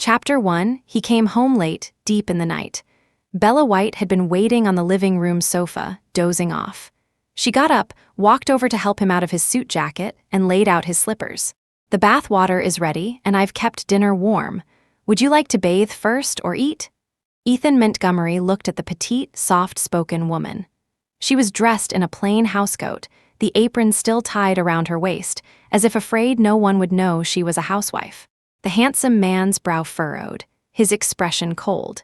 Chapter 1. He came home late, deep in the night. Bella White had been waiting on the living room sofa, dozing off. She got up, walked over to help him out of his suit jacket, and laid out his slippers. "The bath water is ready, and I've kept dinner warm. Would you like to bathe first or eat?" Ethan Montgomery looked at the petite, soft-spoken woman. She was dressed in a plain housecoat, the apron still tied around her waist, as if afraid no one would know she was a housewife. The handsome man's brow furrowed, his expression cold.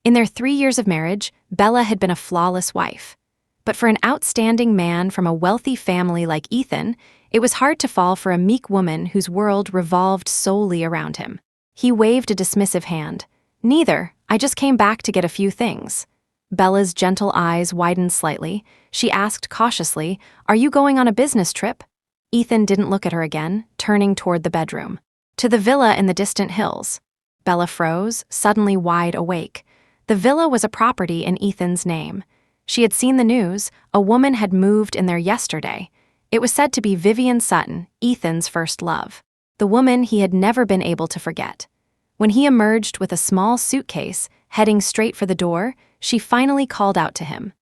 In their 3 years of marriage, Bella had been a flawless wife. But for an outstanding man from a wealthy family like Ethan, it was hard to fall for a meek woman whose world revolved solely around him. He waved a dismissive hand. "Neither, I just came back to get a few things." Bella's gentle eyes widened slightly. She asked cautiously, "Are you going on a business trip?" Ethan didn't look at her again, turning toward the bedroom. "To the villa in the distant hills." Bella froze, suddenly wide awake. The villa was a property in Ethan's name. She had seen the news. A woman had moved in there yesterday. It was said to be Vivian Sutton, Ethan's first love. The woman he had never been able to forget. When he emerged with a small suitcase, heading straight for the door, she finally called out to him.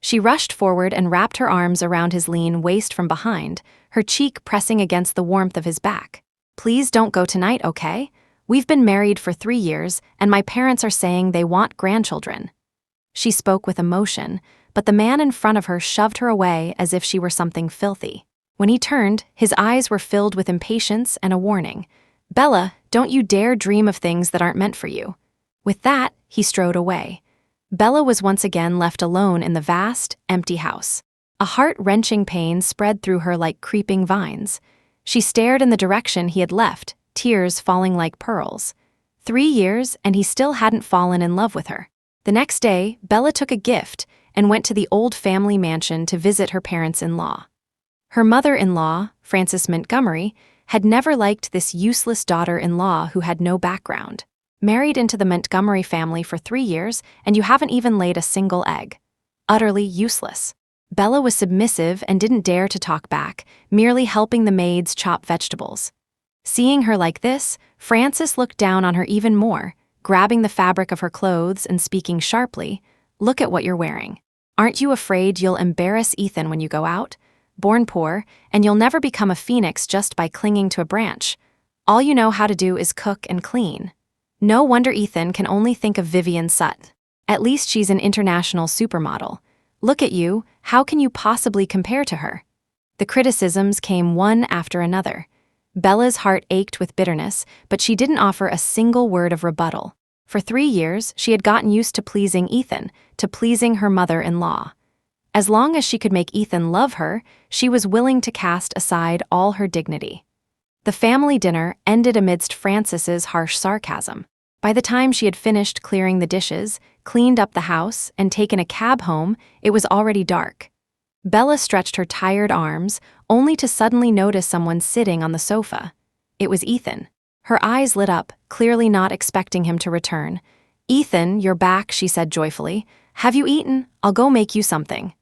She rushed forward and wrapped her arms around his lean waist from behind, her cheek pressing against the warmth of his back. "Please don't go tonight, okay? We've been married for 3 years, and my parents are saying they want grandchildren." She spoke with emotion, but the man in front of her shoved her away as if she were something filthy. When he turned, his eyes were filled with impatience and a warning. "Bella, don't you dare dream of things that aren't meant for you." With that, he strode away. Bella was once again left alone in the vast, empty house. A heart-wrenching pain spread through her like creeping vines. She stared in the direction he had left, tears falling like pearls. 3 years, and he still hadn't fallen in love with her. The next day, Bella took a gift and went to the old family mansion to visit her parents-in-law. Her mother-in-law, Frances Montgomery, had never liked this useless daughter-in-law who had no background. "Married into the Montgomery family for 3 years, and you haven't even laid a single egg. Utterly useless." Bella was submissive and didn't dare to talk back, merely helping the maids chop vegetables. Seeing her like this, Frances looked down on her even more, grabbing the fabric of her clothes and speaking sharply, "Look at what you're wearing. Aren't you afraid you'll embarrass Ethan when you go out? Born poor, and you'll never become a phoenix just by clinging to a branch. All you know how to do is cook and clean. No wonder Ethan can only think of Vivian Sutton. At least she's an international supermodel. Look at you, how can you possibly compare to her?" The criticisms came one after another. Bella's heart ached with bitterness, but she didn't offer a single word of rebuttal. For 3 years, she had gotten used to pleasing Ethan, to pleasing her mother-in-law. As long as she could make Ethan love her, she was willing to cast aside all her dignity. The family dinner ended amidst Frances's harsh sarcasm. By the time she had finished clearing the dishes, cleaned up the house, and taken a cab home, it was already dark. Bella stretched her tired arms, only to suddenly notice someone sitting on the sofa. It was Ethan. Her eyes lit up, clearly not expecting him to return. "Ethan, you're back," she said joyfully. "Have you eaten? I'll go make you something."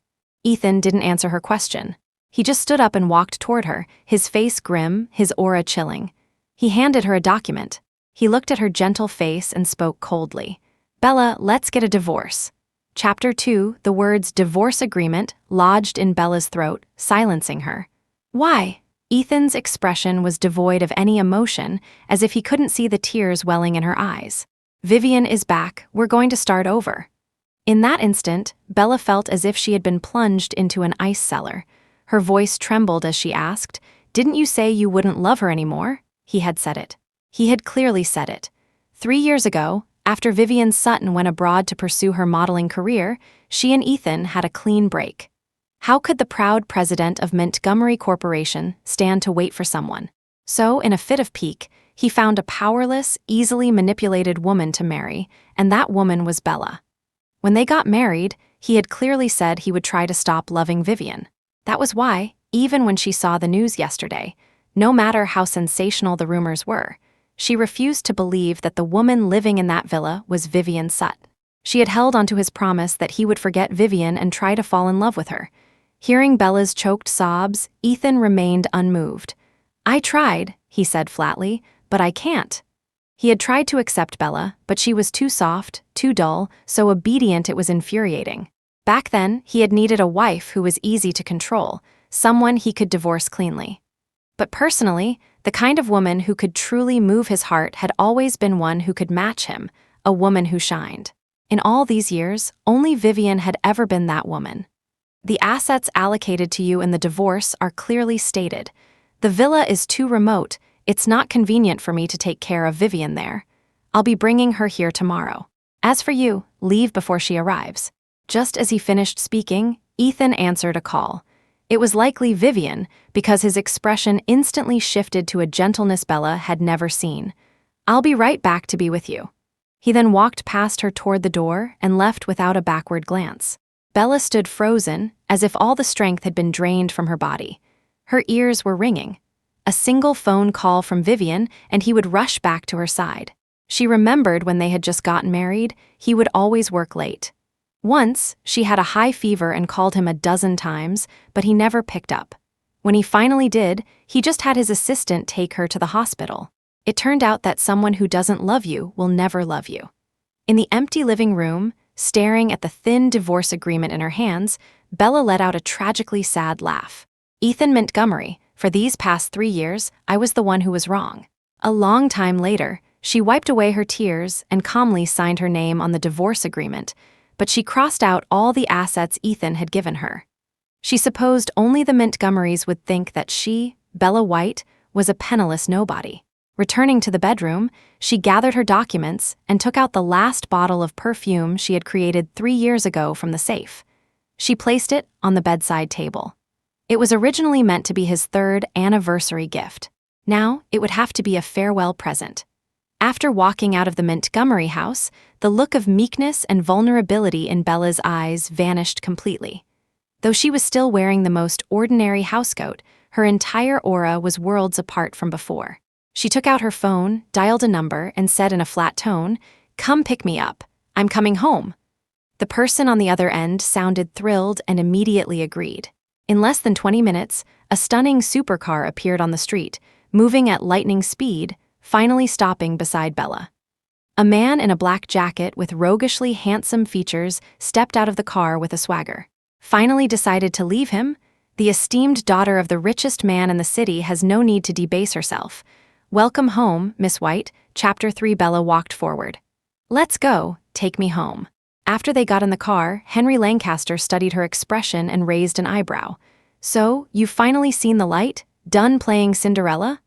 Ethan didn't answer her question. He just stood up and walked toward her, his face grim, his aura chilling. He handed her a document. He looked at her gentle face and spoke coldly. "Bella, let's get a divorce." Chapter 2, the words "divorce agreement" lodged in Bella's throat, silencing her. "Why?" Ethan's expression was devoid of any emotion, as if he couldn't see the tears welling in her eyes. "Vivian is back, we're going to start over." In that instant, Bella felt as if she had been plunged into an ice cellar. Her voice trembled as she asked, "Didn't you say you wouldn't love her anymore?" He had said it. He had clearly said it. 3 years ago, after Vivian Sutton went abroad to pursue her modeling career, she and Ethan had a clean break. How could the proud president of Montgomery Corporation stand to wait for someone? So, in a fit of pique, he found a powerless, easily manipulated woman to marry, and that woman was Bella. When they got married, he had clearly said he would try to stop loving Vivian. That was why, even when she saw the news yesterday, no matter how sensational the rumors were, she refused to believe that the woman living in that villa was Vivian Sutton. She had held onto his promise that he would forget Vivian and try to fall in love with her. Hearing Bella's choked sobs, Ethan remained unmoved. "I tried," he said flatly, "but I can't." He had tried to accept Bella, but she was too soft, too dull, so obedient it was infuriating. Back then, he had needed a wife who was easy to control, someone he could divorce cleanly. But personally, the kind of woman who could truly move his heart had always been one who could match him, a woman who shined. In all these years, only Vivian had ever been that woman. The assets allocated to you in the divorce are clearly stated. The villa is too remote, it's not convenient for me to take care of Vivian there. I'll be bringing her here tomorrow. As for you, leave before she arrives. Just as he finished speaking, Ethan answered a call. It was likely Vivian, because his expression instantly shifted to a gentleness Bella had never seen. I'll be right back to be with you. He then walked past her toward the door and left without a backward glance. Bella stood frozen, as if all the strength had been drained from her body. Her ears were ringing. A single phone call from Vivian, and he would rush back to her side. She remembered when they had just gotten married, he would always work late. Once, she had a high fever and called him a dozen times, but he never picked up. When he finally did, he just had his assistant take her to the hospital. It turned out that someone who doesn't love you will never love you. In the empty living room, staring at the thin divorce agreement in her hands, Bella let out a tragically sad laugh. Ethan Montgomery, for these past 3 years, I was the one who was wrong. A long time later, she wiped away her tears and calmly signed her name on the divorce agreement, but she crossed out all the assets Ethan had given her. She supposed only the Montgomerys would think that she, Bella White, was a penniless nobody. Returning to the bedroom, she gathered her documents and took out the last bottle of perfume she had created 3 years ago from the safe. She placed it on the bedside table. It was originally meant to be his 3rd anniversary gift. Now, it would have to be a farewell present. After walking out of the Montgomery house, the look of meekness and vulnerability in Bella's eyes vanished completely. Though she was still wearing the most ordinary housecoat, her entire aura was worlds apart from before. She took out her phone, dialed a number, and said in a flat tone, "Come pick me up. I'm coming home." The person on the other end sounded thrilled and immediately agreed. In less than 20 minutes, a stunning supercar appeared on the street, moving at lightning speed, finally stopping beside Bella. A man in a black jacket with roguishly handsome features stepped out of the car with a swagger. Finally decided to leave him? The esteemed daughter of the richest man in the city has no need to debase herself. "Welcome home, Miss White." Chapter 3. Bella walked forward. "Let's go, take me home." After they got in the car, Henry Lancaster studied her expression and raised an eyebrow. "So, you've finally seen the light? Done playing Cinderella?"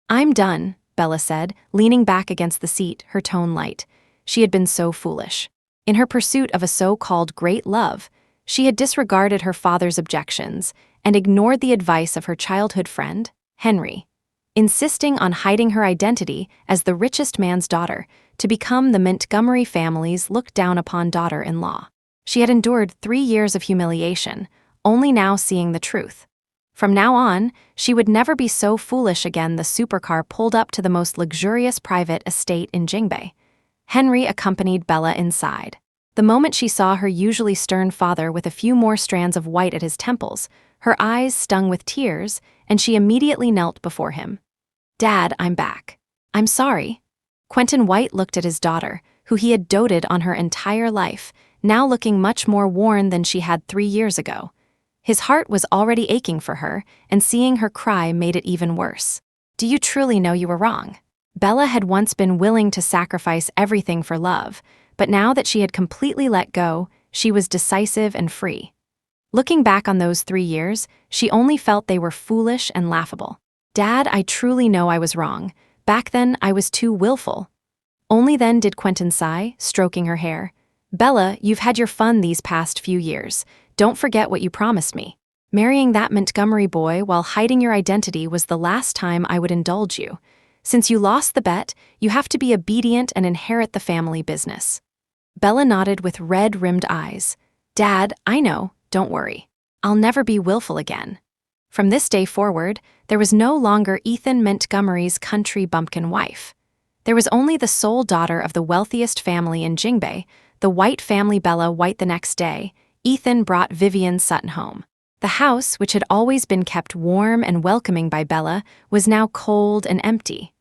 "I'm done," Bella said, leaning back against the seat, her tone light. She had been so foolish. In her pursuit of a so-called great love, she had disregarded her father's objections and ignored the advice of her childhood friend, Henry, insisting on hiding her identity as the richest man's daughter to become the Montgomery family's looked-down-upon daughter-in-law. She had endured 3 years of humiliation, only now seeing the truth. From now on, she would never be so foolish again. The supercar pulled up to the most luxurious private estate in Jingbei. Henry accompanied Bella inside. The moment she saw her usually stern father with a few more strands of white at his temples, her eyes stung with tears, and she immediately knelt before him. "Dad, I'm back." "I'm sorry." Quentin White looked at his daughter, who he had doted on her entire life, now looking much more worn than she had 3 years ago. His heart was already aching for her, and seeing her cry made it even worse. "Do you truly know you were wrong?" Bella had once been willing to sacrifice everything for love, but now that she had completely let go, she was decisive and free. Looking back on those 3 years, she only felt they were foolish and laughable. "Dad, I truly know I was wrong. Back then, I was too willful." Only then did Quentin sigh, stroking her hair. "Bella, you've had your fun these past few years. Don't forget what you promised me. Marrying that Montgomery boy while hiding your identity was the last time I would indulge you. Since you lost the bet, you have to be obedient and inherit the family business." Bella nodded with red-rimmed eyes. "Dad, I know, don't worry. I'll never be willful again." From this day forward, there was no longer Ethan Montgomery's country bumpkin wife. There was only the sole daughter of the wealthiest family in Jingbei, the White family. Bella White. The next day, Ethan brought Vivian Sutton home. The house, which had always been kept warm and welcoming by Bella, was now cold and empty.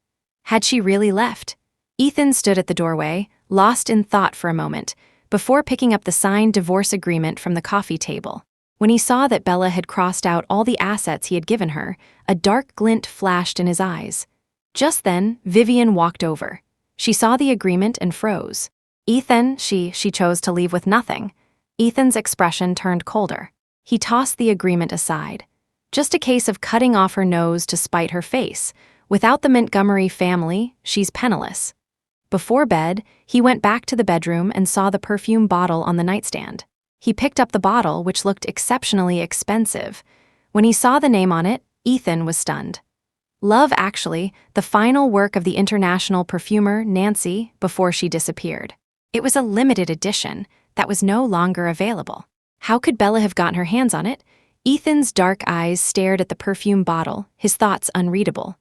Had she really left? Ethan stood at the doorway, lost in thought for a moment, before picking up the signed divorce agreement from the coffee table. When he saw that Bella had crossed out all the assets he had given her, a dark glint flashed in his eyes. Just then, Vivian walked over. She saw the agreement and froze. Ethan, she chose to leave with nothing. Ethan's expression turned colder. He tossed the agreement aside. Just a case of cutting off her nose to spite her face. Without the Montgomery family, she's penniless. Before bed, he went back to the bedroom and saw the perfume bottle on the nightstand. He picked up the bottle, which looked exceptionally expensive. When he saw the name on it, Ethan was stunned. Love Actually, the final work of the international perfumer Nancy before she disappeared. It was a limited edition that was no longer available. How could Bella have gotten her hands on it? Ethan's dark eyes stared at the perfume bottle, his thoughts unreadable.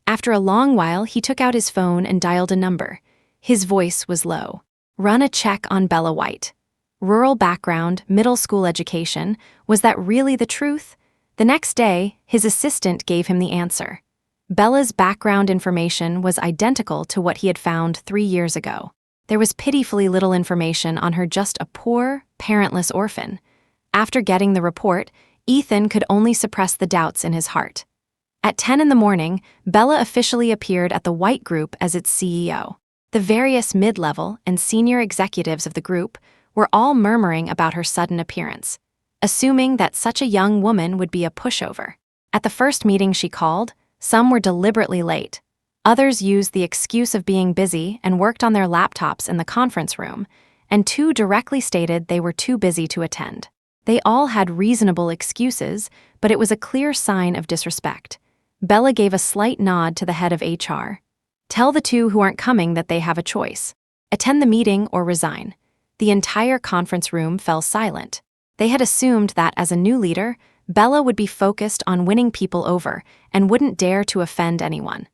After a long while, he took out his phone and dialed a number. His voice was low. Run a check on Bella White. Rural background, middle school education, was that really the truth? The next day, his assistant gave him the answer. Bella's background information was identical to what he had found 3 years ago. There was pitifully little information on her, just a poor, parentless orphan. After getting the report, Ethan could only suppress the doubts in his heart. At 10 in the morning, Bella officially appeared at the White Group as its CEO. The various mid-level and senior executives of the group were all murmuring about her sudden appearance, assuming that such a young woman would be a pushover. At the first meeting she called, some were deliberately late. Others used the excuse of being busy and worked on their laptops in the conference room, and 2 directly stated they were too busy to attend. They all had reasonable excuses, but it was a clear sign of disrespect. Bella gave a slight nod to the head of HR. Tell the 2 who aren't coming that they have a choice. Attend the meeting or resign. The entire conference room fell silent. They had assumed that as a new leader, Bella would be focused on winning people over and wouldn't dare to offend anyone.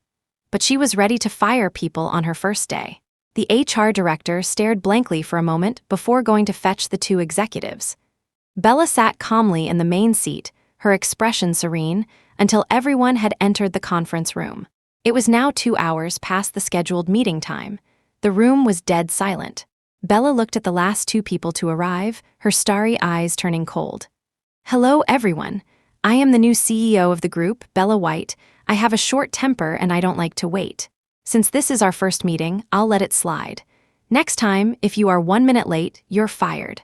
But she was ready to fire people on her first day. The HR director stared blankly for a moment before going to fetch the 2 executives. Bella sat calmly in the main seat, her expression serene, until everyone had entered the conference room. It was now 2 hours past the scheduled meeting time. The room was dead silent. Bella looked at the last 2 people to arrive, her starry eyes turning cold. Hello, everyone. I am the new CEO of the group, Bella White. I have a short temper and I don't like to wait. Since this is our first meeting, I'll let it slide. Next time, if you are 1 minute late, you're fired.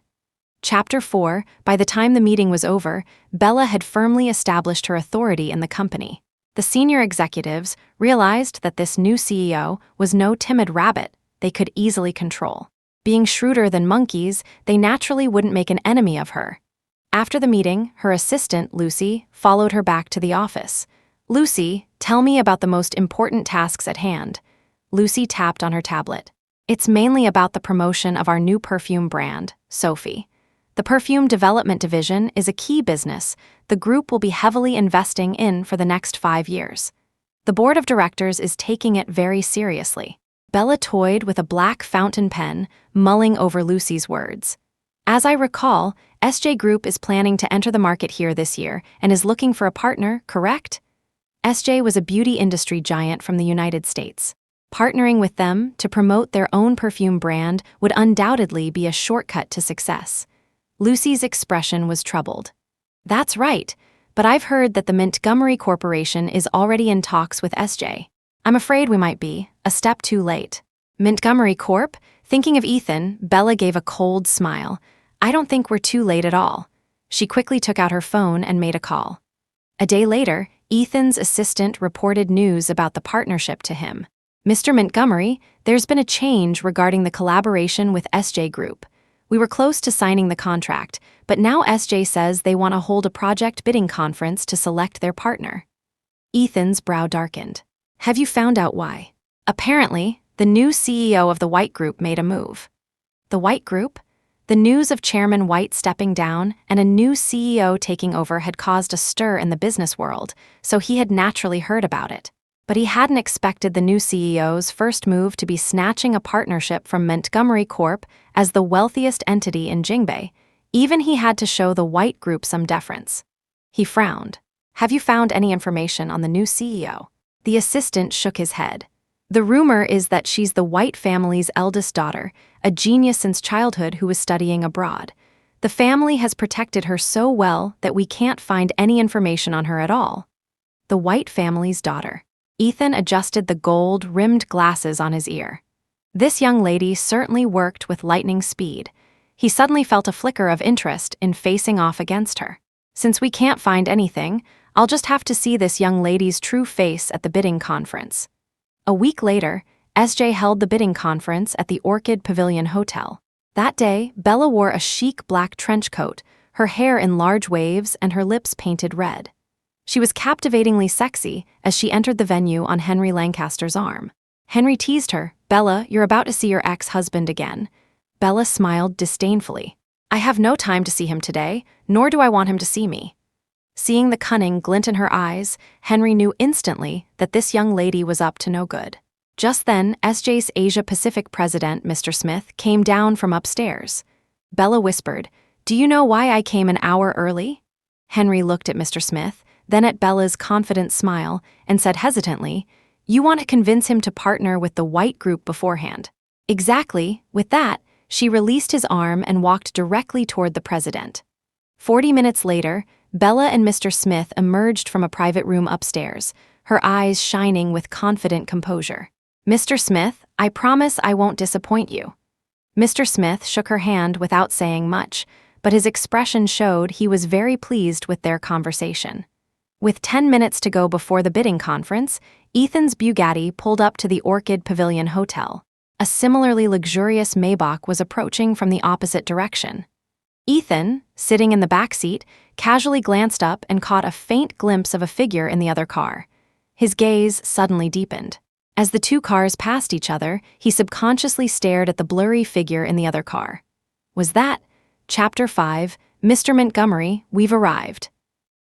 Chapter 4. By the time the meeting was over, Bella had firmly established her authority in the company. The senior executives realized that this new CEO was no timid rabbit they could easily control. Being shrewder than monkeys, they naturally wouldn't make an enemy of her. After the meeting, her assistant, Lucy, followed her back to the office. Lucy, tell me about the most important tasks at hand. Lucy tapped on her tablet. It's mainly about the promotion of our new perfume brand, Sophie. The perfume development division is a key business the group will be heavily investing in for the next 5 years. The board of directors is taking it very seriously. Bella toyed with a black fountain pen, mulling over Lucy's words. As I recall, SJ Group is planning to enter the market here this year and is looking for a partner, correct? SJ was a beauty industry giant from the United States. Partnering with them to promote their own perfume brand would undoubtedly be a shortcut to success. Lucy's expression was troubled. That's right, but I've heard that the Montgomery Corporation is already in talks with SJ. I'm afraid we might be a step too late. Montgomery Corp? Thinking of Ethan, Bella gave a cold smile. I don't think we're too late at all. She quickly took out her phone and made a call. A day later, Ethan's assistant reported news about the partnership to him. Mr. Montgomery, there's been a change regarding the collaboration with SJ Group. We were close to signing the contract, but now SJ says they want to hold a project bidding conference to select their partner. Ethan's brow darkened. Have you found out why? Apparently, the new CEO of the White Group made a move. The White Group? The news of Chairman White stepping down and a new CEO taking over had caused a stir in the business world, so he had naturally heard about it. But he hadn't expected the new CEO's first move to be snatching a partnership from Montgomery Corp as the wealthiest entity in Jingbei. Even he had to show the White Group some deference. He frowned. Have you found any information on the new CEO? The assistant shook his head. The rumor is that she's the White family's eldest daughter, a genius since childhood who was studying abroad. The family has protected her so well that we can't find any information on her at all. The White family's daughter. Ethan adjusted the gold-rimmed glasses on his ear. This young lady certainly worked with lightning speed. He suddenly felt a flicker of interest in facing off against her. Since we can't find anything, I'll just have to see this young lady's true face at the bidding conference. A week later, SJ held the bidding conference at the Orchid Pavilion Hotel. That day, Bella wore a chic black trench coat, her hair in large waves and her lips painted red. She was captivatingly sexy as she entered the venue on Henry Lancaster's arm. Henry teased her, "Bella, you're about to see your ex-husband again." Bella smiled disdainfully. "I have no time to see him today, nor do I want him to see me." Seeing the cunning glint in her eyes, Henry knew instantly that this young lady was up to no good. Just then, SJ's Asia-Pacific president, Mr. Smith, came down from upstairs. Bella whispered, "Do you know why I came an hour early?" Henry looked at Mr. Smith, then at Bella's confident smile, and said hesitantly, "You want to convince him to partner with the White group beforehand." Exactly. With that, she released his arm and walked directly toward the president. 40 minutes later, Bella and Mr. Smith emerged from a private room upstairs, her eyes shining with confident composure. "Mr. Smith, I promise I won't disappoint you." Mr. Smith shook her hand without saying much, but his expression showed he was very pleased with their conversation. With 10 minutes to go before the bidding conference, Ethan's Bugatti pulled up to the Orchid Pavilion Hotel. A similarly luxurious Maybach was approaching from the opposite direction. Ethan, sitting in the back seat, casually glanced up and caught a faint glimpse of a figure in the other car. His gaze suddenly deepened. As the two cars passed each other, he subconsciously stared at the blurry figure in the other car. Was that? Chapter 5, Mr. Montgomery, we've arrived.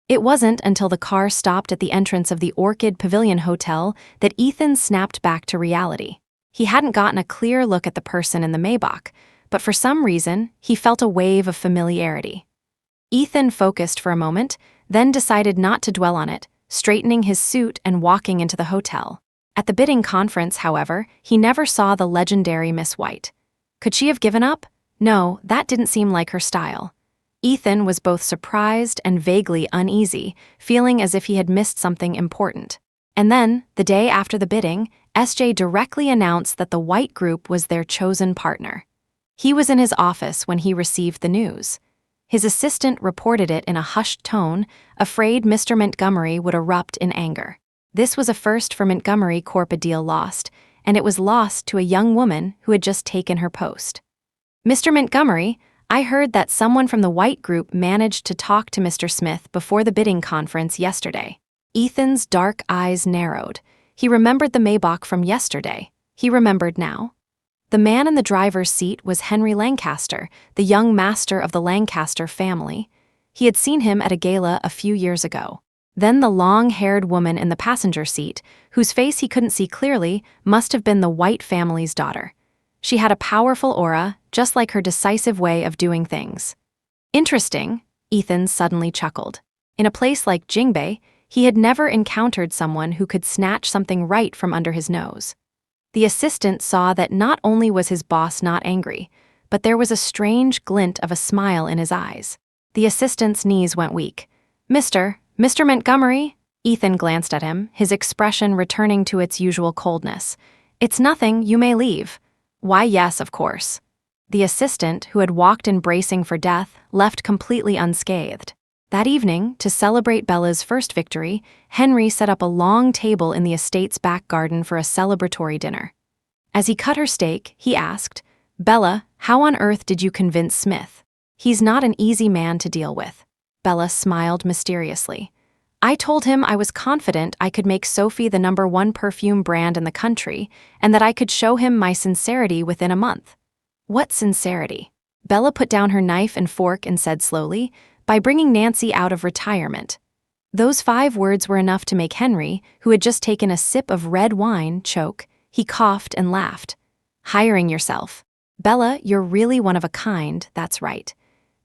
It wasn't until the car stopped at the entrance of the Orchid Pavilion Hotel that Ethan snapped back to reality. He hadn't gotten a clear look at the person in the Maybach, but for some reason, he felt a wave of familiarity. Ethan focused for a moment, then decided not to dwell on it, straightening his suit and walking into the hotel. At the bidding conference, however, he never saw the legendary Miss White. Could she have given up? No, that didn't seem like her style. Ethan was both surprised and vaguely uneasy, feeling as if he had missed something important. And then, the day after the bidding, SJ directly announced that the White group was their chosen partner. He was in his office when he received the news. His assistant reported it in a hushed tone, afraid Mr. Montgomery would erupt in anger. This was a first for Montgomery Corp, a deal lost, and it was lost to a young woman who had just taken her post. "Mr. Montgomery, I heard that someone from the White group managed to talk to Mr. Smith before the bidding conference yesterday." Ethan's dark eyes narrowed. He remembered the Maybach from yesterday. He remembered now. The man in the driver's seat was Henry Lancaster, the young master of the Lancaster family. He had seen him at a gala a few years ago. Then the long-haired woman in the passenger seat, whose face he couldn't see clearly, must have been the White family's daughter. She had a powerful aura, just like her decisive way of doing things. Interesting, Ethan suddenly chuckled. In a place like Jingbei, he had never encountered someone who could snatch something right from under his nose. The assistant saw that not only was his boss not angry, but there was a strange glint of a smile in his eyes. The assistant's knees went weak. Mr. Montgomery?" Ethan glanced at him, his expression returning to its usual coldness. "It's nothing, you may leave." "Why, yes, of course." The assistant, who had walked in bracing for death, left completely unscathed. That evening, to celebrate Bella's first victory, Henry set up a long table in the estate's back garden for a celebratory dinner. As he cut her steak, he asked, "Bella, how on earth did you convince Smith? He's not an easy man to deal with." Bella smiled mysteriously. "I told him I was confident I could make Sophie the #1 perfume brand in the country, and that I could show him my sincerity within a month." "What sincerity?" Bella put down her knife and fork and said slowly, "By bringing Nancy out of retirement." Those 5 words were enough to make Henry, who had just taken a sip of red wine, choke. He coughed and laughed. "Hiring yourself. Bella, you're really one of a kind, that's right."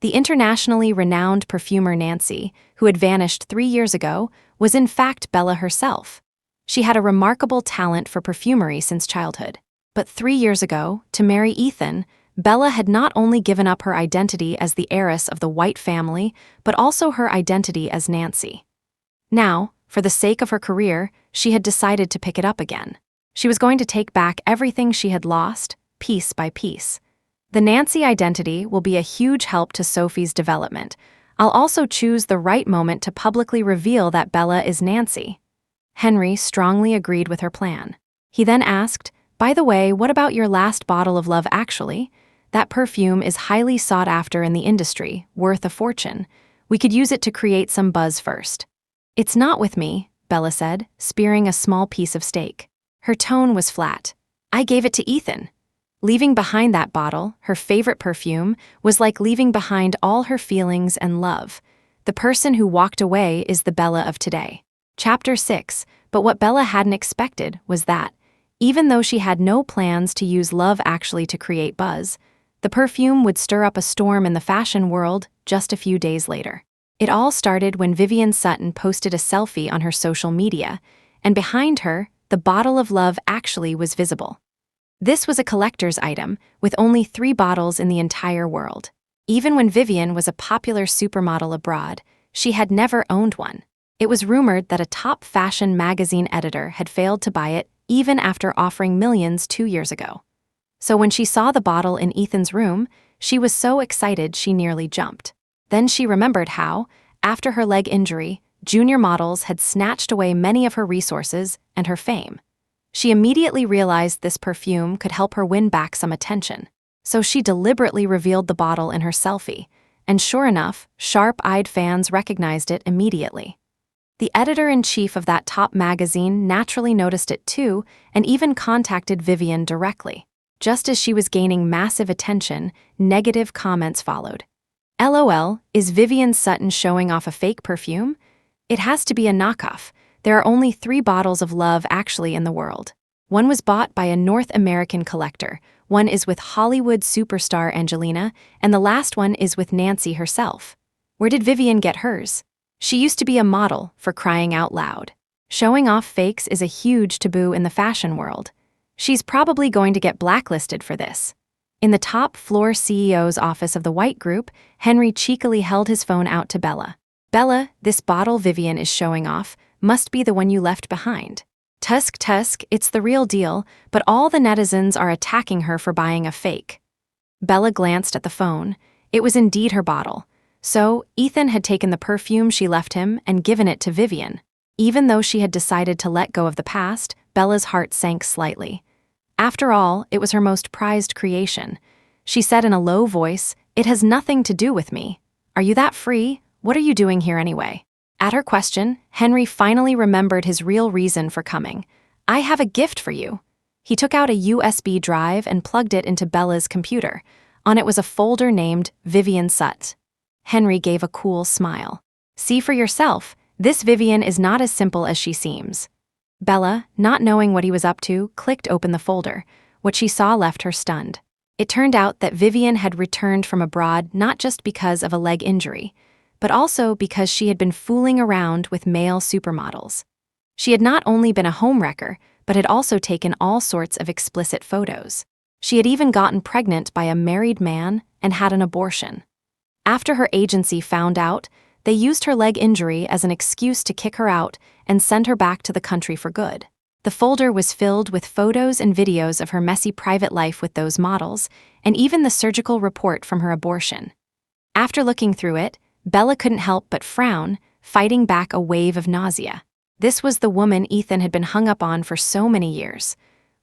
The internationally renowned perfumer Nancy, who had vanished 3 years ago, was in fact Bella herself. She had a remarkable talent for perfumery since childhood. But 3 years ago, to marry Ethan, Bella had not only given up her identity as the heiress of the White family, but also her identity as Nancy. Now, for the sake of her career, she had decided to pick it up again. She was going to take back everything she had lost, piece by piece. The Nancy identity will be a huge help to Sophie's development. I'll also choose the right moment to publicly reveal that Bella is Nancy. Henry strongly agreed with her plan. He then asked, "By the way, what about your last bottle of Love Actually? That perfume is highly sought after in the industry, worth a fortune. We could use it to create some buzz first." "It's not with me," Bella said, spearing a small piece of steak. Her tone was flat. "I gave it to Ethan." Leaving behind that bottle, her favorite perfume, was like leaving behind all her feelings and love. The person who walked away is the Bella of today. Chapter 6, but what Bella hadn't expected was that, even though she had no plans to use Love Actually to create buzz, the perfume would stir up a storm in the fashion world just a few days later. It all started when Vivian Sutton posted a selfie on her social media, and behind her, the bottle of Love Actually was visible. This was a collector's item, with only 3 bottles in the entire world. Even when Vivian was a popular supermodel abroad, she had never owned one. It was rumored that a top fashion magazine editor had failed to buy it even after offering millions 2 years ago. So when she saw the bottle in Ethan's room, she was so excited she nearly jumped. Then she remembered how, after her leg injury, junior models had snatched away many of her resources and her fame. She immediately realized this perfume could help her win back some attention. So she deliberately revealed the bottle in her selfie, and sure enough, sharp-eyed fans recognized it immediately. The editor-in-chief of that top magazine naturally noticed it too and even contacted Vivian directly. Just as she was gaining massive attention, negative comments followed. "LOL, is Vivian Sutton showing off a fake perfume? It has to be a knockoff. There are only 3 bottles of Love Actually in the world. One was bought by a North American collector, one is with Hollywood superstar Angelina, and the last one is with Nancy herself. Where did Vivian get hers? She used to be a model, for crying out loud. Showing off fakes is a huge taboo in the fashion world. She's probably going to get blacklisted for this." In the top floor CEO's office of the White Group, Henry cheekily held his phone out to Bella. "Bella, this bottle Vivian is showing off must be the one you left behind. Tusk, it's the real deal, but all the netizens are attacking her for buying a fake." Bella glanced at the phone. It was indeed her bottle. So, Ethan had taken the perfume she left him and given it to Vivian. Even though she had decided to let go of the past, Bella's heart sank slightly. After all, it was her most prized creation. She said in a low voice, "It has nothing to do with me. Are you that free? What are you doing here anyway?" At her question, Henry finally remembered his real reason for coming. "I have a gift for you." He took out a USB drive and plugged it into Bella's computer. On it was a folder named Vivian Sutton. Henry gave a cool smile. "See for yourself, this Vivian is not as simple as she seems." Bella, not knowing what he was up to, clicked open the folder. What she saw left her stunned. It turned out that Vivian had returned from abroad not just because of a leg injury, but also because she had been fooling around with male supermodels. She had not only been a homewrecker, but had also taken all sorts of explicit photos. She had even gotten pregnant by a married man and had an abortion. After her agency found out, they used her leg injury as an excuse to kick her out and send her back to the country for good. The folder was filled with photos and videos of her messy private life with those models, and even the surgical report from her abortion. After looking through it, Bella couldn't help but frown, fighting back a wave of nausea. This was the woman Ethan had been hung up on for so many years.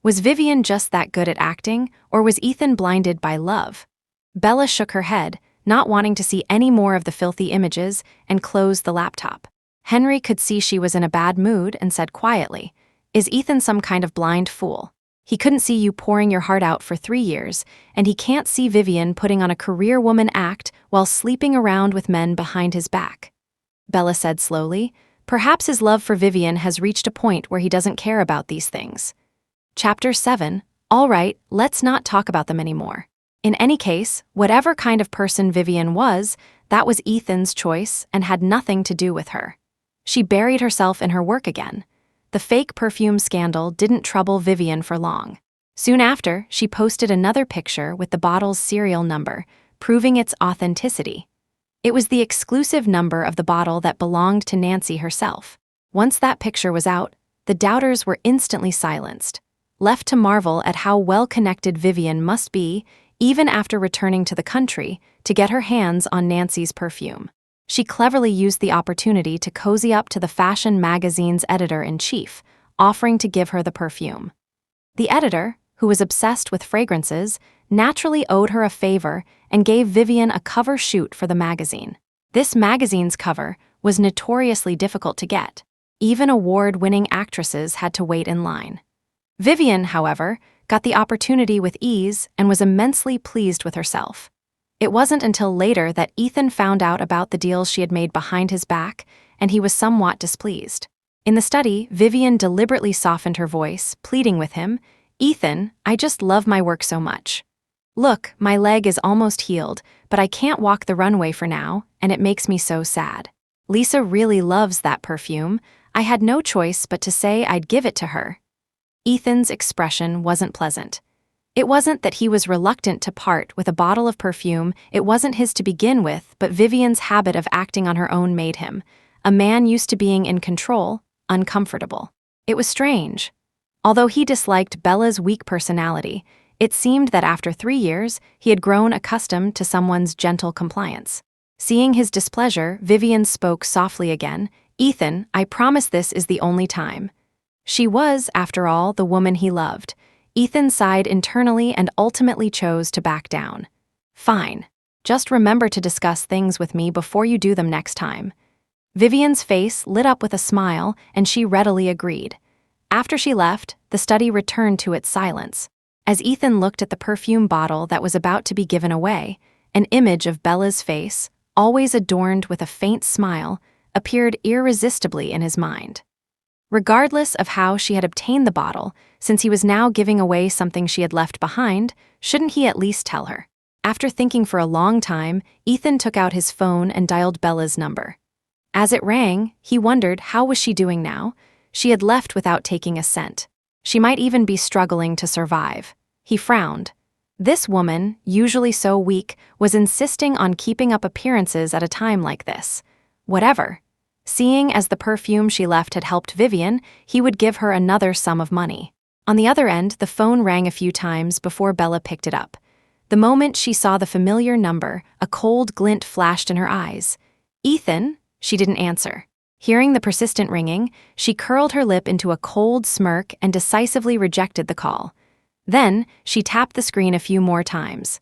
Was Vivian just that good at acting, or was Ethan blinded by love? Bella shook her head, not wanting to see any more of the filthy images, and closed the laptop. Henry could see she was in a bad mood and said quietly, "Is Ethan some kind of blind fool? He couldn't see you pouring your heart out for 3 years, and he can't see Vivian putting on a career woman act while sleeping around with men behind his back." Bella said slowly, "Perhaps his love for Vivian has reached a point where he doesn't care about these things." Chapter 7, all right, let's not talk about them anymore. In any case, whatever kind of person Vivian was, that was Ethan's choice and had nothing to do with her. She buried herself in her work again. The fake perfume scandal didn't trouble Vivian for long. Soon after, she posted another picture with the bottle's serial number, proving its authenticity. It was the exclusive number of the bottle that belonged to Nancy herself. Once that picture was out, the doubters were instantly silenced, left to marvel at how well-connected Vivian must be, even after returning to the country, to get her hands on Nancy's perfume. She cleverly used the opportunity to cozy up to the fashion magazine's editor-in-chief, offering to give her the perfume. The editor, who was obsessed with fragrances, naturally owed her a favor and gave Vivian a cover shoot for the magazine. This magazine's cover was notoriously difficult to get. Even award-winning actresses had to wait in line. Vivian, however, got the opportunity with ease and was immensely pleased with herself. It wasn't until later that Ethan found out about the deals she had made behind his back, and he was somewhat displeased. In the study, Vivian deliberately softened her voice, pleading with him, "Ethan, I just love my work so much. Look, my leg is almost healed, but I can't walk the runway for now, and it makes me so sad. Lisa really loves that perfume. I had no choice but to say I'd give it to her." Ethan's expression wasn't pleasant. It wasn't that he was reluctant to part with a bottle of perfume, it wasn't his to begin with, but Vivian's habit of acting on her own made him, a man used to being in control, uncomfortable. It was strange. Although he disliked Bella's weak personality, it seemed that after 3 years, he had grown accustomed to someone's gentle compliance. Seeing his displeasure, Vivian spoke softly again, "Ethan, I promise this is the only time." She was, after all, the woman he loved. Ethan sighed internally and ultimately chose to back down. "Fine. Just remember to discuss things with me before you do them next time." Vivian's face lit up with a smile, and she readily agreed. After she left, the study returned to its silence. As Ethan looked at the perfume bottle that was about to be given away, an image of Bella's face, always adorned with a faint smile, appeared irresistibly in his mind. Regardless of how she had obtained the bottle, since he was now giving away something she had left behind, shouldn't he at least tell her? After thinking for a long time, Ethan took out his phone and dialed Bella's number. As it rang, he wondered how was she doing now. She had left without taking a cent. She might even be struggling to survive. He frowned. This woman, usually so weak, was insisting on keeping up appearances at a time like this. Whatever. Seeing as the perfume she left had helped Vivian, he would give her another sum of money. On the other end, the phone rang a few times before Bella picked it up. The moment she saw the familiar number, a cold glint flashed in her eyes. "Ethan?" She didn't answer. Hearing the persistent ringing, she curled her lip into a cold smirk and decisively rejected the call. Then, she tapped the screen a few more times.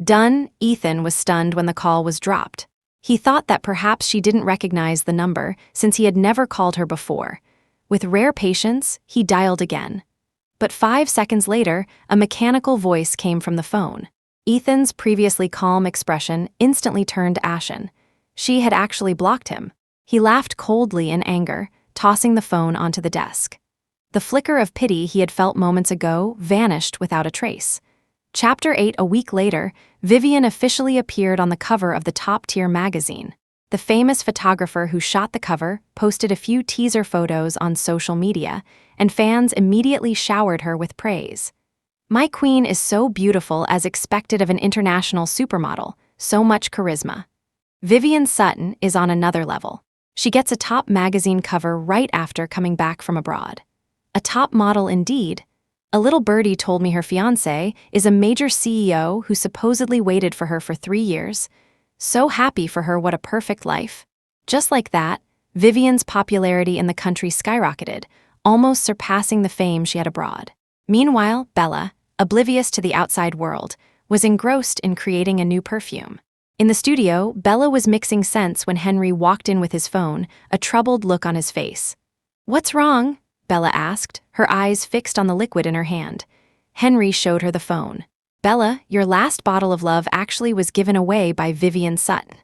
Done. Ethan was stunned when the call was dropped. He thought that perhaps she didn't recognize the number since he had never called her before. With rare patience, he dialed again. But 5 seconds later, a mechanical voice came from the phone. Ethan's previously calm expression instantly turned ashen. She had actually blocked him. He laughed coldly in anger, tossing the phone onto the desk. The flicker of pity he had felt moments ago vanished without a trace. Chapter 8. A week later, Vivian officially appeared on the cover of the top-tier magazine. The famous photographer who shot the cover posted a few teaser photos on social media, and fans immediately showered her with praise. "My queen is so beautiful as expected of an international supermodel, so much charisma." Vivian Sutton is on another level. She gets a top magazine cover right after coming back from abroad. A top model indeed. A little birdie told me her fiancé is a major CEO who supposedly waited for her for 3 years. So happy for her, what a perfect life. Just like that, Vivian's popularity in the country skyrocketed, almost surpassing the fame she had abroad. Meanwhile, Bella, oblivious to the outside world, was engrossed in creating a new perfume. In the studio, Bella was mixing scents when Henry walked in with his phone, a troubled look on his face. "What's wrong?" Bella asked, her eyes fixed on the liquid in her hand. Henry showed her the phone. "Bella, your last bottle of love actually was given away by Vivian Sutton."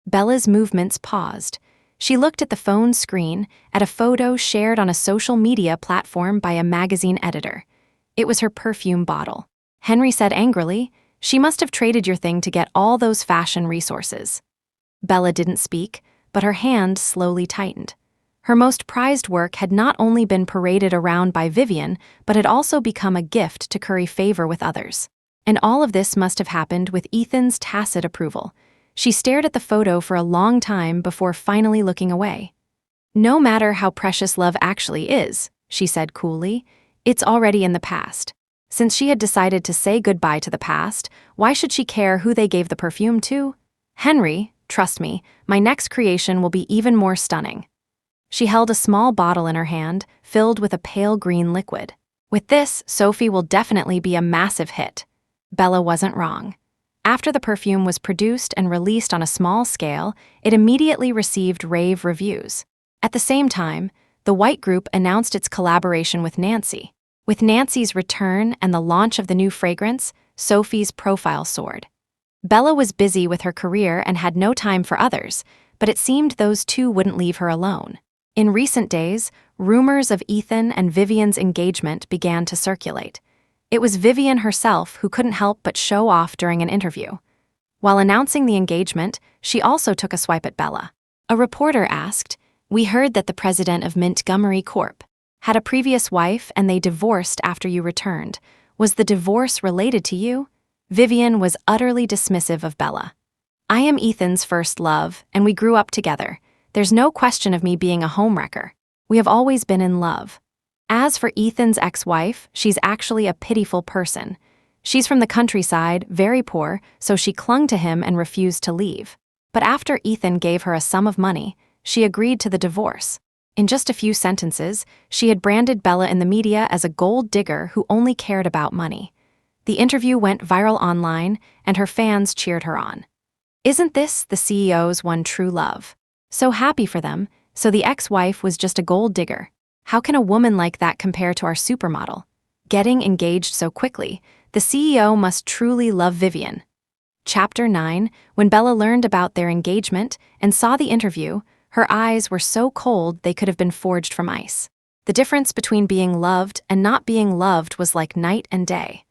Bella's movements paused. She looked at the phone screen, at a photo shared on a social media platform by a magazine editor. It was her perfume bottle. Henry said angrily, "She must have traded your thing to get all those fashion resources." Bella didn't speak, but her hand slowly tightened. Her most prized work had not only been paraded around by Vivian, but had also become a gift to curry favor with others. And all of this must have happened with Ethan's tacit approval. She stared at the photo for a long time before finally looking away. "No matter how precious love actually is," she said coolly, "it's already in the past." Since she had decided to say goodbye to the past, why should she care who they gave the perfume to? "Henry, trust me, my next creation will be even more stunning." She held a small bottle in her hand, filled with a pale green liquid. "With this, Sophie will definitely be a massive hit." Bella wasn't wrong. After the perfume was produced and released on a small scale, it immediately received rave reviews. At the same time, the White Group announced its collaboration with Nancy. With Nancy's return and the launch of the new fragrance, Sophie's profile soared. Bella was busy with her career and had no time for others, but it seemed those two wouldn't leave her alone. In recent days, rumors of Ethan and Vivian's engagement began to circulate. It was Vivian herself who couldn't help but show off during an interview. While announcing the engagement, she also took a swipe at Bella. A reporter asked, "We heard that the president of Montgomery Corp. had a previous wife and they divorced after you returned. Was the divorce related to you?" Vivian was utterly dismissive of Bella. "I am Ethan's first love, and we grew up together. There's no question of me being a homewrecker. We have always been in love. As for Ethan's ex-wife, she's actually a pitiful person. She's from the countryside, very poor, so she clung to him and refused to leave. But after Ethan gave her a sum of money, she agreed to the divorce." In just a few sentences, she had branded Bella in the media as a gold digger who only cared about money. The interview went viral online, and her fans cheered her on. Isn't this the CEO's one true love? So happy for them, so the ex-wife was just a gold digger. How can a woman like that compare to our supermodel? Getting engaged so quickly, the CEO must truly love Vivian. Chapter 9, when Bella learned about their engagement and saw the interview, her eyes were so cold they could have been forged from ice. The difference between being loved and not being loved was like night and day.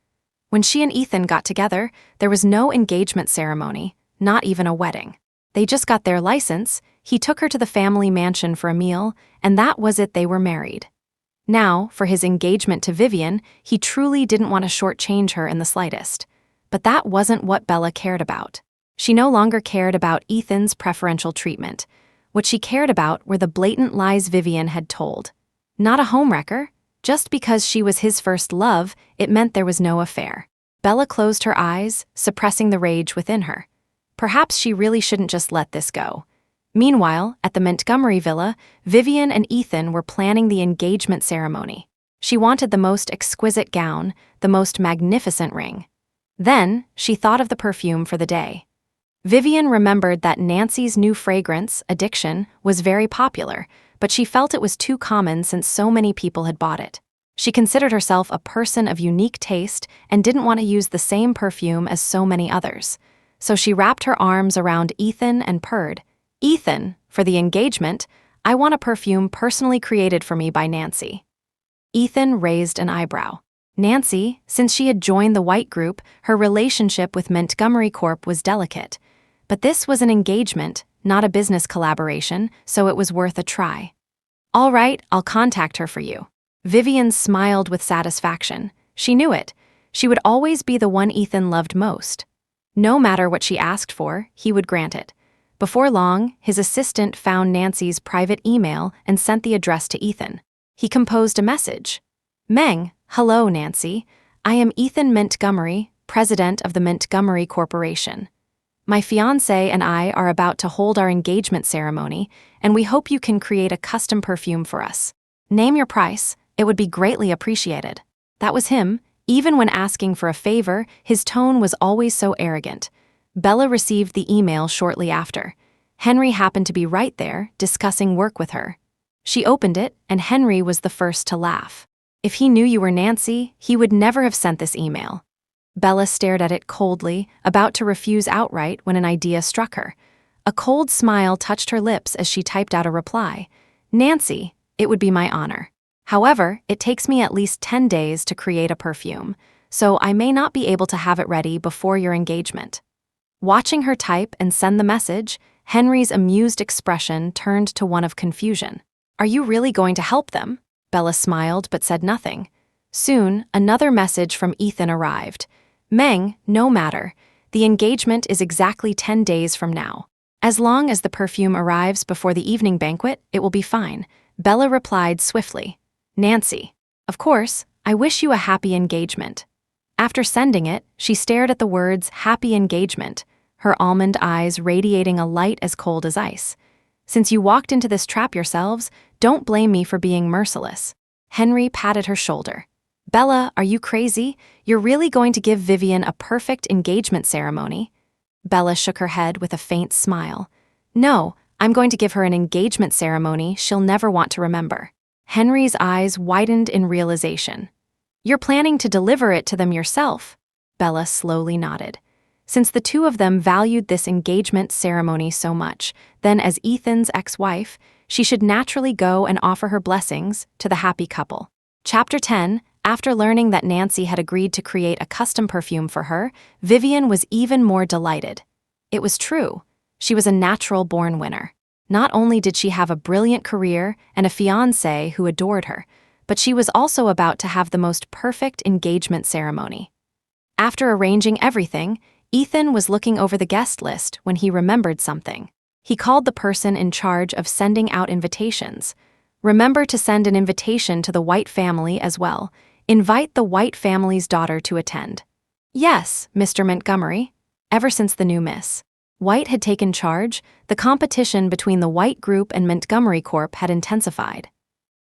When she and Ethan got together, there was no engagement ceremony, not even a wedding. They just got their license, he took her to the family mansion for a meal, and that was it, they were married. Now, for his engagement to Vivian, he truly didn't want to shortchange her in the slightest. But that wasn't what Bella cared about. She no longer cared about Ethan's preferential treatment. What she cared about were the blatant lies Vivian had told. Not a homewrecker. Just because she was his first love, it meant there was no affair. Bella closed her eyes, suppressing the rage within her. Perhaps she really shouldn't just let this go. Meanwhile, at the Montgomery villa, Vivian and Ethan were planning the engagement ceremony. She wanted the most exquisite gown, the most magnificent ring. Then, she thought of the perfume for the day. Vivian remembered that Nancy's new fragrance, Addiction, was very popular, but she felt it was too common since so many people had bought it. She considered herself a person of unique taste and didn't want to use the same perfume as so many others. So she wrapped her arms around Ethan and purred, "Ethan, for the engagement, I want a perfume personally created for me by Nancy." Ethan raised an eyebrow. Nancy, since she had joined the White Group, her relationship with Montgomery Corp was delicate. But this was an engagement, not a business collaboration, so it was worth a try. "All right, I'll contact her for you." Vivian smiled with satisfaction. She knew it. She would always be the one Ethan loved most. No matter what she asked for, he would grant it. Before long, his assistant found Nancy's private email and sent the address to Ethan. He composed a message. "Meng, hello Nancy. I am Ethan Montgomery, president of the Montgomery Corporation. My fiancé and I are about to hold our engagement ceremony, and we hope you can create a custom perfume for us. Name your price, it would be greatly appreciated." That was him. Even when asking for a favor, his tone was always so arrogant. Bella received the email shortly after. Henry happened to be right there, discussing work with her. She opened it, and Henry was the first to laugh. If he knew you were Nancy, he would never have sent this email. Bella stared at it coldly, about to refuse outright when an idea struck her. A cold smile touched her lips as she typed out a reply. "Nancy, it would be my honor. However, it takes me at least 10 days to create a perfume, so I may not be able to have it ready before your engagement." Watching her type and send the message, Henry's amused expression turned to one of confusion. Are you really going to help them? Bella smiled but said nothing. Soon, another message from Ethan arrived. Meng, no matter. The engagement is exactly 10 days from now. As long as the perfume arrives before the evening banquet, it will be fine. Bella replied swiftly. Nancy. Of course, I wish you a happy engagement. After sending it, she stared at the words happy engagement, her almond eyes radiating a light as cold as ice. Since you walked into this trap yourselves, don't blame me for being merciless. Henry patted her shoulder. Bella, are you crazy? You're really going to give Vivian a perfect engagement ceremony? Bella shook her head with a faint smile. No, I'm going to give her an engagement ceremony she'll never want to remember. Henry's eyes widened in realization. You're planning to deliver it to them yourself? Bella slowly nodded. Since the two of them valued this engagement ceremony so much, then as Ethan's ex-wife, she should naturally go and offer her blessings to the happy couple. Chapter 10. After learning that Nancy had agreed to create a custom perfume for her, Vivian was even more delighted. It was true. She was a natural-born winner. Not only did she have a brilliant career and a fiancé who adored her, but she was also about to have the most perfect engagement ceremony. After arranging everything, Ethan was looking over the guest list when he remembered something. He called the person in charge of sending out invitations. Remember to send an invitation to the White family as well. Invite the White family's daughter to attend. Yes, Mr. Montgomery. Ever since the new Miss White had taken charge, the competition between the White Group and Montgomery Corp had intensified.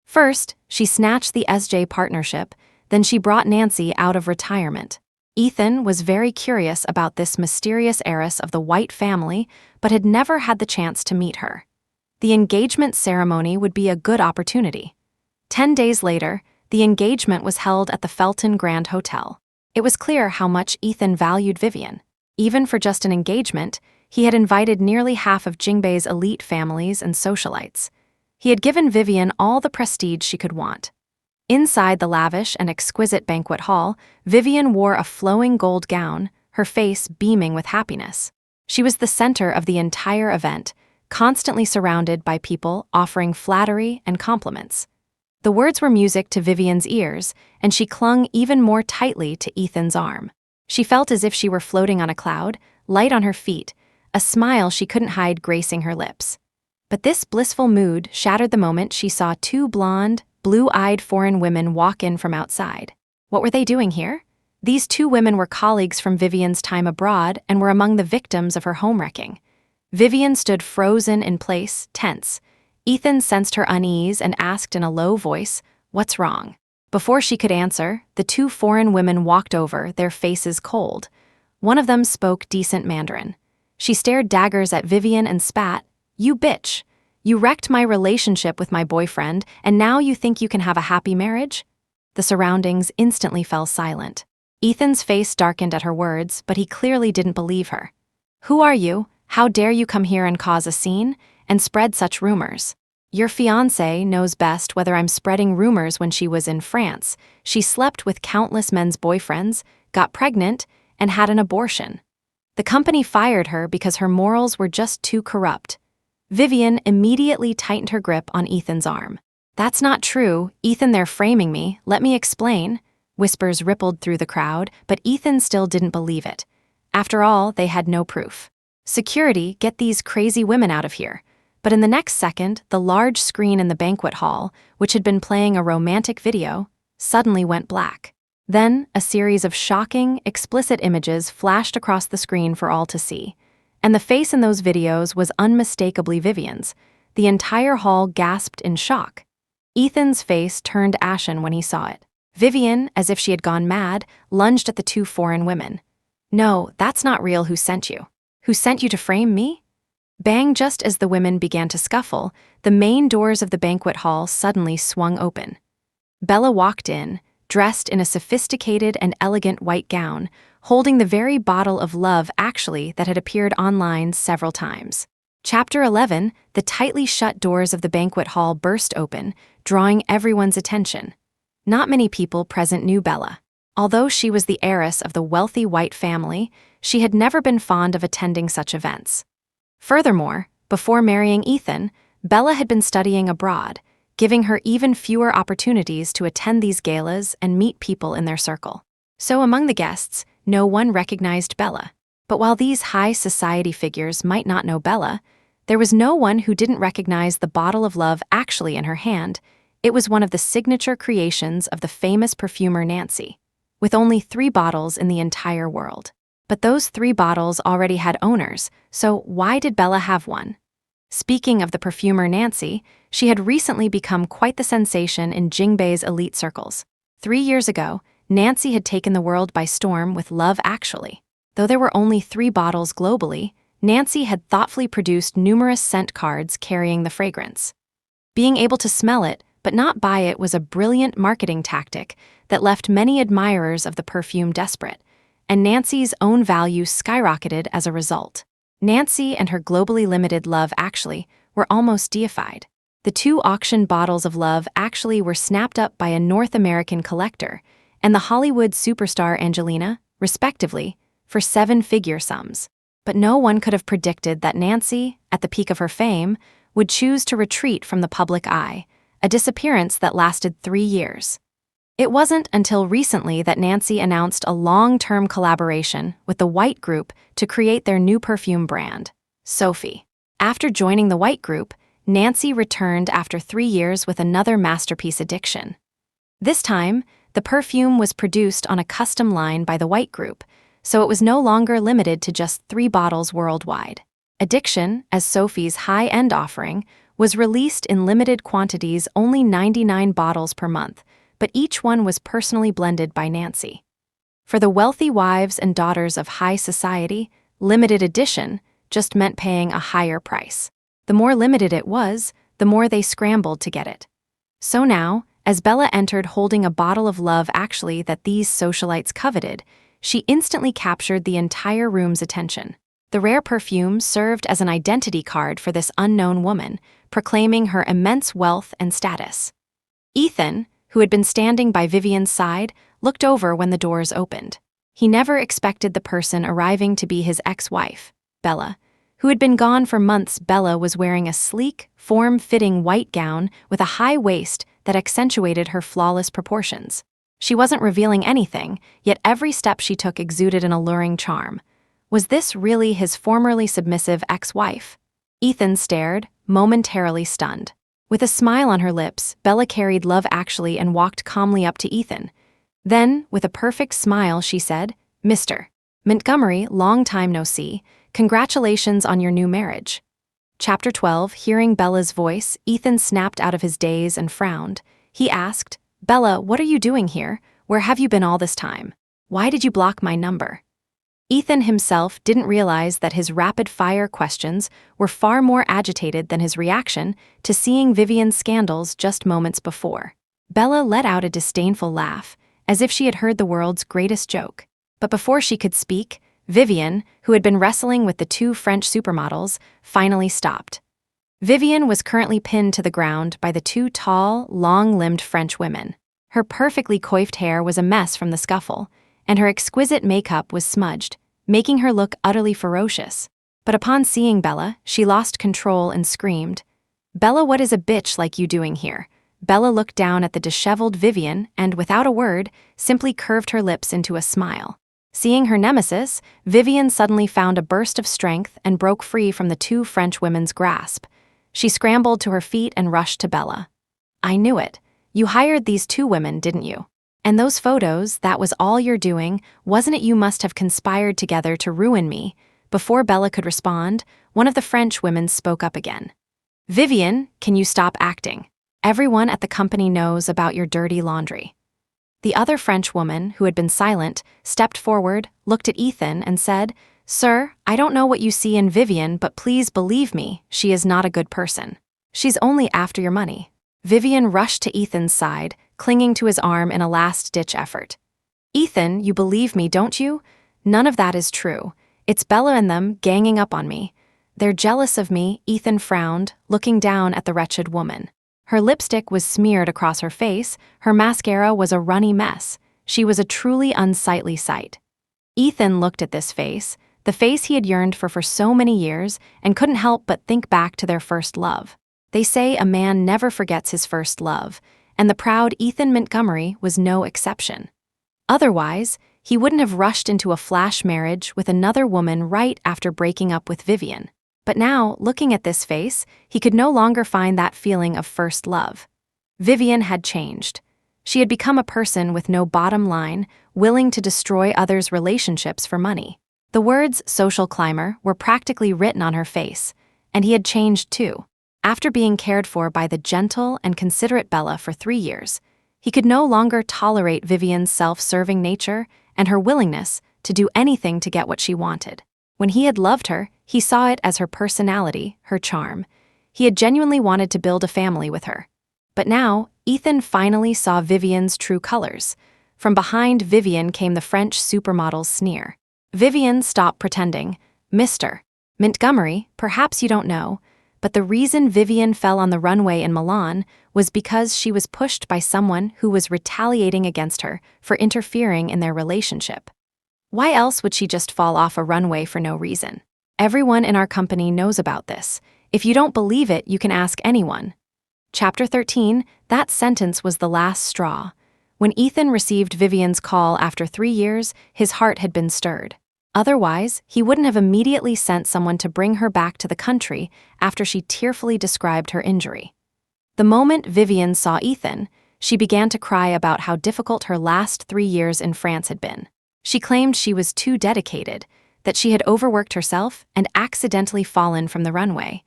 First, she snatched the SJ partnership, then she brought Nancy out of retirement. Ethan was very curious about this mysterious heiress of the White family, but had never had the chance to meet her. The engagement ceremony would be a good opportunity. 10 days later, the engagement was held at the Felton Grand Hotel. It was clear how much Ethan valued Vivian. Even for just an engagement, he had invited nearly half of Jingbei's elite families and socialites. He had given Vivian all the prestige she could want. Inside the lavish and exquisite banquet hall, Vivian wore a flowing gold gown, her face beaming with happiness. She was the center of the entire event, constantly surrounded by people offering flattery and compliments. The words were music to Vivian's ears, and she clung even more tightly to Ethan's arm. She felt as if she were floating on a cloud, light on her feet, a smile she couldn't hide gracing her lips. But this blissful mood shattered the moment she saw two blonde, blue-eyed foreign women walk in from outside. What were they doing here? These two women were colleagues from Vivian's time abroad and were among the victims of her home-wrecking. Vivian stood frozen in place, tense. Ethan sensed her unease and asked in a low voice, "What's wrong?" Before she could answer, the two foreign women walked over, their faces cold. One of them spoke decent Mandarin. She stared daggers at Vivian and spat, "You bitch! You wrecked my relationship with my boyfriend, and now you think you can have a happy marriage?" The surroundings instantly fell silent. Ethan's face darkened at her words, but he clearly didn't believe her. "Who are you? How dare you come here and cause a scene? And spread such rumors? Your fiancé knows best whether I'm spreading rumors when she was in France. She slept with countless men's boyfriends, got pregnant, and had an abortion. The company fired her because her morals were just too corrupt." Vivian immediately tightened her grip on Ethan's arm. "That's not true. Ethan, they're framing me. Let me explain." Whispers rippled through the crowd, but Ethan still didn't believe it. After all, they had no proof. "Security, get these crazy women out of here." But in the next second, the large screen in the banquet hall, which had been playing a romantic video, suddenly went black. Then, a series of shocking, explicit images flashed across the screen for all to see. And the face in those videos was unmistakably Vivian's. The entire hall gasped in shock. Ethan's face turned ashen when he saw it. Vivian, as if she had gone mad, lunged at the two foreign women. "No, that's not real. Who sent you? Who sent you to frame me?" Bang! Just as the women began to scuffle, the main doors of the banquet hall suddenly swung open. Bella walked in, dressed in a sophisticated and elegant white gown, holding the very bottle of love that had appeared online several times. Chapter 11. The tightly shut doors of the banquet hall burst open, drawing everyone's attention. Not many people present knew Bella. Although she was the heiress of the wealthy White family, she had never been fond of attending such events. Furthermore, before marrying Ethan, Bella had been studying abroad, giving her even fewer opportunities to attend these galas and meet people in their circle. So among the guests, no one recognized Bella. But while these high society figures might not know Bella, there was no one who didn't recognize the bottle of love actually in her hand. It was one of the signature creations of the famous perfumer Nancy, with only 3 bottles in the entire world. But those 3 bottles already had owners, so why did Bella have one? Speaking of the perfumer Nancy, she had recently become quite the sensation in Jingbei's elite circles. 3 years ago, Nancy had taken the world by storm with Love Actually. Though there were only 3 bottles globally, Nancy had thoughtfully produced numerous scent cards carrying the fragrance. Being able to smell it, but not buy it, was a brilliant marketing tactic that left many admirers of the perfume desperate, and Nancy's own value skyrocketed as a result. Nancy and her globally limited Love Actually were almost deified. The 2 auction bottles of Love Actually were snapped up by a North American collector and the Hollywood superstar Angelina, respectively, for 7-figure sums. But no one could have predicted that Nancy, at the peak of her fame, would choose to retreat from the public eye, a disappearance that lasted 3 years. It wasn't until recently that Nancy announced a long-term collaboration with the White Group to create their new perfume brand, Sophie. After joining the White Group, Nancy returned after 3 years with another masterpiece addiction. This time, the perfume was produced on a custom line by the White Group, so it was no longer limited to just 3 bottles worldwide. Addiction, as Sophie's high-end offering, was released in limited quantities, only 99 bottles per month, but each one was personally blended by Nancy. For the wealthy wives and daughters of high society, limited edition just meant paying a higher price. The more limited it was, the more they scrambled to get it. So now, as Bella entered holding a bottle of Love Actually that these socialites coveted, she instantly captured the entire room's attention. The rare perfume served as an identity card for this unknown woman, proclaiming her immense wealth and status. Ethan, who had been standing by Vivian's side, looked over when the doors opened. He never expected the person arriving to be his ex-wife, Bella, who had been gone for months. Bella was wearing a sleek, form-fitting white gown with a high waist that accentuated her flawless proportions. She wasn't revealing anything, yet every step she took exuded an alluring charm. Was this really his formerly submissive ex-wife? Ethan stared, momentarily stunned. With a smile on her lips, Bella carried Love Actually and walked calmly up to Ethan. Then, with a perfect smile, she said, "Mr. Montgomery, long time no see. Congratulations on your new marriage." Chapter 12. Hearing Bella's voice, Ethan snapped out of his daze and frowned. He asked, "Bella, what are you doing here? Where have you been all this time? Why did you block my number?" Ethan himself didn't realize that his rapid-fire questions were far more agitated than his reaction to seeing Vivian's scandals just moments before. Bella let out a disdainful laugh, as if she had heard the world's greatest joke. But before she could speak, Vivian, who had been wrestling with the 2 French supermodels, finally stopped. Vivian was currently pinned to the ground by the 2 tall, long-limbed French women. Her perfectly coiffed hair was a mess from the scuffle, and her exquisite makeup was smudged, making her look utterly ferocious. But upon seeing Bella, she lost control and screamed, "Bella, what is a bitch like you doing here?" Bella looked down at the disheveled Vivian and, without a word, simply curved her lips into a smile. Seeing her nemesis, Vivian suddenly found a burst of strength and broke free from the 2 French women's grasp. She scrambled to her feet and rushed to Bella. "I knew it. You hired these 2 women, didn't you? And those photos, that was all you're doing, wasn't it? You must have conspired together to ruin me." Before Bella could respond, one of the French women spoke up again. "Vivian, can you stop acting? Everyone at the company knows about your dirty laundry." The other French woman, who had been silent, stepped forward, looked at Ethan, and said, "Sir, I don't know what you see in Vivian, but please believe me, she is not a good person. She's only after your money." Vivian rushed to Ethan's side, clinging to his arm in a last-ditch effort. "Ethan, you believe me, don't you? None of that is true. It's Bella and them ganging up on me. They're jealous of me." Ethan frowned, looking down at the wretched woman. Her lipstick was smeared across her face, her mascara was a runny mess. She was a truly unsightly sight. Ethan looked at this face, the face he had yearned for so many years, and couldn't help but think back to their first love. They say a man never forgets his first love, and the proud Ethan Montgomery was no exception. Otherwise, he wouldn't have rushed into a flash marriage with another woman right after breaking up with Vivian. But now, looking at this face, he could no longer find that feeling of first love. Vivian had changed. She had become a person with no bottom line, willing to destroy others' relationships for money. The words social climber were practically written on her face, and he had changed too. After being cared for by the gentle and considerate Bella for 3 years, he could no longer tolerate Vivian's self-serving nature and her willingness to do anything to get what she wanted. When he had loved her, he saw it as her personality, her charm. He had genuinely wanted to build a family with her. But now, Ethan finally saw Vivian's true colors. From behind Vivian came the French supermodel's sneer. Vivian, stop pretending. Mr. Montgomery, perhaps you don't know, but the reason Vivian fell on the runway in Milan was because she was pushed by someone who was retaliating against her for interfering in their relationship. Why else would she just fall off a runway for no reason? Everyone in our company knows about this. If you don't believe it, you can ask anyone. Chapter 13, that sentence was the last straw. When Ethan received Vivian's call after 3 years, his heart had been stirred. Otherwise, he wouldn't have immediately sent someone to bring her back to the country after she tearfully described her injury. The moment Vivian saw Ethan, she began to cry about how difficult her last 3 years in France had been. She claimed she was too dedicated, that she had overworked herself and accidentally fallen from the runway,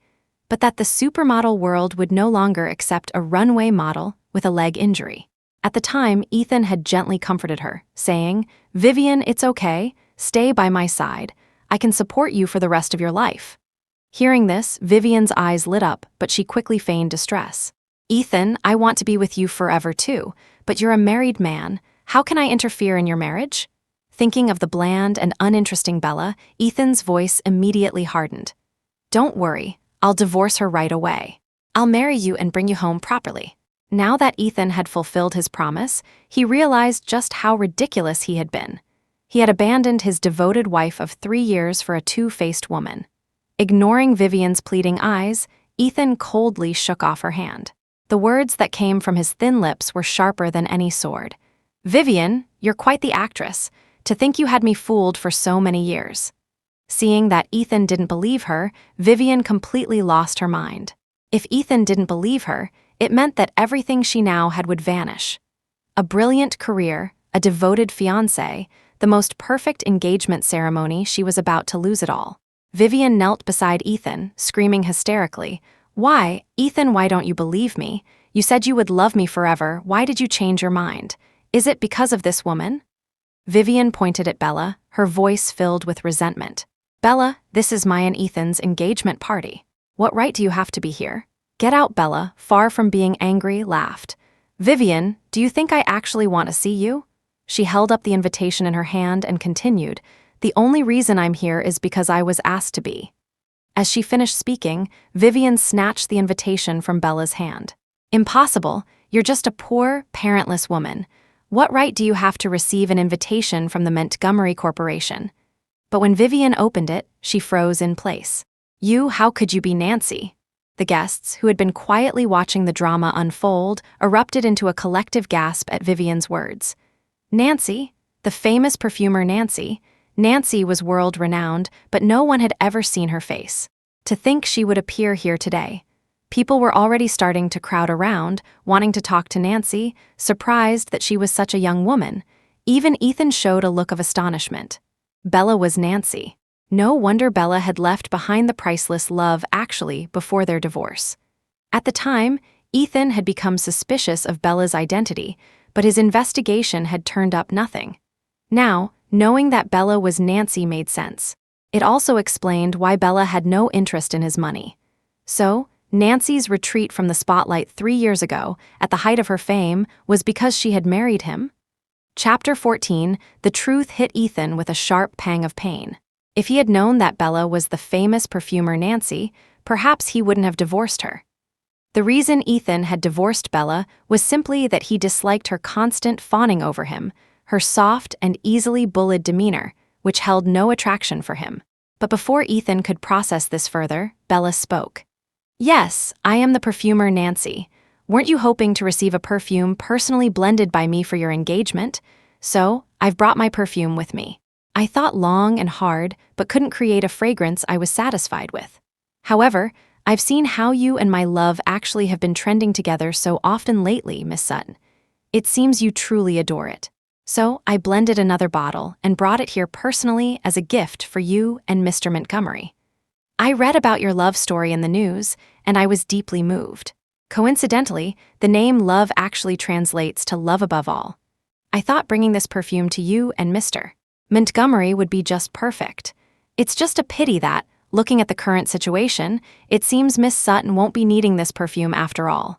but that the supermodel world would no longer accept a runway model with a leg injury. At the time, Ethan had gently comforted her, saying, "Vivian, it's okay. Stay by my side. I can support you for the rest of your life." Hearing this, Vivian's eyes lit up, but she quickly feigned distress. "Ethan, I want to be with you forever too, but you're a married man. How can I interfere in your marriage?" Thinking of the bland and uninteresting Bella, Ethan's voice immediately hardened. "Don't worry, I'll divorce her right away. I'll marry you and bring you home properly." Now that Ethan had fulfilled his promise, he realized just how ridiculous he had been. He had abandoned his devoted wife of 3 years for a two-faced woman. Ignoring Vivian's pleading eyes, Ethan coldly shook off her hand. The words that came from his thin lips were sharper than any sword. "Vivian, you're quite the actress. To think you had me fooled for so many years." Seeing that Ethan didn't believe her, Vivian completely lost her mind. If Ethan didn't believe her, it meant that everything she now had would vanish. A brilliant career, a devoted fiancé, the most perfect engagement ceremony, she was about to lose it all. Vivian knelt beside Ethan, screaming hysterically, "Why, Ethan, why don't you believe me? You said you would love me forever. Why did you change your mind? Is it because of this woman?" Vivian pointed at Bella, her voice filled with resentment. "Bella, this is my and Ethan's engagement party. What right do you have to be here?" "Get out," Bella, far from being angry, laughed. "Vivian, do you think I actually want to see you?" She held up the invitation in her hand and continued, "The only reason I'm here is because I was asked to be." As she finished speaking, Vivian snatched the invitation from Bella's hand. "Impossible. You're just a poor, parentless woman. What right do you have to receive an invitation from the Montgomery Corporation?" But when Vivian opened it, she froze in place. "You, how could you be Nancy?" The guests, who had been quietly watching the drama unfold, erupted into a collective gasp at Vivian's words. Nancy? The famous perfumer Nancy? Nancy was world-renowned, but no one had ever seen her face. To think she would appear here today. People were already starting to crowd around, wanting to talk to Nancy, surprised that she was such a young woman. Even Ethan showed a look of astonishment. Bella was Nancy. No wonder Bella had left behind the priceless love actually before their divorce. At the time, Ethan had become suspicious of Bella's identity, but his investigation had turned up nothing. Now, knowing that Bella was Nancy made sense. It also explained why Bella had no interest in his money. So, Nancy's retreat from the spotlight 3 years ago, at the height of her fame, was because she had married him? Chapter 14, the truth hit Ethan with a sharp pang of pain. If he had known that Bella was the famous perfumer Nancy, perhaps he wouldn't have divorced her. The reason Ethan had divorced Bella was simply that he disliked her constant fawning over him, her soft and easily bullied demeanor, which held no attraction for him. But before Ethan could process this further, Bella spoke. Yes, I am the perfumer Nancy. Weren't you hoping to receive a perfume personally blended by me for your engagement? So, I've brought my perfume with me. I thought long and hard, but couldn't create a fragrance I was satisfied with. However, I've seen how you and my love actually have been trending together so often lately, Miss Sutton. It seems you truly adore it. So, I blended another bottle and brought it here personally as a gift for you and Mr. Montgomery. I read about your love story in the news, and I was deeply moved. Coincidentally, the name love actually translates to love above all. I thought bringing this perfume to you and Mr. Montgomery would be just perfect. It's just a pity that, looking at the current situation, it seems Miss Sutton won't be needing this perfume after all.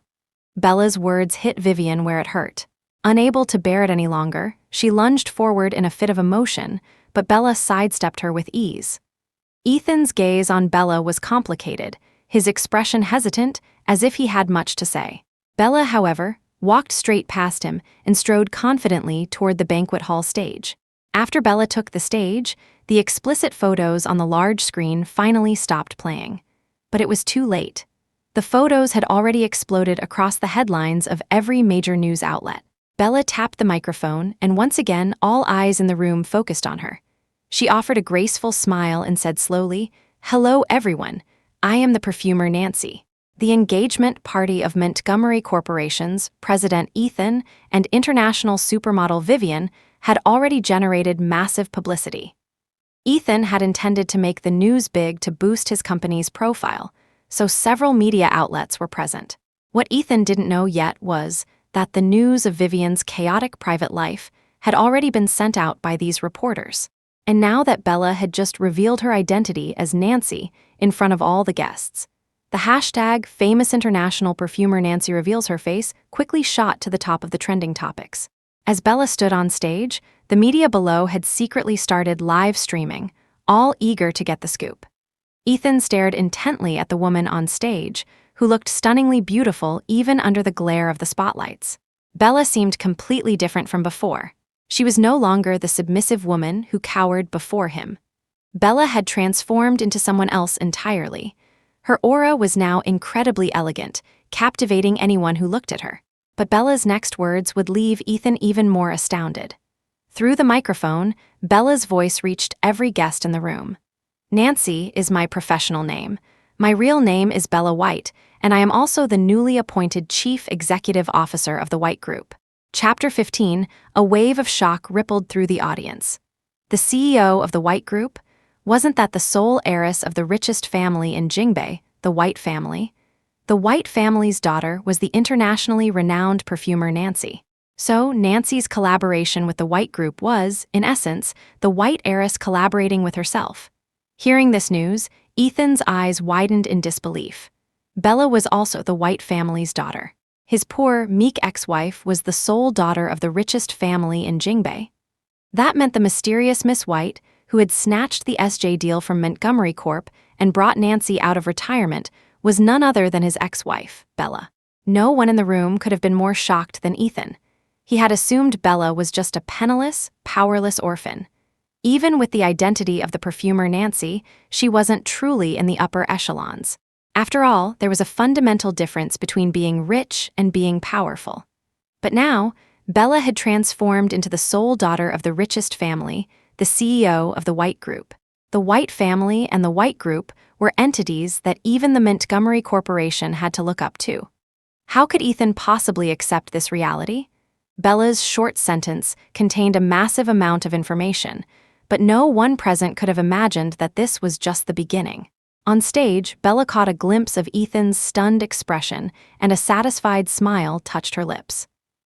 Bella's words hit Vivian where it hurt. Unable to bear it any longer, she lunged forward in a fit of emotion, but Bella sidestepped her with ease. Ethan's gaze on Bella was complicated, his expression hesitant, as if he had much to say. Bella, however, walked straight past him and strode confidently toward the banquet hall stage. After Bella took the stage, the explicit photos on the large screen finally stopped playing. But it was too late. The photos had already exploded across the headlines of every major news outlet. Bella tapped the microphone, and once again, all eyes in the room focused on her. She offered a graceful smile and said slowly, "Hello, everyone. I am the perfumer Nancy." The engagement party of Montgomery Corporation's President Ethan and international supermodel Vivian had already generated massive publicity. Ethan had intended to make the news big to boost his company's profile, so several media outlets were present. What Ethan didn't know yet was that the news of Vivian's chaotic private life had already been sent out by these reporters. And now that Bella had just revealed her identity as Nancy in front of all the guests, the hashtag famous international perfumer Nancy reveals her face quickly shot to the top of the trending topics. As Bella stood on stage, the media below had secretly started live streaming, all eager to get the scoop. Ethan stared intently at the woman on stage, who looked stunningly beautiful even under the glare of the spotlights. Bella seemed completely different from before. She was no longer the submissive woman who cowered before him. Bella had transformed into someone else entirely. Her aura was now incredibly elegant, captivating anyone who looked at her. But Bella's next words would leave Ethan even more astounded. Through the microphone, Bella's voice reached every guest in the room. "Nancy is my professional name. My real name is Bella White, and I am also the newly appointed Chief Executive Officer of the White Group." Chapter 15, a wave of shock rippled through the audience. The CEO of the White Group? Wasn't that the sole heiress of the richest family in Jingbei, the White family? The White family's daughter was the internationally renowned perfumer Nancy. So, Nancy's collaboration with the White Group was, in essence, the White heiress collaborating with herself. Hearing this news, Ethan's eyes widened in disbelief. Bella was also the White family's daughter. His poor, meek ex-wife was the sole daughter of the richest family in Jingbei. That meant the mysterious Miss White, who had snatched the SJ deal from Montgomery Corp and brought Nancy out of retirement, was none other than his ex-wife, Bella. No one in the room could have been more shocked than Ethan. He had assumed Bella was just a penniless, powerless orphan. Even with the identity of the perfumer Nancy, she wasn't truly in the upper echelons. After all, there was a fundamental difference between being rich and being powerful. But now, Bella had transformed into the sole daughter of the richest family, the CEO of the White Group. The White family and the White Group were entities that even the Montgomery Corporation had to look up to. How could Ethan possibly accept this reality? Bella's short sentence contained a massive amount of information, but no one present could have imagined that this was just the beginning. On stage, Bella caught a glimpse of Ethan's stunned expression, and a satisfied smile touched her lips.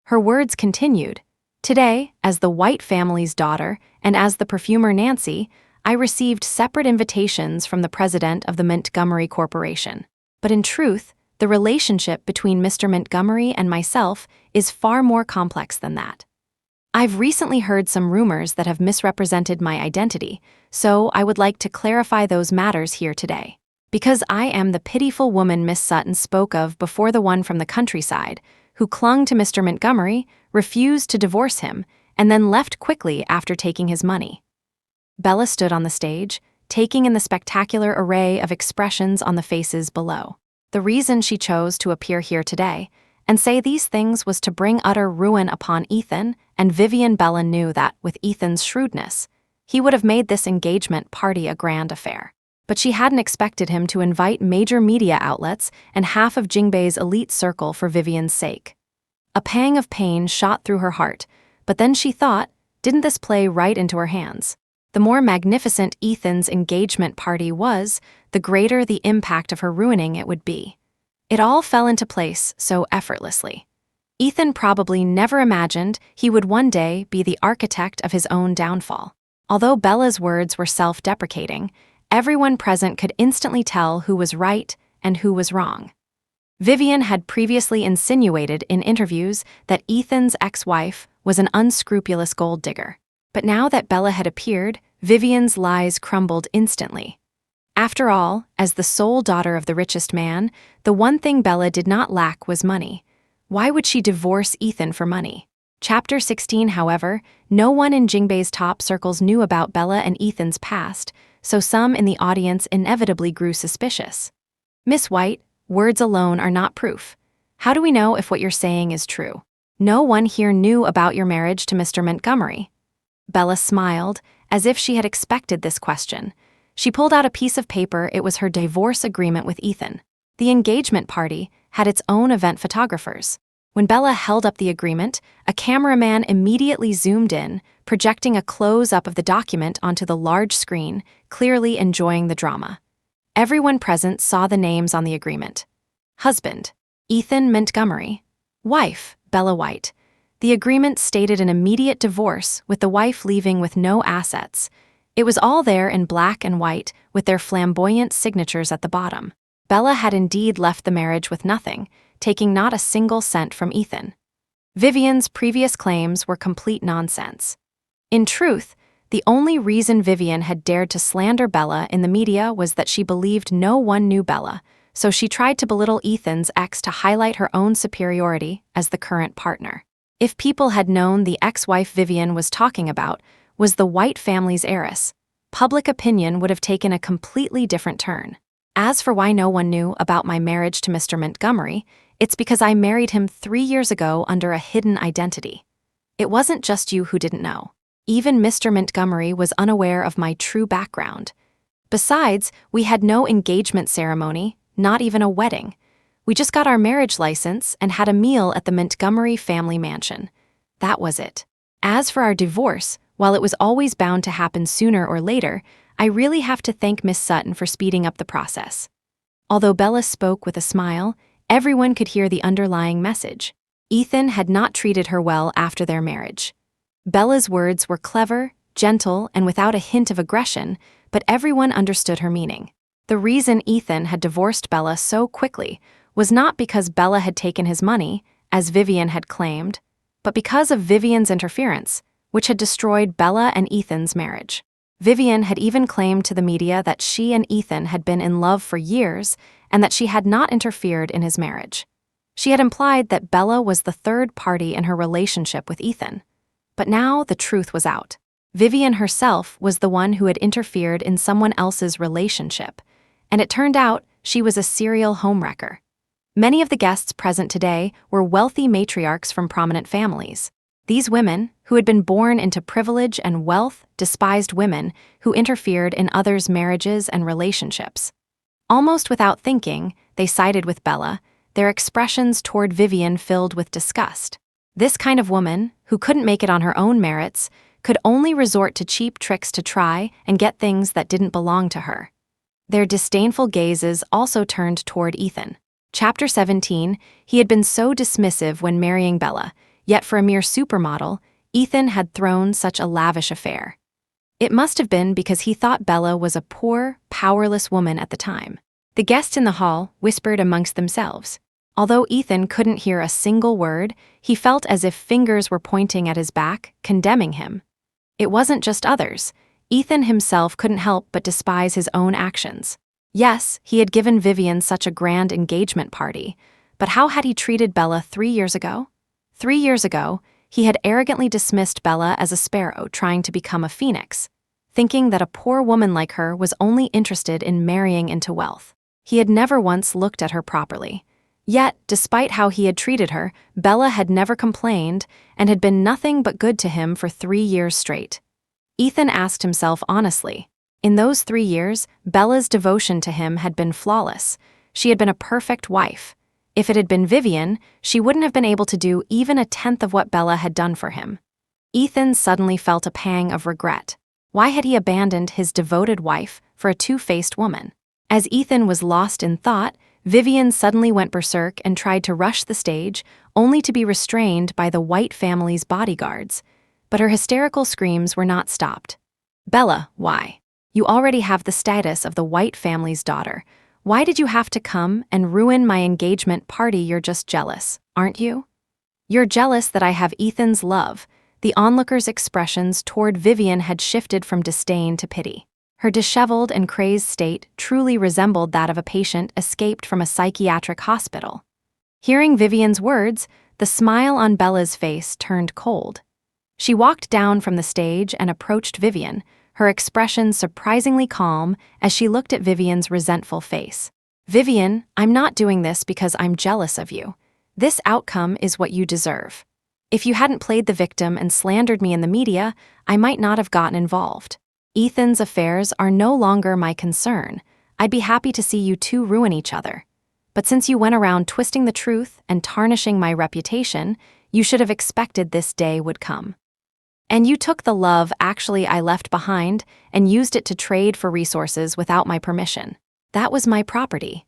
Her words continued, "Today, as the White family's daughter and as the perfumer Nancy, I received separate invitations from the president of the Montgomery Corporation. But in truth, the relationship between Mr. Montgomery and myself is far more complex than that. I've recently heard some rumors that have misrepresented my identity, so I would like to clarify those matters here today. Because I am the pitiful woman Miss Sutton spoke of before, the one from the countryside, who clung to Mr. Montgomery, refused to divorce him, and then left quickly after taking his money." Bella stood on the stage, taking in the spectacular array of expressions on the faces below. The reason she chose to appear here today and say these things was to bring utter ruin upon Ethan, and Vivian Bella knew that, with Ethan's shrewdness, he would have made this engagement party a grand affair. But she hadn't expected him to invite major media outlets and half of Jingbei's elite circle for Vivian's sake. A pang of pain shot through her heart, but then she thought, didn't this play right into her hands? The more magnificent Ethan's engagement party was, the greater the impact of her ruining it would be. It all fell into place so effortlessly. Ethan probably never imagined he would one day be the architect of his own downfall. Although Bella's words were self-deprecating, everyone present could instantly tell who was right and who was wrong. Vivian had previously insinuated in interviews that Ethan's ex-wife was an unscrupulous gold digger. But now that Bella had appeared, Vivian's lies crumbled instantly. After all, as the sole daughter of the richest man, the one thing Bella did not lack was money. Why would she divorce Ethan for money? Chapter 16, however, no one in Jingbei's top circles knew about Bella and Ethan's past, so some in the audience inevitably grew suspicious. Miss White, words alone are not proof. How do we know if what you're saying is true? No one here knew about your marriage to Mr. Montgomery. Bella smiled, as if she had expected this question. She pulled out a piece of paper. It was her divorce agreement with Ethan. The engagement party had its own event photographers. When Bella held up the agreement, a cameraman immediately zoomed in, projecting a close-up of the document onto the large screen, clearly enjoying the drama. Everyone present saw the names on the agreement. Husband, Ethan Montgomery. Wife, Bella White. The agreement stated an immediate divorce, with the wife leaving with no assets. It was all there in black and white, with their flamboyant signatures at the bottom. Bella had indeed left the marriage with nothing, taking not a single cent from Ethan. Vivian's previous claims were complete nonsense. In truth, the only reason Vivian had dared to slander Bella in the media was that she believed no one knew Bella, so she tried to belittle Ethan's ex to highlight her own superiority as the current partner. If people had known the ex-wife Vivian was talking about was the White family's heiress, public opinion would have taken a completely different turn. As for why no one knew about my marriage to Mr. Montgomery, it's because I married him 3 years ago under a hidden identity. It wasn't just you who didn't know. Even Mr. Montgomery was unaware of my true background. Besides, we had no engagement ceremony, not even a wedding. We just got our marriage license and had a meal at the Montgomery family mansion. That was it. As for our divorce, while it was always bound to happen sooner or later, I really have to thank Miss Sutton for speeding up the process. Although Bella spoke with a smile, everyone could hear the underlying message. Ethan had not treated her well after their marriage. Bella's words were clever, gentle, and without a hint of aggression, but everyone understood her meaning. The reason Ethan had divorced Bella so quickly was not because Bella had taken his money, as Vivian had claimed, but because of Vivian's interference, which had destroyed Bella and Ethan's marriage. Vivian had even claimed to the media that she and Ethan had been in love for years and that she had not interfered in his marriage. She had implied that Bella was the third party in her relationship with Ethan. But now the truth was out. Vivian herself was the one who had interfered in someone else's relationship, and it turned out she was a serial homewrecker. Many of the guests present today were wealthy matriarchs from prominent families. These women, who had been born into privilege and wealth, despised women who interfered in others' marriages and relationships. Almost without thinking, they sided with Bella, their expressions toward Vivian filled with disgust. This kind of woman, who couldn't make it on her own merits, could only resort to cheap tricks to try and get things that didn't belong to her. Their disdainful gazes also turned toward Ethan. Chapter 17, he had been so dismissive when marrying Bella, yet for a mere supermodel, Ethan had thrown such a lavish affair. It must have been because he thought Bella was a poor, powerless woman at the time. The guests in the hall whispered amongst themselves. Although Ethan couldn't hear a single word, he felt as if fingers were pointing at his back, condemning him. It wasn't just others. Ethan himself couldn't help but despise his own actions. Yes, he had given Vivian such a grand engagement party, but how had he treated Bella 3 years ago? 3 years ago, he had arrogantly dismissed Bella as a sparrow trying to become a phoenix, thinking that a poor woman like her was only interested in marrying into wealth. He had never once looked at her properly. Yet, despite how he had treated her, Bella had never complained and had been nothing but good to him for 3 years straight. Ethan asked himself honestly. In those 3 years, Bella's devotion to him had been flawless. She had been a perfect wife. If it had been Vivian, she wouldn't have been able to do even a tenth of what Bella had done for him. Ethan suddenly felt a pang of regret. Why had he abandoned his devoted wife for a two-faced woman? As Ethan was lost in thought, Vivian suddenly went berserk and tried to rush the stage, only to be restrained by the White family's bodyguards. But her hysterical screams were not stopped. "Bella, why? You already have the status of the White family's daughter. Why did you have to come and ruin my engagement party? You're just jealous, aren't you? You're jealous that I have Ethan's love." The onlookers' expressions toward Vivian had shifted from disdain to pity. Her disheveled and crazed state truly resembled that of a patient escaped from a psychiatric hospital. Hearing Vivian's words, the smile on Bella's face turned cold. She walked down from the stage and approached Vivian, her expression surprisingly calm as she looked at Vivian's resentful face. "Vivian, I'm not doing this because I'm jealous of you. This outcome is what you deserve. If you hadn't played the victim and slandered me in the media, I might not have gotten involved. Ethan's affairs are no longer my concern. I'd be happy to see you two ruin each other. But since you went around twisting the truth and tarnishing my reputation, you should have expected this day would come. And you took the love I left behind and used it to trade for resources without my permission. That was my property.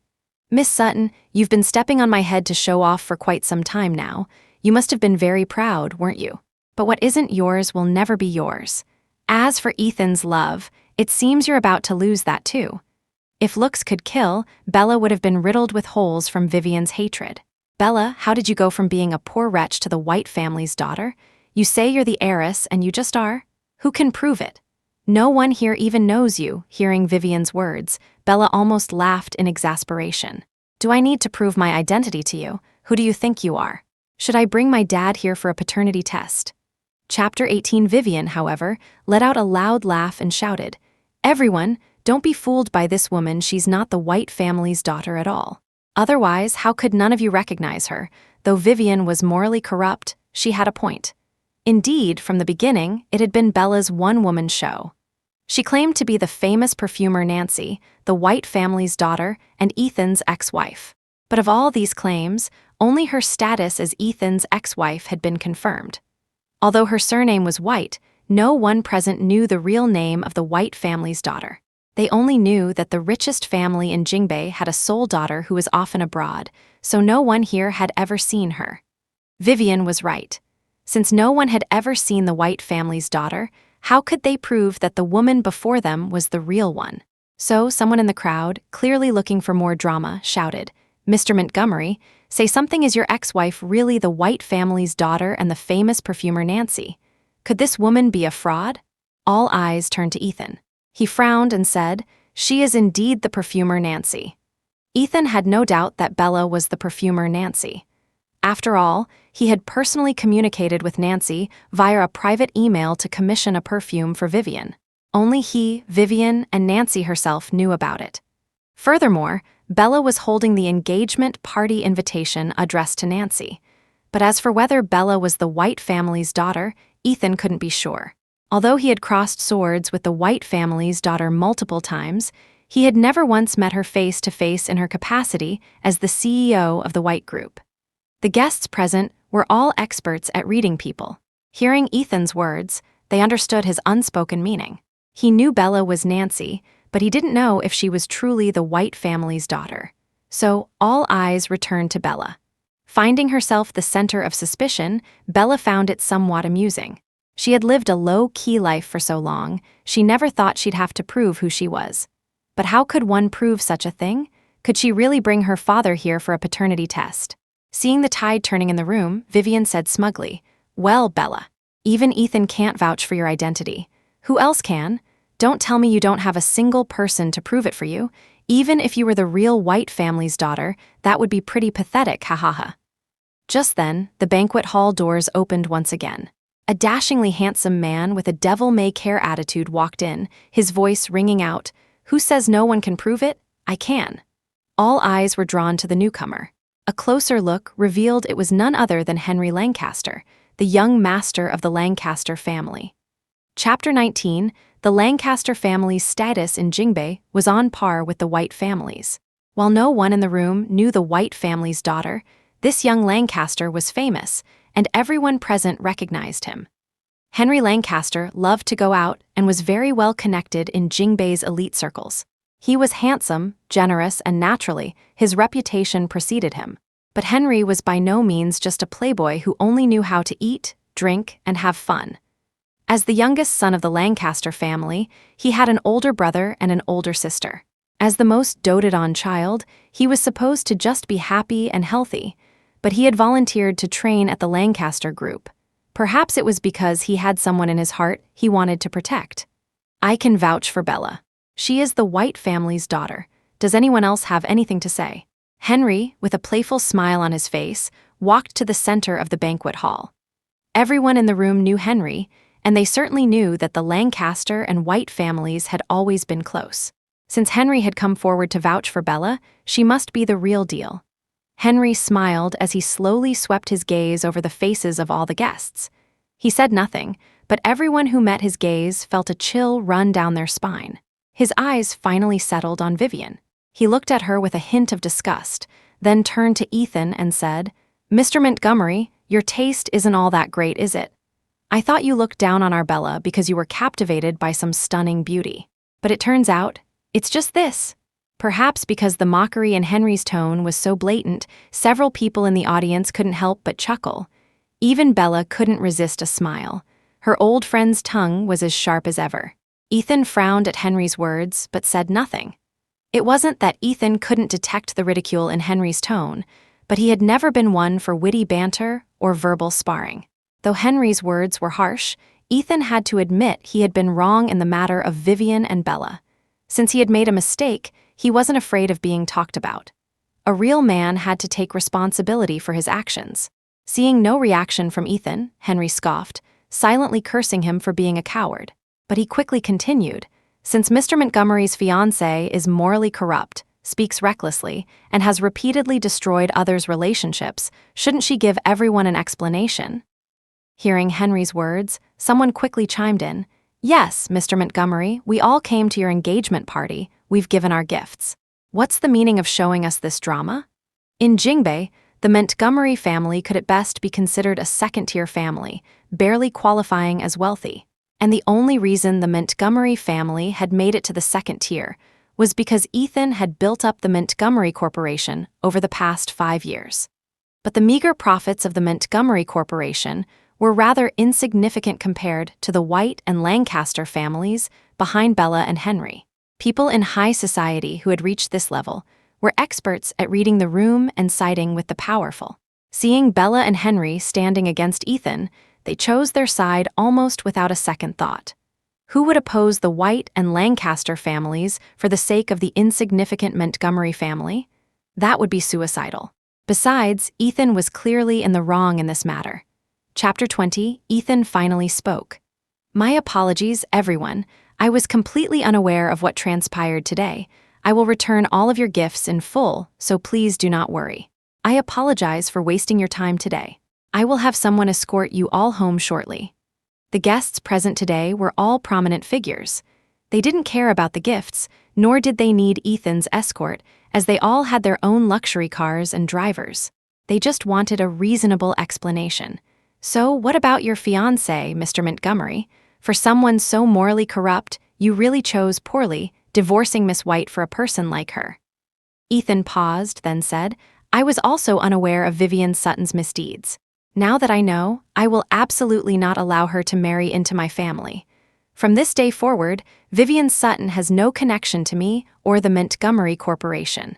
Miss Sutton, you've been stepping on my head to show off for quite some time now. You must have been very proud, weren't you? But what isn't yours will never be yours. As for Ethan's love, it seems you're about to lose that too." If looks could kill, Bella would have been riddled with holes from Vivian's hatred. "Bella, how did you go from being a poor wretch to the White family's daughter? You say you're the heiress, and you just are? Who can prove it? No one here even knows you." Hearing Vivian's words, Bella almost laughed in exasperation. "Do I need to prove my identity to you? Who do you think you are? Should I bring my dad here for a paternity test?" Chapter 18. Vivian, however, let out a loud laugh and shouted, "Everyone, don't be fooled by this woman. She's not the White family's daughter at all. Otherwise, how could none of you recognize her? Though Vivian was morally corrupt, she had a point. Indeed, from the beginning, it had been Bella's one-woman show. She claimed to be the famous perfumer Nancy, the White family's daughter, and Ethan's ex-wife. But of all these claims, only her status as Ethan's ex-wife had been confirmed. Although her surname was White, no one present knew the real name of the White family's daughter. They only knew that the Richest family in Jingbei had a sole daughter who was often abroad, so no one here had ever seen her. Vivian was right. Since no one had ever seen the White family's daughter, how could they prove that the woman before them was the real one? So someone in the crowd, clearly looking for more drama, shouted, "Mr. Montgomery, say something, is your ex-wife really the White family's daughter and the famous perfumer Nancy? Could this woman be a fraud?" All eyes turned to Ethan. He frowned and said, "She is indeed the perfumer Nancy." Ethan had no doubt that Bella was the perfumer Nancy. After all, he had personally communicated with Nancy via a private email to commission a perfume for Vivian. Only he, Vivian, and Nancy herself knew about it. Furthermore, Bella was holding the engagement party invitation addressed to Nancy. But as for whether Bella was the White family's daughter, Ethan couldn't be sure. Although he had crossed swords with the White family's daughter multiple times, he had never once met her face to face in her capacity as the CEO of the White Group. The guests present were all experts at reading people. Hearing Ethan's words, they understood his unspoken meaning. He knew Bella was Nancy, but he didn't know if she was truly the White family's daughter. So all eyes returned to Bella. Finding herself the center of suspicion, Bella found it somewhat amusing. She had lived a low-key life for so long, she never thought she'd have to prove who she was. But how could one prove such a thing? Could she really bring her father here for a paternity test? Seeing the tide turning in the room, Vivian said smugly, "Well, Bella, even Ethan can't vouch for your identity. Who else can? Don't tell me you don't have a single person to prove it for you. Even if you were the real White family's daughter, that would be pretty pathetic, ha ha ha." Just then, the banquet hall doors opened once again. A dashingly handsome man with a devil-may-care attitude walked in, his voice ringing out, "Who says no one can prove it? I can." All eyes were drawn to the newcomer. A closer look revealed it was none other than Henry Lancaster, the young master of the Lancaster family. Chapter 19, the Lancaster family's status in Jingbei was on par with the White family's. While no one in the room knew the White family's daughter, this young Lancaster was famous, and everyone present recognized him. Henry Lancaster loved to go out and was very well connected in Jingbei's elite circles. He was handsome, generous, and naturally, his reputation preceded him. But Henry was by no means just a playboy who only knew how to eat, drink, and have fun. As the youngest son of the Lancaster family, he had an older brother and an older sister. As the most doted-on child, he was supposed to just be happy and healthy, but he had volunteered to train at the Lancaster group. Perhaps it was because he had someone in his heart he wanted to protect. I can vouch for Bella. She is the White family's daughter. Does anyone else have anything to say? Henry, with a playful smile on his face, walked to the center of the banquet hall. Everyone in the room knew Henry, and they certainly knew that the Lancaster and White families had always been close. Since Henry had come forward to vouch for Bella, she must be the real deal. Henry smiled as he slowly swept his gaze over the faces of all the guests. He said nothing, but everyone who met his gaze felt a chill run down their spine. His eyes finally settled on Vivian. He looked at her with a hint of disgust, then turned to Ethan and said, "Mr. Montgomery, your taste isn't all that great, is it? I thought you looked down on our Bella because you were captivated by some stunning beauty. But it turns out, it's just this." Perhaps because the mockery in Henry's tone was so blatant, several people in the audience couldn't help but chuckle. Even Bella couldn't resist a smile. Her old friend's tongue was as sharp as ever. Ethan frowned at Henry's words, but said nothing. It wasn't that Ethan couldn't detect the ridicule in Henry's tone, but he had never been one for witty banter or verbal sparring. Though Henry's words were harsh, Ethan had to admit he had been wrong in the matter of Vivian and Bella. Since he had made a mistake, he wasn't afraid of being talked about. A real man had to take responsibility for his actions. Seeing no reaction from Ethan, Henry scoffed, silently cursing him for being a coward. But he quickly continued, "Since Mr. Montgomery's fiancée is morally corrupt, speaks recklessly, and has repeatedly destroyed others' relationships, shouldn't she give everyone an explanation?" Hearing Henry's words, someone quickly chimed in, "Yes, Mr. Montgomery, we all came to your engagement party. We've given our gifts. What's the meaning of showing us this drama?" In Jingbei, the Montgomery family could at best be considered a second-tier family, barely qualifying as wealthy. And the only reason the Montgomery family had made it to the second tier was because Ethan had built up the Montgomery Corporation over the past 5 years. But the meager profits of the Montgomery Corporation were rather insignificant compared to the White and Lancaster families behind Bella and Henry. People in high society who had reached this level were experts at reading the room and siding with the powerful. Seeing Bella and Henry standing against Ethan, they chose their side almost without a second thought. Who would oppose the White and Lancaster families for the sake of the insignificant Montgomery family? That would be suicidal. Besides, Ethan was clearly in the wrong in this matter. Chapter 20, Ethan finally spoke. "My apologies, everyone. I was completely unaware of what transpired today. I will return all of your gifts in full, so please do not worry. I apologize for wasting your time today. I will have someone escort you all home shortly." The guests present today were all prominent figures. They didn't care about the gifts, nor did they need Ethan's escort, as they all had their own luxury cars and drivers. They just wanted a reasonable explanation. "So what about your fiancé, Mr. Montgomery? For someone so morally corrupt, you really chose poorly, divorcing Miss White for a person like her." Ethan paused, then said, "I was also unaware of Vivian Sutton's misdeeds. Now that I know, I will absolutely not allow her to marry into my family. From this day forward, Vivian Sutton has no connection to me or the Montgomery Corporation."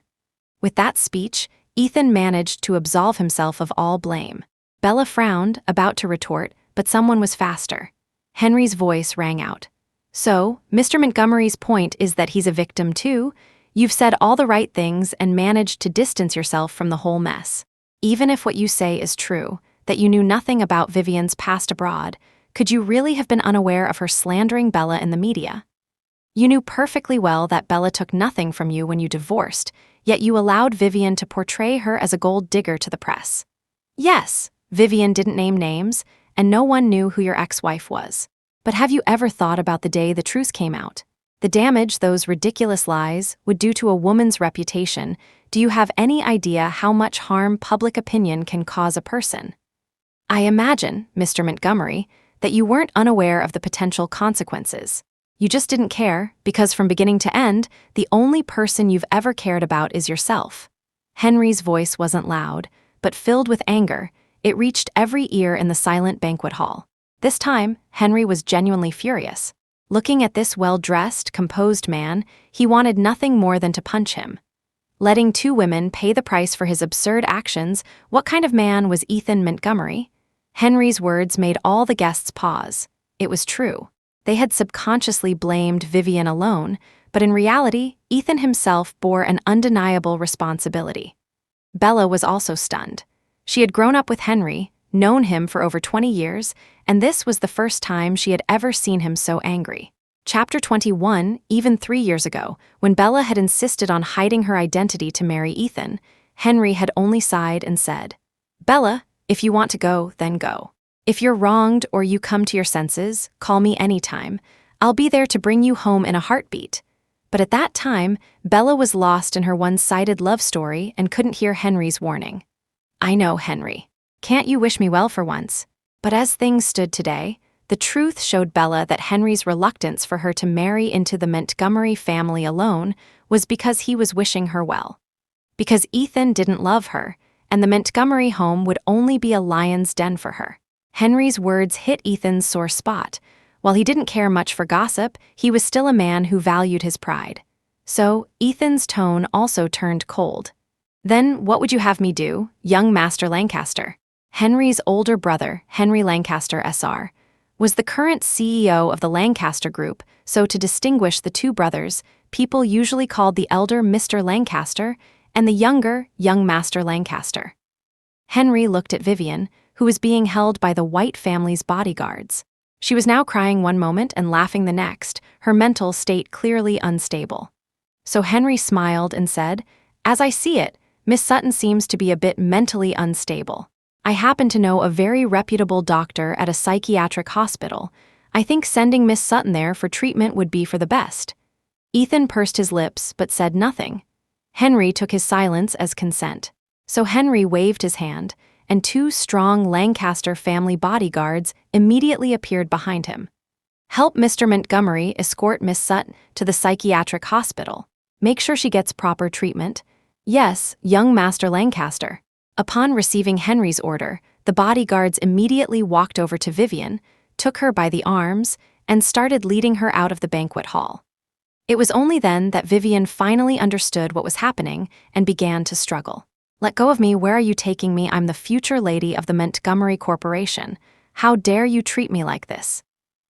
With that speech, Ethan managed to absolve himself of all blame. Bella frowned, about to retort, but someone was faster. Henry's voice rang out. "So, Mr. Montgomery's point is that he's a victim too? You've said all the right things and managed to distance yourself from the whole mess. Even if what you say is true, that you knew nothing about Vivian's past abroad, could you really have been unaware of her slandering Bella in the media?" You knew perfectly well that Bella took nothing from you when you divorced, yet you allowed Vivian to portray her as a gold digger to the press. Yes, Vivian didn't name names, and no one knew who your ex-wife was. But have you ever thought about the day the truth came out? The damage those ridiculous lies would do to a woman's reputation. Do you have any idea how much harm public opinion can cause a person? I imagine, Mr. Montgomery, that you weren't unaware of the potential consequences. You just didn't care, because from beginning to end, the only person you've ever cared about is yourself. Henry's voice wasn't loud, but filled with anger. It reached every ear in the silent banquet hall. This time, Henry was genuinely furious. Looking at this well-dressed, composed man, he wanted nothing more than to punch him. Letting two women pay the price for his absurd actions, what kind of man was Ethan Montgomery? Henry's words made all the guests pause. It was true. They had subconsciously blamed Vivian alone, but in reality, Ethan himself bore an undeniable responsibility. Bella was also stunned. She had grown up with Henry, known him for over 20 years, and this was the first time she had ever seen him so angry. Chapter 21, even 3 years ago, when Bella had insisted on hiding her identity to marry Ethan, Henry had only sighed and said, "Bella, if you want to go, then go. If you're wronged or you come to your senses, call me anytime. I'll be there to bring you home in a heartbeat." But at that time, Bella was lost in her one-sided love story and couldn't hear Henry's warning. "I know, Henry. Can't you wish me well for once?" But as things stood today, the truth showed Bella that Henry's reluctance for her to marry into the Montgomery family alone was because he was wishing her well. Because Ethan didn't love her, and the Montgomery home would only be a lion's den for her. Henry's words hit Ethan's sore spot. While he didn't care much for gossip, he was still a man who valued his pride. So, Ethan's tone also turned cold. "Then what would you have me do, young Master Lancaster?" Henry's older brother, Henry Lancaster SR, was the current CEO of the Lancaster Group, so to distinguish the two brothers, people usually called the elder Mr. Lancaster and the younger young Master Lancaster. Henry looked at Vivian, who was being held by the White family's bodyguards. She was now crying one moment and laughing the next, her mental state clearly unstable. So Henry smiled and said, "As I see it, Miss Sutton seems to be a bit mentally unstable. I happen to know a very reputable doctor at a psychiatric hospital. I think sending Miss Sutton there for treatment would be for the best." Ethan pursed his lips but said nothing. Henry took his silence as consent. So Henry waved his hand, and two strong Lancaster family bodyguards immediately appeared behind him. "Help Mr. Montgomery escort Miss Sutton to the psychiatric hospital. Make sure she gets proper treatment. Yes, young Master Lancaster." Upon receiving Henry's order, the bodyguards immediately walked over to Vivian, took her by the arms, and started leading her out of the banquet hall. It was only then that Vivian finally understood what was happening and began to struggle. "Let go of me, where are you taking me? I'm the future lady of the Montgomery Corporation. How dare you treat me like this?"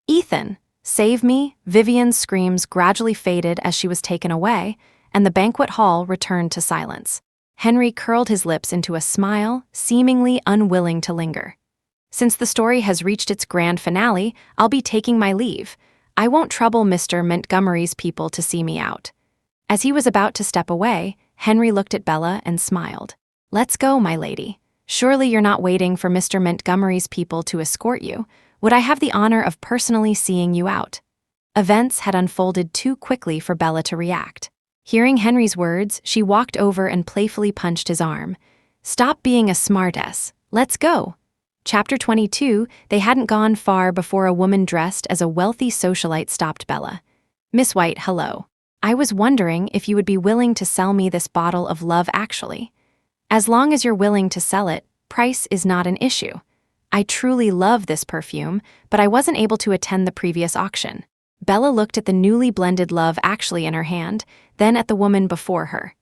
"Ethan, save me!" Vivian's screams gradually faded as she was taken away, and the banquet hall returned to silence. Henry curled his lips into a smile, seemingly unwilling to linger. "Since the story has reached its grand finale, I'll be taking my leave. I won't trouble Mr. Montgomery's people to see me out." As he was about to step away, Henry looked at Bella and smiled. "Let's go, my lady. Surely you're not waiting for Mr. Montgomery's people to escort you. Would I have the honor of personally seeing you out?" Events had unfolded too quickly for Bella to react. Hearing Henry's words, she walked over and playfully punched his arm. "Stop being a smartass. Let's go." Chapter 22, they hadn't gone far before a woman dressed as a wealthy socialite stopped Bella. "Miss White, hello. I was wondering if you would be willing to sell me this bottle of Love Actually. As long as you're willing to sell it, price is not an issue. I truly love this perfume, but I wasn't able to attend the previous auction." Bella looked at the newly blended Love Actually in her hand, then at the woman before her.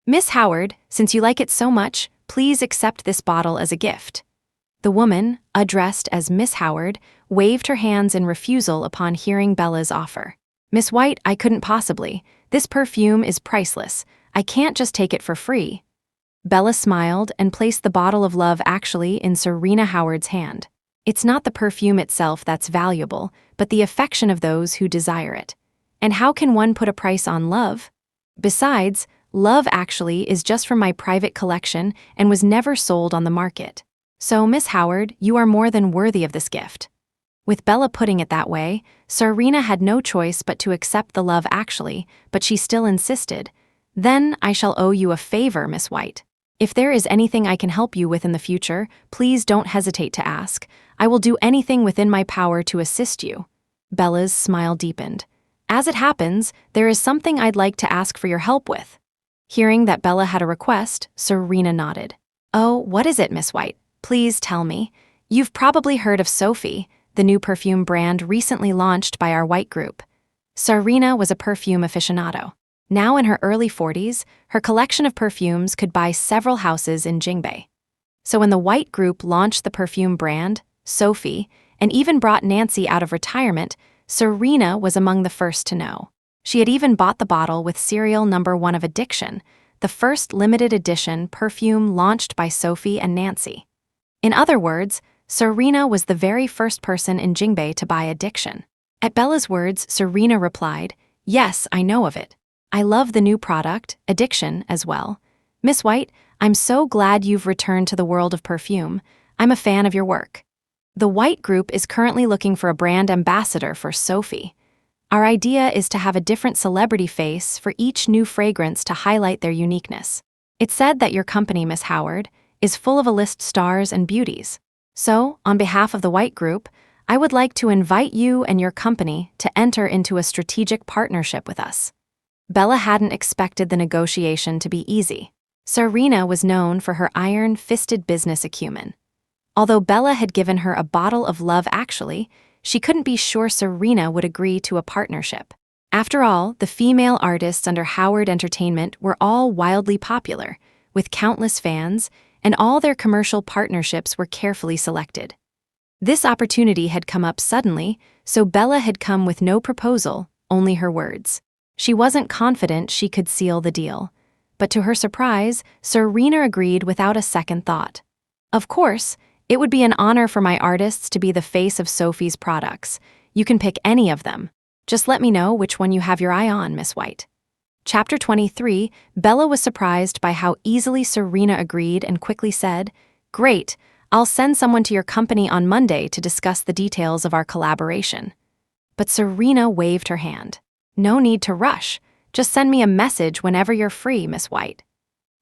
"Miss Howard, since you like it so much, please accept this bottle as a gift." The woman, addressed as Miss Howard, waved her hands in refusal upon hearing Bella's offer. "Miss White, I couldn't possibly. This perfume is priceless. I can't just take it for free." Bella smiled and placed the bottle of Love Actually in Serena Howard's hand. "It's not the perfume itself that's valuable, but the affection of those who desire it. And how can one put a price on love? Besides, Love Actually is just from my private collection and was never sold on the market. So, Miss Howard, you are more than worthy of this gift. With Bella putting it that way, Serena had no choice but to accept the Love Actually, but she still insisted. Then I shall owe you a favor, Miss White. If there is anything I can help you with in the future, please don't hesitate to ask. I will do anything within my power to assist you. Bella's smile deepened. As it happens, there is something I'd like to ask for your help with. Hearing that Bella had a request, Serena nodded. Oh, what is it, Miss White? Please tell me. You've probably heard of Sophie, the new perfume brand recently launched by our White group. Serena was a perfume aficionado. Now in her early 40s, her collection of perfumes could buy several houses in Jingbei. So when the White group launched the perfume brand, Sophie, and even brought Nancy out of retirement, Serena was among the first to know. She had even bought the bottle with serial number 1 of Addiction, the first limited edition perfume launched by Sophie and Nancy. In other words, Serena was the very first person in Jingbei to buy Addiction. At Bella's words, Serena replied, "Yes, I know of it. I love the new product, Addiction, as well. Miss White, I'm so glad you've returned to the world of perfume. I'm a fan of your work. The White Group is currently looking for a brand ambassador for Sophie. Our idea is to have a different celebrity face for each new fragrance to highlight their uniqueness. It's said that your company, Miss Howard, is full of A-list stars and beauties. So, on behalf of the White Group, I would like to invite you and your company to enter into a strategic partnership with us." Bella hadn't expected the negotiation to be easy. Serena was known for her iron-fisted business acumen. Although Bella had given her a bottle of Love Actually, she couldn't be sure Serena would agree to a partnership. After all, the female artists under Howard Entertainment were all wildly popular, with countless fans, and all their commercial partnerships were carefully selected. This opportunity had come up suddenly, so Bella had come with no proposal, only her words. She wasn't confident she could seal the deal. But to her surprise, Serena agreed without a second thought. Of course, it would be an honor for my artists to be the face of Sophie's products. You can pick any of them. Just let me know which one you have your eye on, Miss White. Chapter 23, Bella was surprised by how easily Serena agreed and quickly said, "Great, I'll send someone to your company on Monday to discuss the details of our collaboration." But Serena waved her hand. "No need to rush. Just send me a message whenever you're free, Miss White."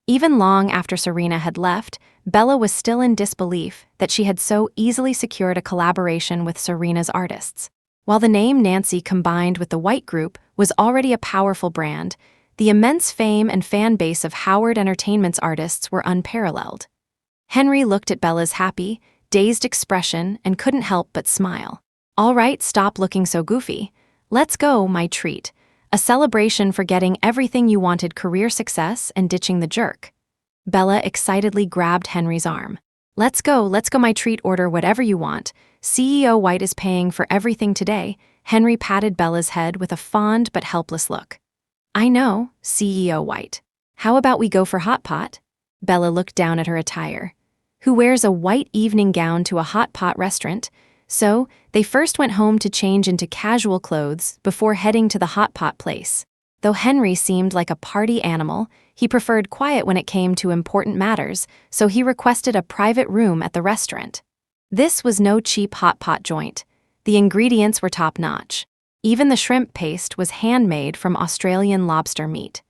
Even long after Serena had left, Bella was still in disbelief that she had so easily secured a collaboration with Serena's artists. While the name Nancy combined with the White Group was already a powerful brand, the immense fame and fan base of Howard Entertainment's artists were unparalleled. Henry looked at Bella's happy, dazed expression and couldn't help but smile. "All right, stop looking so goofy. Let's go, my treat. A celebration for getting everything you wanted: career success and ditching the jerk." Bella excitedly grabbed Henry's arm. Let's go, my treat, order whatever you want. CEO White is paying for everything today." Henry patted Bella's head with a fond but helpless look. "I know, CEO White. How about we go for hot pot?" Bella looked down at her attire. Who wears a white evening gown to a hot pot restaurant? So, they first went home to change into casual clothes before heading to the hot pot place. Though Henry seemed like a party animal, he preferred quiet when it came to important matters, so he requested a private room at the restaurant. This was no cheap hot pot joint. The ingredients were top-notch. Even the shrimp paste was handmade from Australian lobster meat.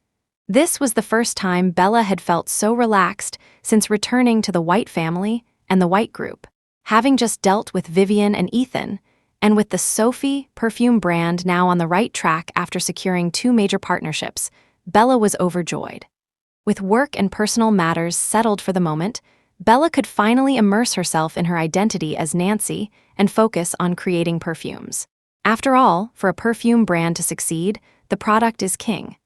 This was the first time Bella had felt so relaxed since returning to the White family and the White Group. Having just dealt with Vivian and Ethan, and with the Sophie perfume brand now on the right track after securing 2 major partnerships, Bella was overjoyed. With work and personal matters settled for the moment, Bella could finally immerse herself in her identity as Nancy and focus on creating perfumes. After all, for a perfume brand to succeed, the product is king.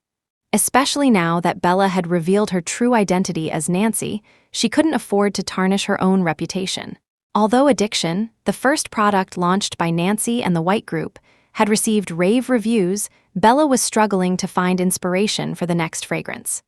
Especially now that Bella had revealed her true identity as Nancy, she couldn't afford to tarnish her own reputation. Although Addiction, the first product launched by Nancy and the White Group, had received rave reviews, Bella was struggling to find inspiration for the next fragrance.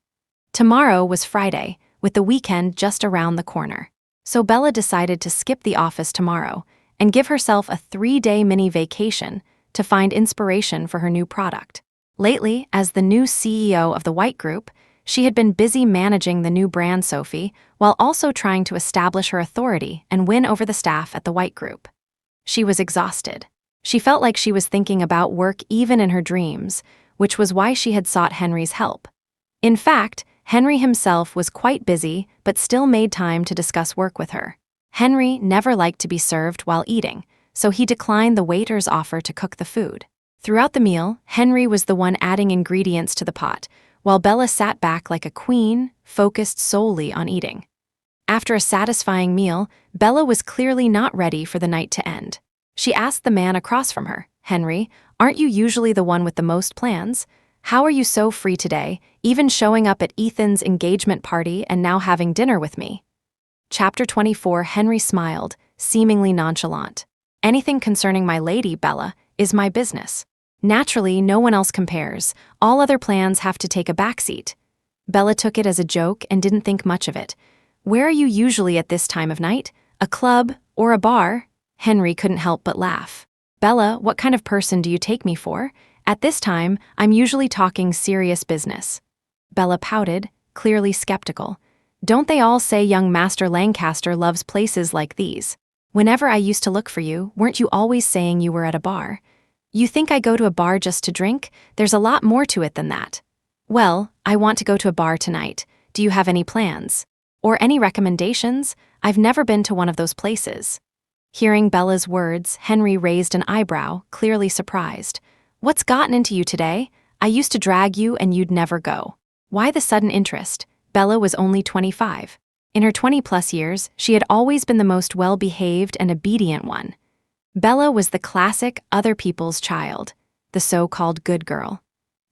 Tomorrow was Friday, with the weekend just around the corner. So Bella decided to skip the office tomorrow and give herself a 3-day mini vacation to find inspiration for her new product. Lately, as the new CEO of the White Group, she had been busy managing the new brand Sophie while also trying to establish her authority and win over the staff at the White Group. She was exhausted. She felt like she was thinking about work even in her dreams, which was why she had sought Henry's help. In fact, Henry himself was quite busy but still made time to discuss work with her. Henry never liked to be served while eating, so he declined the waiter's offer to cook the food. Throughout the meal, Henry was the one adding ingredients to the pot, while Bella sat back like a queen, focused solely on eating. After a satisfying meal, Bella was clearly not ready for the night to end. She asked the man across from her, "Henry, aren't you usually the one with the most plans? How are you so free today, even showing up at Ethan's engagement party and now having dinner with me?" Chapter 24. Henry smiled, seemingly nonchalant. "Anything concerning my lady, Bella, is my business. Naturally, no one else compares. All other plans have to take a backseat." Bella took it as a joke and didn't think much of it. "Where are you usually at this time of night? A club or a bar?" Henry couldn't help but laugh. "Bella, what kind of person do you take me for? At this time, I'm usually talking serious business." Bella pouted, clearly skeptical. "Don't they all say young Master Lancaster loves places like these? Whenever I used to look for you, weren't you always saying you were at a bar? You think I go to a bar just to drink? There's a lot more to it than that." "Well, I want to go to a bar tonight. Do you have any plans? Or any recommendations? I've never been to one of those places." Hearing Bella's words, Henry raised an eyebrow, clearly surprised. "What's gotten into you today? I used to drag you and you'd never go. Why the sudden interest?" Bella was only 25. In her 20-plus years, she had always been the most well-behaved and obedient one. Bella was the classic other people's child, the so-called good girl.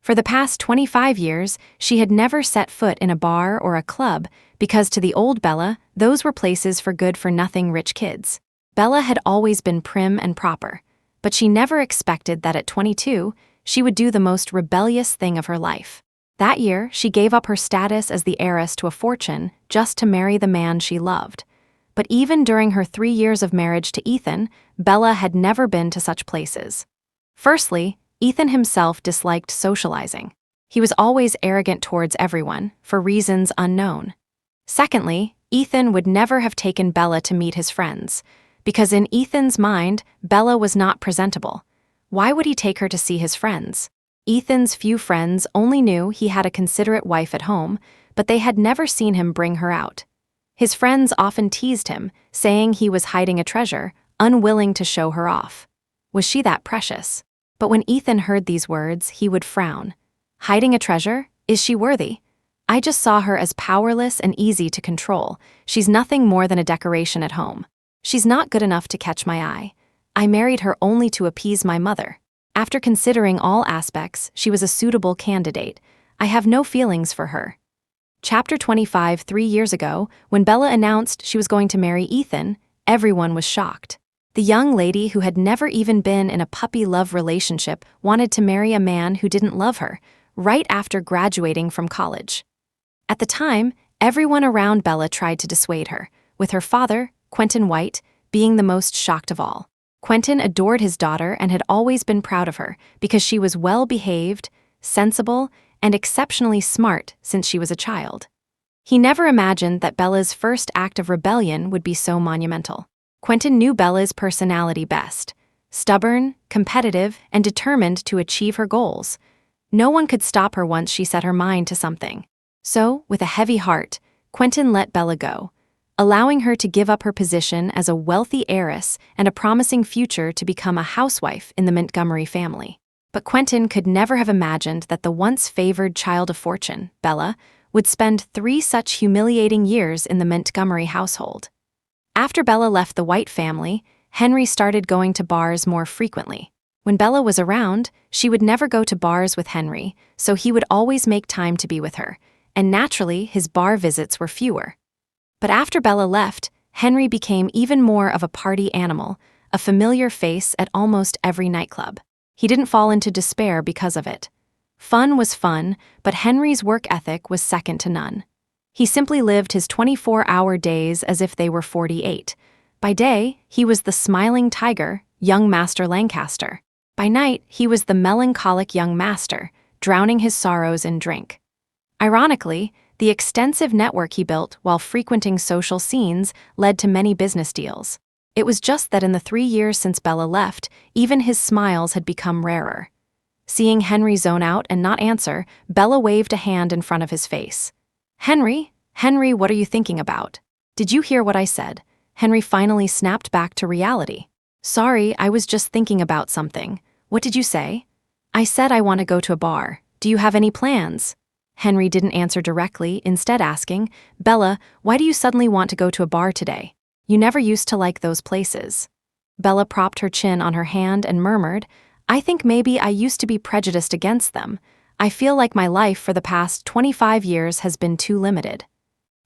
For the past 25 years, she had never set foot in a bar or a club because to the old Bella, those were places for good-for-nothing rich kids. Bella had always been prim and proper, but she never expected that at 22, she would do the most rebellious thing of her life. That year, she gave up her status as the heiress to a fortune just to marry the man she loved. But even during her 3 years of marriage to Ethan, Bella had never been to such places. Firstly, Ethan himself disliked socializing. He was always arrogant towards everyone, for reasons unknown. Secondly, Ethan would never have taken Bella to meet his friends, because in Ethan's mind, Bella was not presentable. Why would he take her to see his friends? Ethan's few friends only knew he had a considerate wife at home, but they had never seen him bring her out. His friends often teased him, saying he was hiding a treasure, unwilling to show her off. Was she that precious? But when Ethan heard these words, he would frown. "Hiding a treasure? Is she worthy? I just saw her as powerless and easy to control. She's nothing more than a decoration at home. She's not good enough to catch my eye. I married her only to appease my mother. After considering all aspects, she was a suitable candidate. I have no feelings for her." Chapter 25. 3 years ago, when Bella announced she was going to marry Ethan, everyone was shocked. The young lady who had never even been in a puppy love relationship wanted to marry a man who didn't love her, right after graduating from college. At the time, everyone around Bella tried to dissuade her, with her father, Quentin White, being the most shocked of all. Quentin adored his daughter and had always been proud of her because she was well-behaved, sensible, and exceptionally smart since she was a child. He never imagined that Bella's first act of rebellion would be so monumental. Quentin knew Bella's personality best: stubborn, competitive, and determined to achieve her goals. No one could stop her once she set her mind to something. So, with a heavy heart, Quentin let Bella go, allowing her to give up her position as a wealthy heiress and a promising future to become a housewife in the Montgomery family. But Quentin could never have imagined that the once favored child of fortune, Bella, would spend 3 such humiliating years in the Montgomery household. After Bella left the White family, Henry started going to bars more frequently. When Bella was around, she would never go to bars with Henry, so he would always make time to be with her, and naturally his bar visits were fewer. But after Bella left, Henry became even more of a party animal, a familiar face at almost every nightclub. He didn't fall into despair because of it. Fun was fun, but Henry's work ethic was second to none. He simply lived his 24-hour days as if they were 48. By day, he was the smiling tiger, young Master Lancaster. By night, he was the melancholic young master, drowning his sorrows in drink. Ironically, the extensive network he built while frequenting social scenes led to many business deals. It was just that in the 3 years since Bella left, even his smiles had become rarer. Seeing Henry zone out and not answer, Bella waved a hand in front of his face. "Henry? Henry, what are you thinking about? Did you hear what I said?" Henry finally snapped back to reality. "Sorry, I was just thinking about something. What did you say?" "I said I want to go to a bar. Do you have any plans?" Henry didn't answer directly, instead asking, "Bella, why do you suddenly want to go to a bar today? You never used to like those places." Bella propped her chin on her hand and murmured, "I think maybe I used to be prejudiced against them. I feel like my life for the past 25 years has been too limited.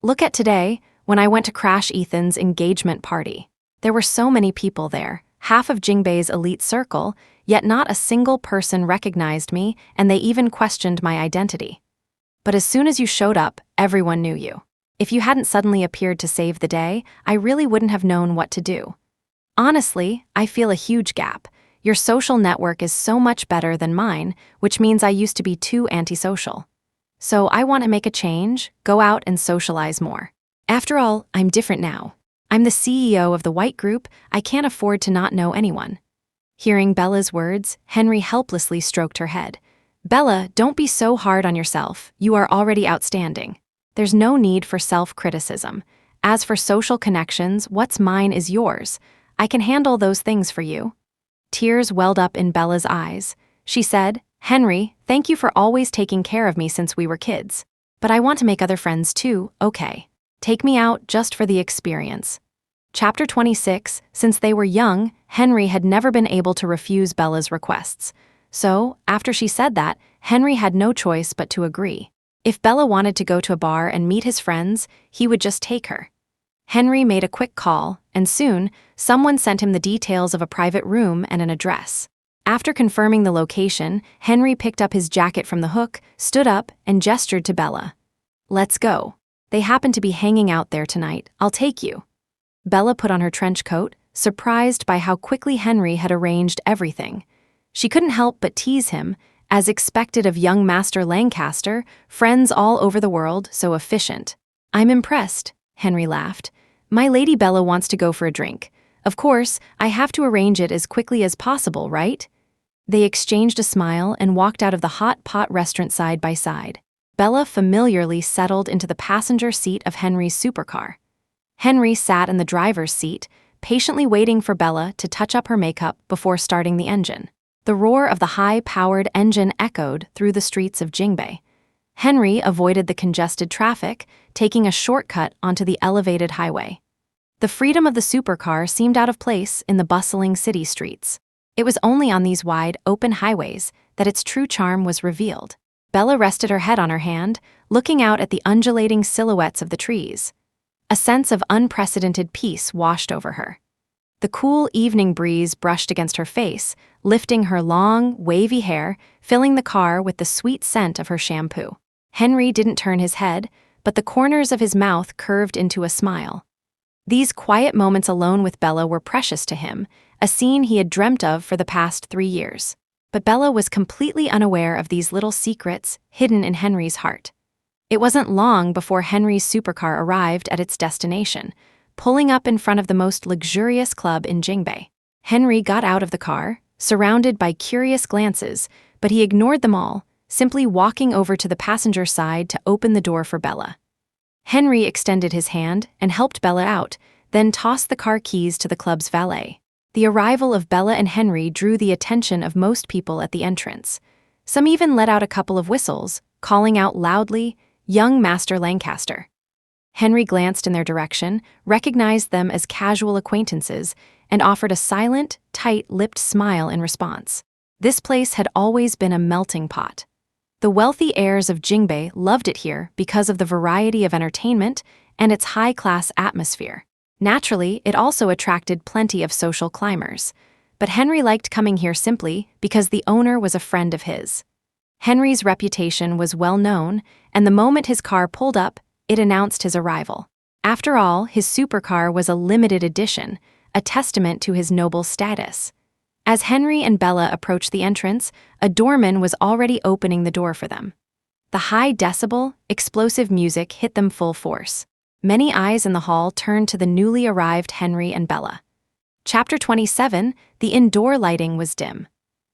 Look at today, when I went to crash Ethan's engagement party. There were so many people there, half of Jingbei's elite circle, yet not a single person recognized me, and they even questioned my identity. But as soon as you showed up, everyone knew you. If you hadn't suddenly appeared to save the day, I really wouldn't have known what to do. Honestly, I feel a huge gap. Your social network is so much better than mine, which means I used to be too antisocial. So I want to make a change, go out and socialize more. After all, I'm different now. I'm the CEO of the White Group, I can't afford to not know anyone." Hearing Bella's words, Henry helplessly stroked her head. "Bella, don't be so hard on yourself. You are already outstanding. There's no need for self-criticism. As for social connections, what's mine is yours. I can handle those things for you." Tears welled up in Bella's eyes. She said, "Henry, thank you for always taking care of me since we were kids. But I want to make other friends too, okay? Take me out just for the experience." Chapter 26. Since they were young, Henry had never been able to refuse Bella's requests. So, after she said that, Henry had no choice but to agree. If Bella wanted to go to a bar and meet his friends, he would just take her. Henry made a quick call, and soon, someone sent him the details of a private room and an address. After confirming the location, Henry picked up his jacket from the hook, stood up, and gestured to Bella. "Let's go. They happen to be hanging out there tonight. I'll take you." Bella put on her trench coat, surprised by how quickly Henry had arranged everything. She couldn't help but tease him, as expected of young Master Lancaster, friends all over the world, so efficient. "I'm impressed," Henry laughed. "My Lady Bella wants to go for a drink. Of course, I have to arrange it as quickly as possible, right?" They exchanged a smile and walked out of the hot pot restaurant side by side. Bella familiarly settled into the passenger seat of Henry's supercar. Henry sat in the driver's seat, patiently waiting for Bella to touch up her makeup before starting the engine. The roar of the high-powered engine echoed through the streets of Jingbei. Henry avoided the congested traffic, taking a shortcut onto the elevated highway. The freedom of the supercar seemed out of place in the bustling city streets. It was only on these wide, open highways that its true charm was revealed. Bella rested her head on her hand, looking out at the undulating silhouettes of the trees. A sense of unprecedented peace washed over her. The cool evening breeze brushed against her face, lifting her long, wavy hair, filling the car with the sweet scent of her shampoo. Henry didn't turn his head, but the corners of his mouth curved into a smile. These quiet moments alone with Bella were precious to him, a scene he had dreamt of for the past 3 years. But Bella was completely unaware of these little secrets hidden in Henry's heart. It wasn't long before Henry's supercar arrived at its destination, pulling up in front of the most luxurious club in Jingbei. Henry got out of the car, surrounded by curious glances, but he ignored them all, simply walking over to the passenger side to open the door for Bella. Henry extended his hand and helped Bella out, then tossed the car keys to the club's valet. The arrival of Bella and Henry drew the attention of most people at the entrance. Some even let out a couple of whistles, calling out loudly, "Young Master Lancaster." Henry glanced in their direction, recognized them as casual acquaintances, and offered a silent, tight-lipped smile in response. This place had always been a melting pot. The wealthy heirs of Jingbei loved it here because of the variety of entertainment and its high-class atmosphere. Naturally, it also attracted plenty of social climbers. But Henry liked coming here simply because the owner was a friend of his. Henry's reputation was well known, and the moment his car pulled up, it announced his arrival. After all, his supercar was a limited edition, a testament to his noble status. As Henry and Bella approached the entrance, a doorman was already opening the door for them. The high decibel, explosive music hit them full force. Many eyes in the hall turned to the newly arrived Henry and Bella. Chapter 27, the indoor lighting was dim.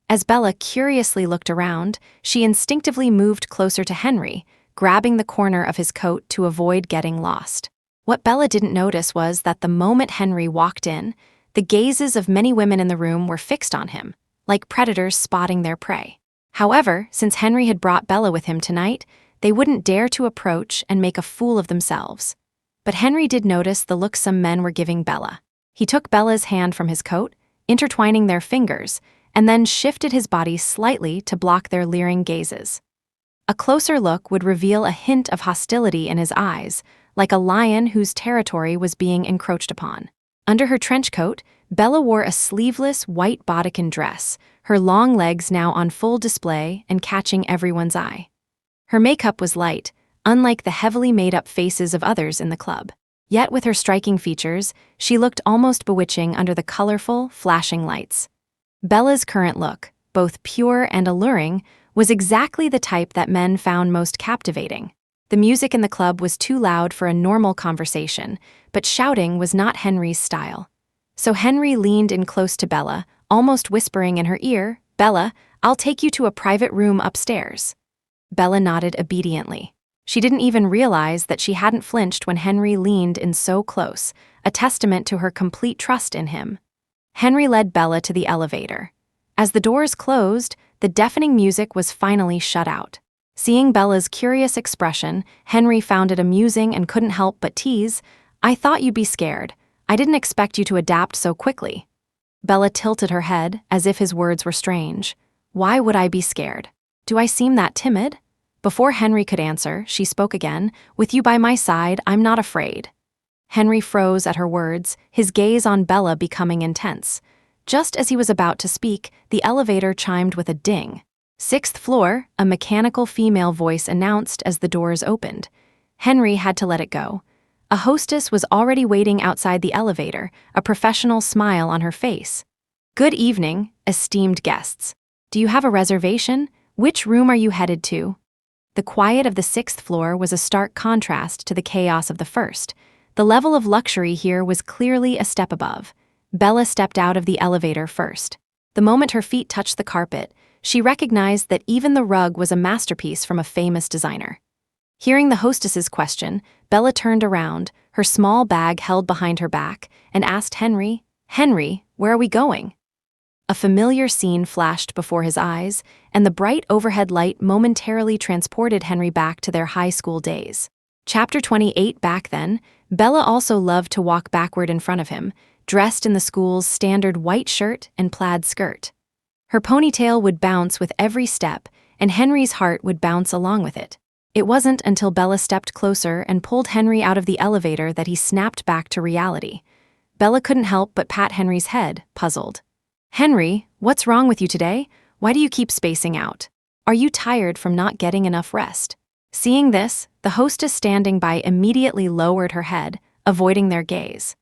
As Bella curiously looked around, she instinctively moved closer to Henry, grabbing the corner of his coat to avoid getting lost. What Bella didn't notice was that the moment Henry walked in, the gazes of many women in the room were fixed on him, like predators spotting their prey. However, since Henry had brought Bella with him tonight, they wouldn't dare to approach and make a fool of themselves. But Henry did notice the look some men were giving Bella. He took Bella's hand from his coat, intertwining their fingers, and then shifted his body slightly to block their leering gazes. A closer look would reveal a hint of hostility in his eyes, like a lion whose territory was being encroached upon. Under her trench coat, Bella wore a sleeveless white bodycon dress, her long legs now on full display and catching everyone's eye. Her makeup was light, unlike the heavily made-up faces of others in the club. Yet with her striking features, she looked almost bewitching under the colorful, flashing lights. Bella's current look, both pure and alluring, was exactly the type that men found most captivating. The music in the club was too loud for a normal conversation, but shouting was not Henry's style. So Henry leaned in close to Bella, almost whispering in her ear, "Bella, I'll take you to a private room upstairs." Bella nodded obediently. She didn't even realize that she hadn't flinched when Henry leaned in so close, a testament to her complete trust in him. Henry led Bella to the elevator. As the doors closed, the deafening music was finally shut out. Seeing Bella's curious expression, Henry found it amusing and couldn't help but tease, "I thought you'd be scared. I didn't expect you to adapt so quickly." Bella tilted her head, as if his words were strange. "Why would I be scared? Do I seem that timid?" Before Henry could answer, she spoke again, "With you by my side, I'm not afraid." Henry froze at her words, his gaze on Bella becoming intense. Just as he was about to speak, the elevator chimed with a ding. "Sixth floor," a mechanical female voice announced as the doors opened. Henry had to let it go. A hostess was already waiting outside the elevator, a professional smile on her face. "Good evening, esteemed guests. Do you have a reservation? Which room are you headed to?" The quiet of the sixth floor was a stark contrast to the chaos of the first. The level of luxury here was clearly a step above. Bella stepped out of the elevator first. The moment her feet touched the carpet, she recognized that even the rug was a masterpiece from a famous designer. Hearing the hostess's question, Bella turned around, her small bag held behind her back, and asked Henry, "Henry, where are we going?" A familiar scene flashed before his eyes, and the bright overhead light momentarily transported Henry back to their high school days. Chapter 28. Back then, Bella also loved to walk backward in front of him, dressed in the school's standard white shirt and plaid skirt. Her ponytail would bounce with every step, and Henry's heart would bounce along with it. It wasn't until Bella stepped closer and pulled Henry out of the elevator that he snapped back to reality. Bella couldn't help but pat Henry's head, puzzled. "Henry, what's wrong with you today? Why do you keep spacing out? Are you tired from not getting enough rest?" Seeing this, the hostess standing by immediately lowered her head, avoiding their gaze.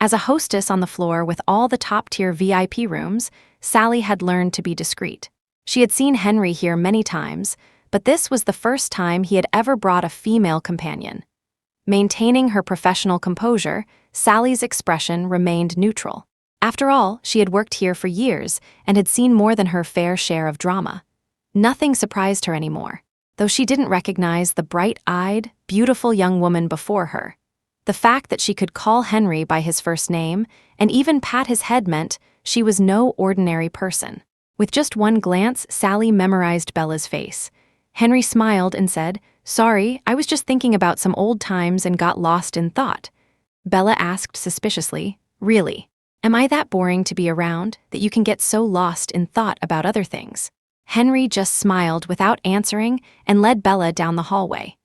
As a hostess on the floor with all the top-tier VIP rooms, Sally had learned to be discreet. She had seen Henry here many times, but this was the first time he had ever brought a female companion. Maintaining her professional composure, Sally's expression remained neutral. After all, she had worked here for years and had seen more than her fair share of drama. Nothing surprised her anymore, though she didn't recognize the bright-eyed, beautiful young woman before her. The fact that she could call Henry by his first name and even pat his head meant she was no ordinary person. With just one glance, Sally memorized Bella's face. Henry smiled and said, "Sorry, I was just thinking about some old times and got lost in thought." Bella asked suspiciously, "Really? Am I that boring to be around that you can get so lost in thought about other things?" Henry just smiled without answering and led Bella down the hallway.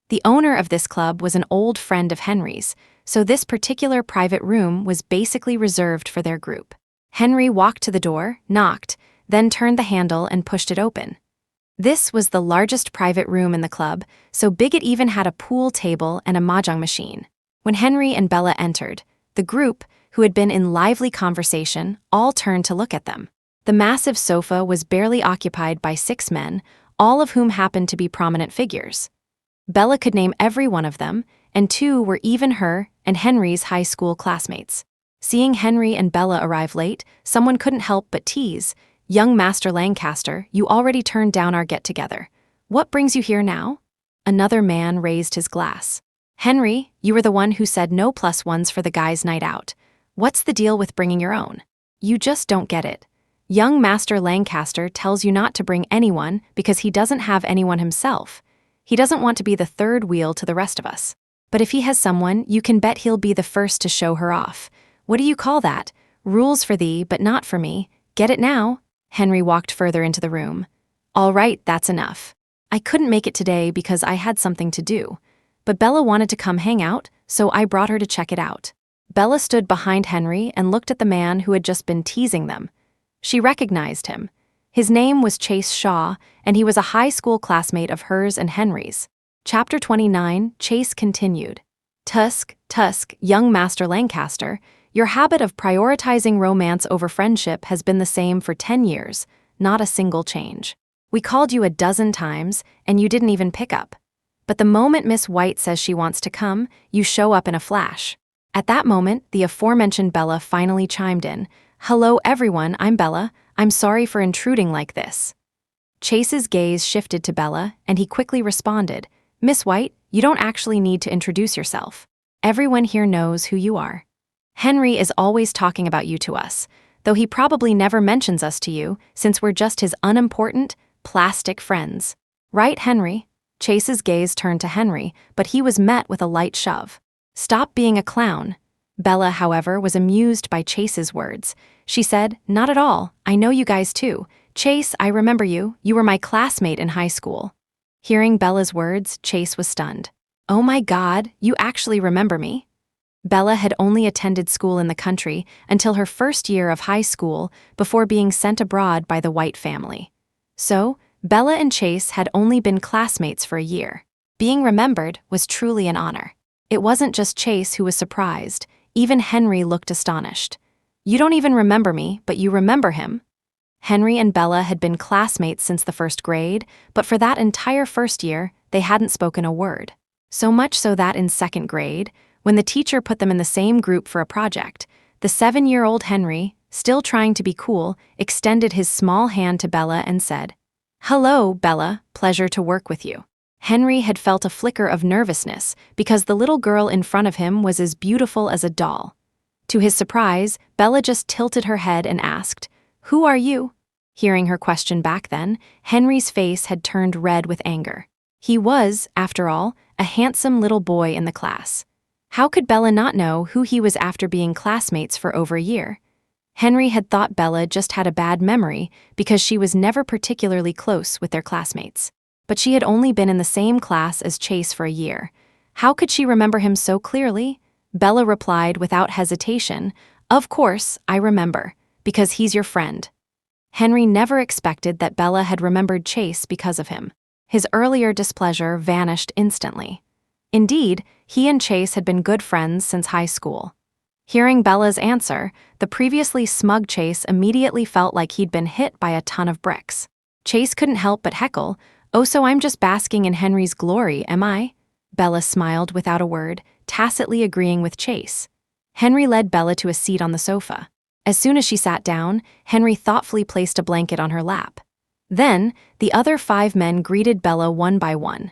The owner of this club was an old friend of Henry's, so this particular private room was basically reserved for their group. Henry walked to the door, knocked, then turned the handle and pushed it open. This was the largest private room in the club, so big it even had a pool table and a mahjong machine. When Henry and Bella entered, the group, who had been in lively conversation, all turned to look at them. The massive sofa was barely occupied by 6 men, all of whom happened to be prominent figures. Bella could name every one of them, and 2 were even her and Henry's high school classmates. Seeing Henry and Bella arrive late, someone couldn't help but tease, "Young Master Lancaster, you already turned down our get-together. What brings you here now?" Another man raised his glass. "Henry, you were the one who said no +1s for the guys' night out. What's the deal with bringing your own? You just don't get it. Young Master Lancaster tells you not to bring anyone because he doesn't have anyone himself. He doesn't want to be the third wheel to the rest of us. But if he has someone, you can bet he'll be the first to show her off. What do you call that? Rules for thee, but not for me. Get it now?" Henry walked further into the room. "All right, that's enough. I couldn't make it today because I had something to do. But Bella wanted to come hang out, so I brought her to check it out." Bella stood behind Henry and looked at the man who had just been teasing them. She recognized him. His name was Chase Shaw, and he was a high school classmate of hers and Henry's. Chapter 29, Chase continued. Tusk, young Master Lancaster, your habit of prioritizing romance over friendship has been the same for 10 years, not a single change. We called you a dozen times, and you didn't even pick up. But the moment Miss White says she wants to come, you show up in a flash. At that moment, the aforementioned Bella finally chimed in. "Hello everyone, I'm Bella. I'm sorry for intruding like this." Chase's gaze shifted to Bella, and he quickly responded, "Miss White, you don't actually need to introduce yourself. Everyone here knows who you are. Henry is always talking about you to us, though he probably never mentions us to you since we're just his unimportant, plastic friends. Right, Henry?" Chase's gaze turned to Henry, but he was met with a light shove. "Stop being a clown." Bella, however, was amused by Chase's words. She said, "Not at all. I know you guys too. Chase, I remember you. You were my classmate in high school." Hearing Bella's words, Chase was stunned. "Oh my God, you actually remember me?" Bella had only attended school in the country until her first year of high school before being sent abroad by the White family. So, Bella and Chase had only been classmates for a year. Being remembered was truly an honor. It wasn't just Chase who was surprised. Even Henry looked astonished. "You don't even remember me, but you remember him?" Henry and Bella had been classmates since the first grade, but for that entire first year, they hadn't spoken a word. So much so that in second grade, when the teacher put them in the same group for a project, the 7-year-old Henry, still trying to be cool, extended his small hand to Bella and said, "Hello, Bella, pleasure to work with you." Henry had felt a flicker of nervousness because the little girl in front of him was as beautiful as a doll. To his surprise, Bella just tilted her head and asked, "Who are you?" Hearing her question back then, Henry's face had turned red with anger. He was, after all, a handsome little boy in the class. How could Bella not know who he was after being classmates for over a year? Henry had thought Bella just had a bad memory because she was never particularly close with their classmates. But she had only been in the same class as Chase for a year. How could she remember him so clearly? Bella replied without hesitation, "Of course, I remember, because he's your friend." Henry never expected that Bella had remembered Chase because of him. His earlier displeasure vanished instantly. Indeed, he and Chase had been good friends since high school. Hearing Bella's answer, the previously smug Chase immediately felt like he'd been hit by a ton of bricks. Chase couldn't help but heckle, "Oh, so I'm just basking in Henry's glory, am I?" Bella smiled without a word, tacitly agreeing with Chase. Henry led Bella to a seat on the sofa. As soon as she sat down, Henry thoughtfully placed a blanket on her lap. Then, the other 5 men greeted Bella one by one.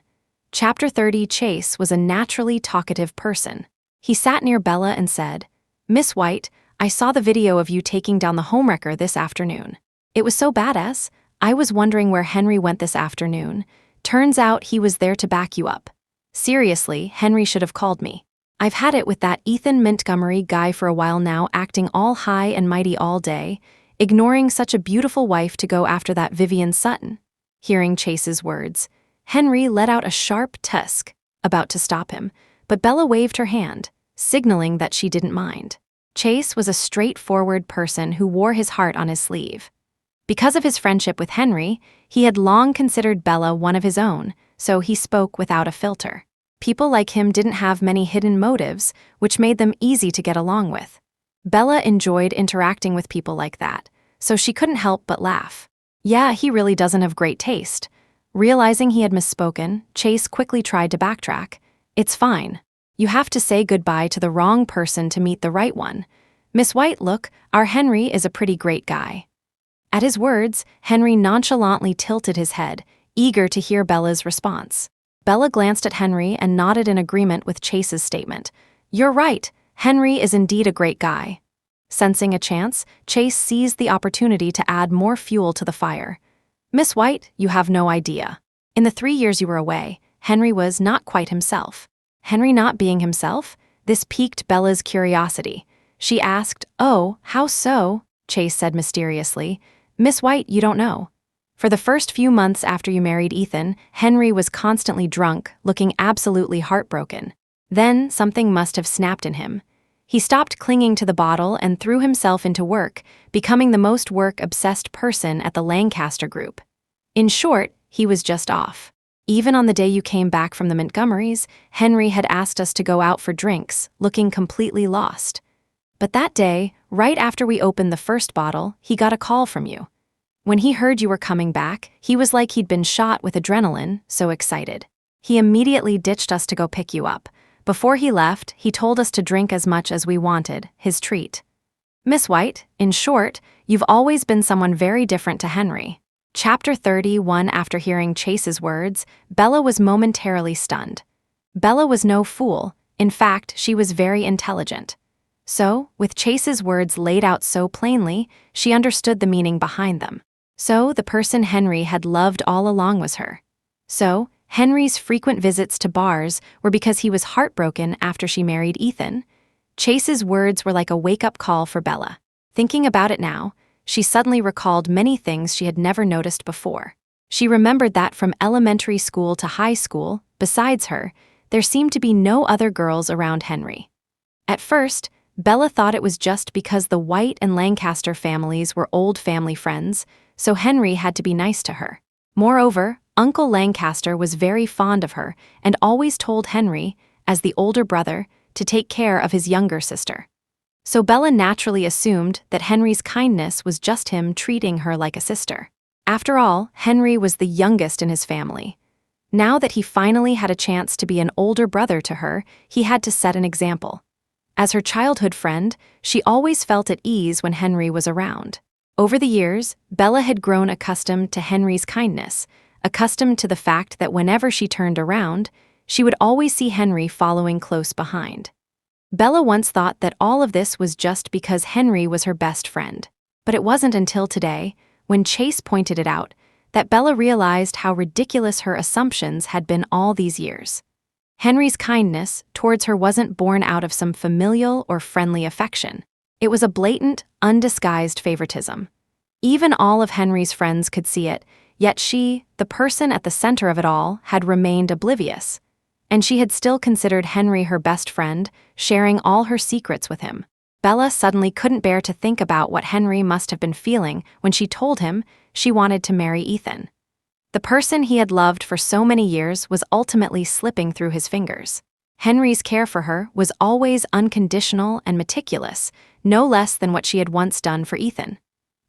Chapter 30. Chase was a naturally talkative person. He sat near Bella and said, "Miss White, I saw the video of you taking down the homewrecker this afternoon. It was so badass. I was wondering where Henry went this afternoon. Turns out he was there to back you up. Seriously, Henry should have called me. I've had it with that Ethan Montgomery guy for a while now, acting all high and mighty all day, ignoring such a beautiful wife to go after that Vivian Sutton." Hearing Chase's words, Henry let out a sharp tusk, about to stop him, but Bella waved her hand, signaling that she didn't mind. Chase was a straightforward person who wore his heart on his sleeve. Because of his friendship with Henry, he had long considered Bella one of his own, so he spoke without a filter. People like him didn't have many hidden motives, which made them easy to get along with. Bella enjoyed interacting with people like that, so she couldn't help but laugh. Yeah, he really doesn't have great taste. Realizing he had misspoken, Chase quickly tried to backtrack. It's fine. You have to say goodbye to the wrong person to meet the right one. Miss White, look, our Henry is a pretty great guy. At his words, Henry nonchalantly tilted his head, eager to hear Bella's response. Bella glanced at Henry and nodded in agreement with Chase's statement. You're right, Henry is indeed a great guy. Sensing a chance, Chase seized the opportunity to add more fuel to the fire. Miss White, you have no idea. In the 3 years you were away, Henry was not quite himself. Henry not being himself? This piqued Bella's curiosity. She asked, "Oh, how so?" Chase said mysteriously. "Miss White, you don't know. For the first few months after you married Ethan, Henry was constantly drunk, looking absolutely heartbroken. Then something must have snapped in him. He stopped clinging to the bottle and threw himself into work, becoming the most work-obsessed person at the Lancaster group. In short, he was just off. Even on the day you came back from the Montgomerys, Henry had asked us to go out for drinks, looking completely lost. But that day, right after we opened the first bottle, he got a call from you. When he heard you were coming back, he was like he'd been shot with adrenaline, so excited. He immediately ditched us to go pick you up. Before he left, he told us to drink as much as we wanted, his treat. Miss White, in short, you've always been someone very different to Henry." Chapter 31. After hearing Chase's words, Bella was momentarily stunned. Bella was no fool. In fact, she was very intelligent. So, with Chase's words laid out so plainly, she understood the meaning behind them. So, the person Henry had loved all along was her. So, Henry's frequent visits to bars were because he was heartbroken after she married Ethan. Chase's words were like a wake-up call for Bella. Thinking about it now, she suddenly recalled many things she had never noticed before. She remembered that from elementary school to high school, besides her, there seemed to be no other girls around Henry. At first, Bella thought it was just because the White and Lancaster families were old family friends, so Henry had to be nice to her. Moreover, Uncle Lancaster was very fond of her and always told Henry, as the older brother, to take care of his younger sister. So Bella naturally assumed that Henry's kindness was just him treating her like a sister. After all, Henry was the youngest in his family. Now that he finally had a chance to be an older brother to her, he had to set an example. As her childhood friend, she always felt at ease when Henry was around. Over the years, Bella had grown accustomed to Henry's kindness, accustomed to the fact that whenever she turned around, she would always see Henry following close behind. Bella once thought that all of this was just because Henry was her best friend. But it wasn't until today, when Chase pointed it out, that Bella realized how ridiculous her assumptions had been all these years. Henry's kindness towards her wasn't born out of some familial or friendly affection. It was a blatant, undisguised favoritism. Even all of Henry's friends could see it, yet she, the person at the center of it all, had remained oblivious. And she had still considered Henry her best friend, sharing all her secrets with him. Bella suddenly couldn't bear to think about what Henry must have been feeling when she told him she wanted to marry Ethan. The person he had loved for so many years was ultimately slipping through his fingers. Henry's care for her was always unconditional and meticulous, no less than what she had once done for Ethan.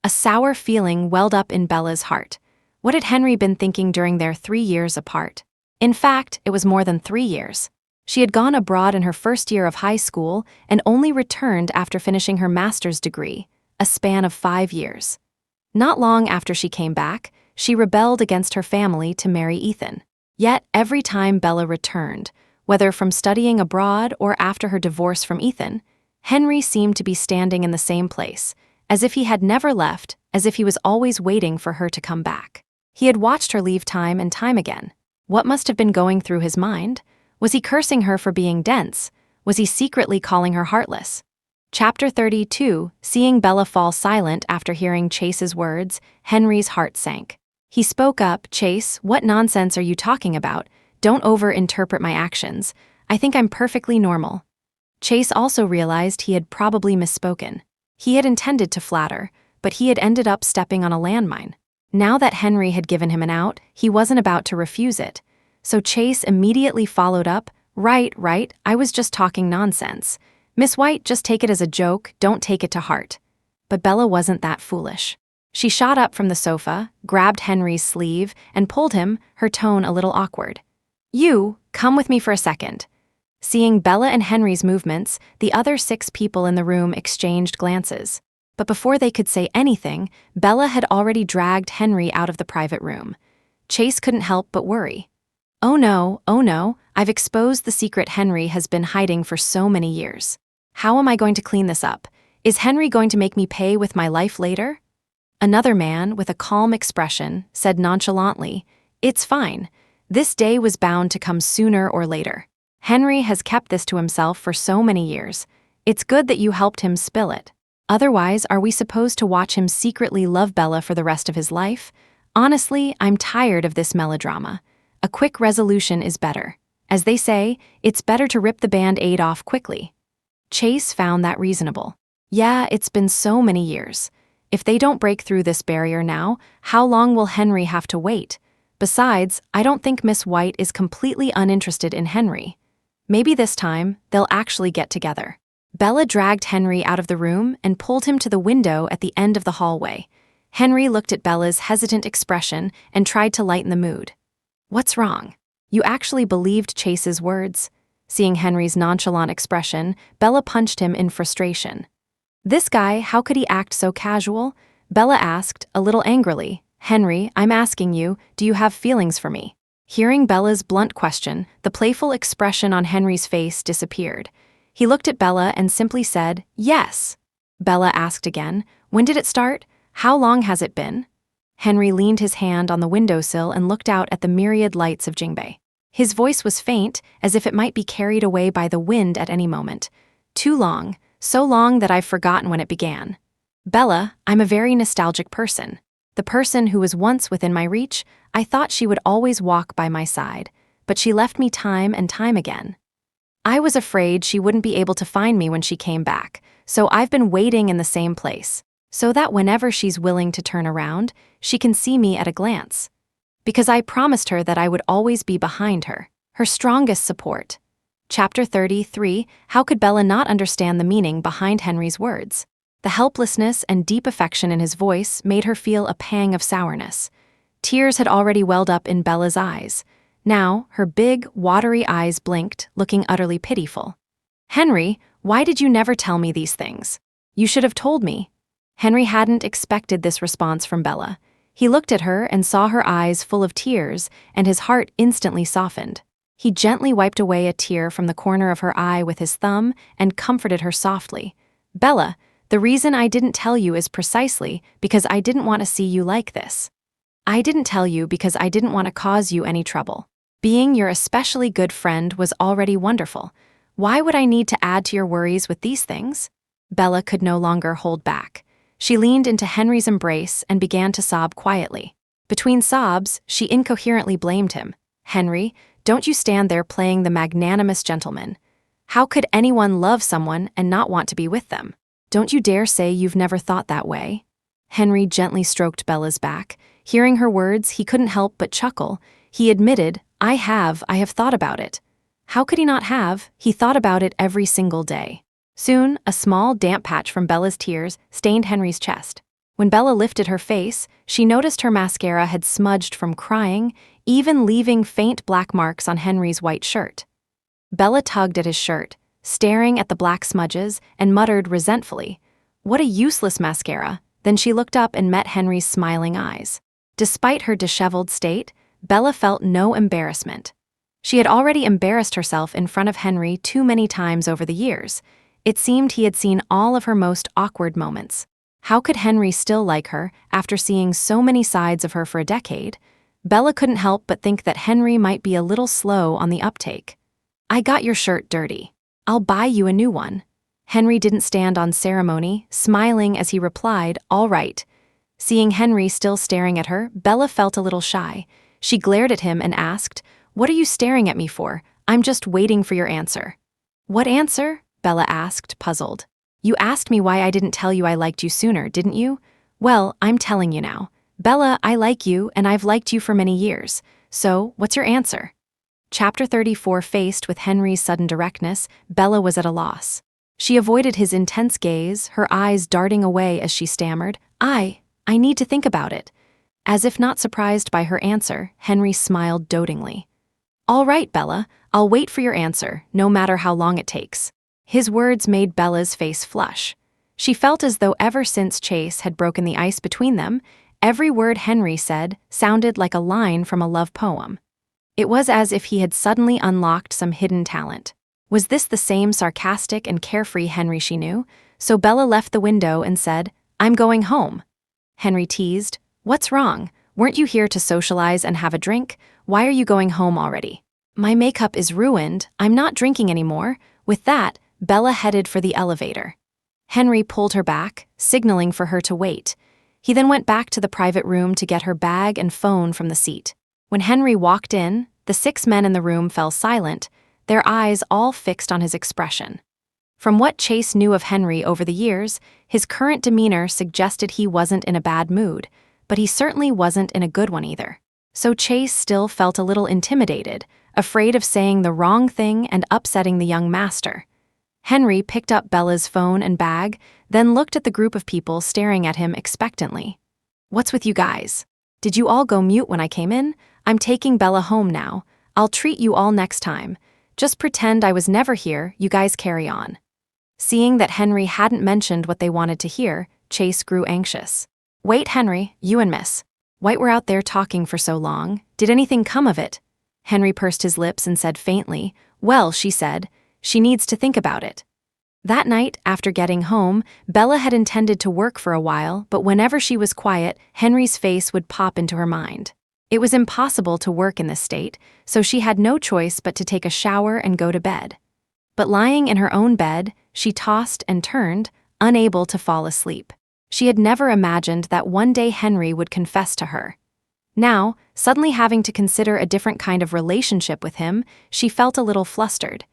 A sour feeling welled up in Bella's heart. What had Henry been thinking during their 3 years apart? In fact, it was more than 3 years. She had gone abroad in her first year of high school and only returned after finishing her master's degree, a span of 5 years. Not long after she came back, she rebelled against her family to marry Ethan. Yet, every time Bella returned, whether from studying abroad or after her divorce from Ethan, Henry seemed to be standing in the same place, as if he had never left, as if he was always waiting for her to come back. He had watched her leave time and time again. What must have been going through his mind? Was he cursing her for being dense? Was he secretly calling her heartless? Chapter 32. Seeing Bella fall silent after hearing Chase's words, Henry's heart sank. He spoke up. "Chase, what nonsense are you talking about? Don't over-interpret my actions. I think I'm perfectly normal." Chase also realized he had probably misspoken. He had intended to flatter, but he had ended up stepping on a landmine. Now that Henry had given him an out, he wasn't about to refuse it. So Chase immediately followed up, Right, I was just talking nonsense. Miss White, just take it as a joke, don't take it to heart." But Bella wasn't that foolish. She shot up from the sofa, grabbed Henry's sleeve, and pulled him, her tone a little awkward. "You, come with me for a second." Seeing Bella and Henry's movements, the other 6 people in the room exchanged glances. But before they could say anything, Bella had already dragged Henry out of the private room. Chase couldn't help but worry. Oh no, I've exposed the secret Henry has been hiding for so many years. How am I going to clean this up? Is Henry going to make me pay with my life later? Another man, with a calm expression, said nonchalantly, "It's fine. This day was bound to come sooner or later. Henry has kept this to himself for so many years. It's good that you helped him spill it. Otherwise, are we supposed to watch him secretly love Bella for the rest of his life? Honestly, I'm tired of this melodrama. A quick resolution is better. As they say, it's better to rip the Band-Aid off quickly." Chase found that reasonable. Yeah, it's been so many years. If they don't break through this barrier now, how long will Henry have to wait? Besides, I don't think Miss White is completely uninterested in Henry. Maybe this time, they'll actually get together. Bella dragged Henry out of the room and pulled him to the window at the end of the hallway. Henry looked at Bella's hesitant expression and tried to lighten the mood. "What's wrong? You actually believed Chase's words?" Seeing Henry's nonchalant expression, Bella punched him in frustration. "This guy, how could he act so casual?" Bella asked, a little angrily. "Henry, I'm asking you, do you have feelings for me?" Hearing Bella's blunt question, the playful expression on Henry's face disappeared. He looked at Bella and simply said, "Yes." Bella asked again, "When did it start? How long has it been?" Henry leaned his hand on the windowsill and looked out at the myriad lights of Jingbei. His voice was faint, as if it might be carried away by the wind at any moment. "Too long, so long that I've forgotten when it began. Bella, I'm a very nostalgic person. The person who was once within my reach, I thought she would always walk by my side, but she left me time and time again. I was afraid she wouldn't be able to find me when she came back, so I've been waiting in the same place, so that whenever she's willing to turn around, she can see me at a glance. Because I promised her that I would always be behind her, her strongest support." Chapter 33, How could Bella not understand the meaning behind Henry's words? The helplessness and deep affection in his voice made her feel a pang of sourness. Tears had already welled up in Bella's eyes. Now, her big, watery eyes blinked, looking utterly pitiful. "Henry, why did you never tell me these things? You should have told me." Henry hadn't expected this response from Bella. He looked at her and saw her eyes full of tears, and his heart instantly softened. He gently wiped away a tear from the corner of her eye with his thumb and comforted her softly. "Bella, the reason I didn't tell you is precisely because I didn't want to see you like this. I didn't tell you because I didn't want to cause you any trouble. Being your especially good friend was already wonderful. Why would I need to add to your worries with these things?" Bella could no longer hold back. She leaned into Henry's embrace and began to sob quietly. Between sobs, she incoherently blamed him. "Henry, don't you stand there playing the magnanimous gentleman. How could anyone love someone and not want to be with them? Don't you dare say you've never thought that way." Henry gently stroked Bella's back. Hearing her words, he couldn't help but chuckle. He admitted, I have thought about it." How could he not have? He thought about it every single day. Soon, a small, damp patch from Bella's tears stained Henry's chest. When Bella lifted her face, she noticed her mascara had smudged from crying, even leaving faint black marks on Henry's white shirt. Bella tugged at his shirt, staring at the black smudges, and muttered resentfully, "What a useless mascara." Then she looked up and met Henry's smiling eyes. Despite her disheveled state, Bella felt no embarrassment. She had already embarrassed herself in front of Henry too many times over the years. It seemed he had seen all of her most awkward moments. How could Henry still like her after seeing so many sides of her for a decade? Bella couldn't help but think that Henry might be a little slow on the uptake. "I got your shirt dirty. I'll buy you a new one." Henry didn't stand on ceremony, smiling as he replied, "All right." Seeing Henry still staring at her, Bella felt a little shy. She glared at him and asked, "What are you staring at me for? I'm just waiting for your answer." "What answer?" Bella asked, puzzled. "You asked me why I didn't tell you I liked you sooner, didn't you? Well, I'm telling you now. Bella, I like you, and I've liked you for many years. So, what's your answer?" Chapter 34. Faced with Henry's sudden directness, Bella was at a loss. She avoided his intense gaze, her eyes darting away as she stammered, I need to think about it. As if not surprised by her answer, Henry smiled dotingly. All right, Bella, I'll wait for your answer, no matter how long it takes. His words made Bella's face flush. She felt as though ever since Chase had broken the ice between them, every word Henry said sounded like a line from a love poem. It was as if he had suddenly unlocked some hidden talent. Was this the same sarcastic and carefree Henry she knew? So Bella left the window and said, I'm going home. Henry teased, What's wrong? Weren't you here to socialize and have a drink? Why are you going home already? My makeup is ruined. I'm not drinking anymore. With that, Bella headed for the elevator. Henry pulled her back, signaling for her to wait. He then went back to the private room to get her bag and phone from the seat. When Henry walked in, the 6 men in the room fell silent, their eyes all fixed on his expression. From what Chase knew of Henry over the years, his current demeanor suggested he wasn't in a bad mood, but he certainly wasn't in a good one either. So Chase still felt a little intimidated, afraid of saying the wrong thing and upsetting the young master. Henry picked up Bella's phone and bag, then looked at the group of people staring at him expectantly. What's with you guys? Did you all go mute when I came in? I'm taking Bella home now. I'll treat you all next time. Just pretend I was never here, you guys carry on. Seeing that Henry hadn't mentioned what they wanted to hear, Chase grew anxious. Wait, Henry, you and Miss White were out there talking for so long. Did anything come of it? Henry pursed his lips and said faintly, Well, she said, she needs to think about it. That night, after getting home, Bella had intended to work for a while, but whenever she was quiet, Henry's face would pop into her mind. It was impossible to work in this state, so she had no choice but to take a shower and go to bed. But lying in her own bed, she tossed and turned, unable to fall asleep. She had never imagined that one day Henry would confess to her. Now, suddenly having to consider a different kind of relationship with him, she felt a little flustered.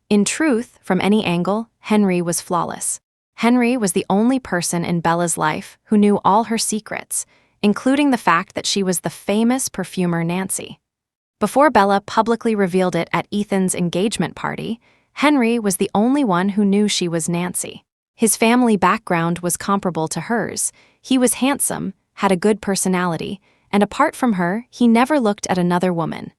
In truth, from any angle, Henry was flawless. Henry was the only person in Bella's life who knew all her secrets, including the fact that she was the famous perfumer Nancy. Before Bella publicly revealed it at Ethan's engagement party, Henry was the only one who knew she was Nancy. His family background was comparable to hers. He was handsome, had a good personality, and apart from her, he never looked at another woman.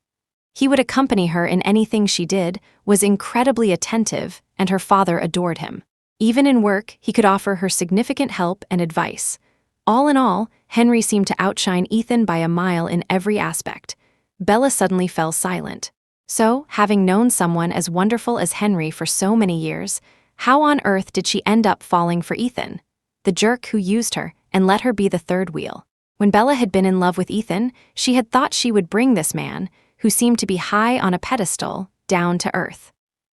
He would accompany her in anything she did, was incredibly attentive, and her father adored him. Even in work, he could offer her significant help and advice. All in all, Henry seemed to outshine Ethan by a mile in every aspect. Bella suddenly fell silent. So, having known someone as wonderful as Henry for so many years, how on earth did she end up falling for Ethan, the jerk who used her and let her be the third wheel? When Bella had been in love with Ethan, she had thought she would bring this man, who seemed to be high on a pedestal, down to earth.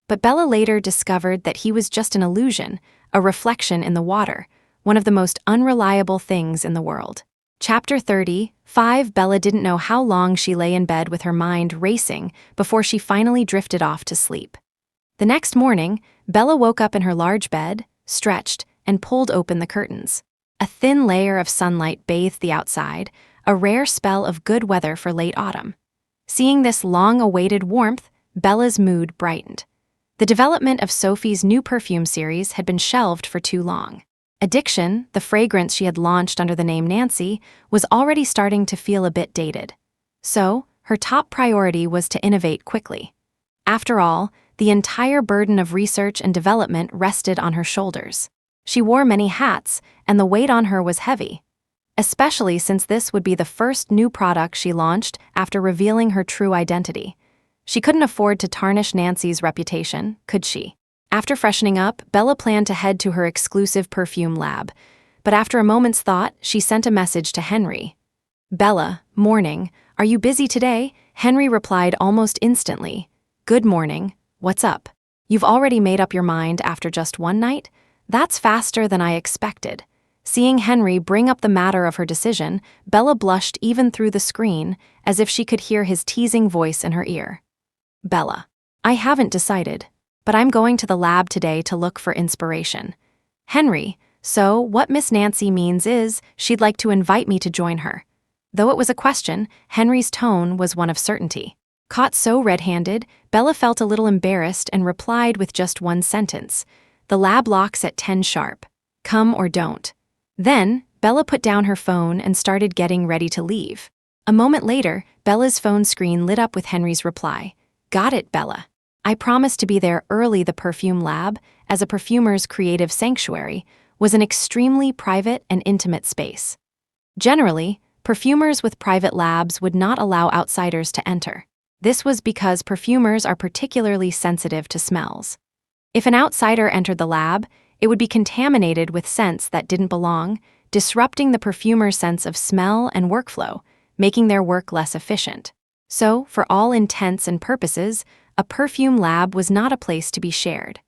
But Bella later discovered that he was just an illusion, a reflection in the water, one of the most unreliable things in the world. Chapter 35. Bella didn't know how long she lay in bed with her mind racing before she finally drifted off to sleep. The next morning, Bella woke up in her large bed, stretched, and pulled open the curtains. A thin layer of sunlight bathed the outside, a rare spell of good weather for late autumn. Seeing this long-awaited warmth, Bella's mood brightened. The development of Sophie's new perfume series had been shelved for too long. Addiction, the fragrance she had launched under the name Nancy, was already starting to feel a bit dated. So, her top priority was to innovate quickly. After all, the entire burden of research and development rested on her shoulders. She wore many hats, and the weight on her was heavy. Especially since this would be the first new product she launched after revealing her true identity. She couldn't afford to tarnish Nancy's reputation, could she? After freshening up, Bella planned to head to her exclusive perfume lab, but after a moment's thought, she sent a message to Henry. Bella, morning, are you busy today? Henry replied almost instantly. Good morning, what's up? You've already made up your mind after just one night? That's faster than I expected. Seeing Henry bring up the matter of her decision, Bella blushed even through the screen, as if she could hear his teasing voice in her ear. Bella, I haven't decided, but I'm going to the lab today to look for inspiration. Henry, so what Miss Nancy means is she'd like to invite me to join her. Though it was a question, Henry's tone was one of certainty. Caught so red-handed, Bella felt a little embarrassed and replied with just one sentence. The lab locks at 10 sharp. Come or don't. Then, Bella put down her phone and started getting ready to leave. A moment later, Bella's phone screen lit up with Henry's reply. "Got it, Bella. I promised to be there early." The perfume lab, as a perfumer's creative sanctuary, was an extremely private and intimate space. Generally, perfumers with private labs would not allow outsiders to enter. This was because perfumers are particularly sensitive to smells. If an outsider entered the lab, it would be contaminated with scents that didn't belong, disrupting the perfumer's sense of smell and workflow, making their work less efficient. So, for all intents and purposes, a perfume lab was not a place to be shared.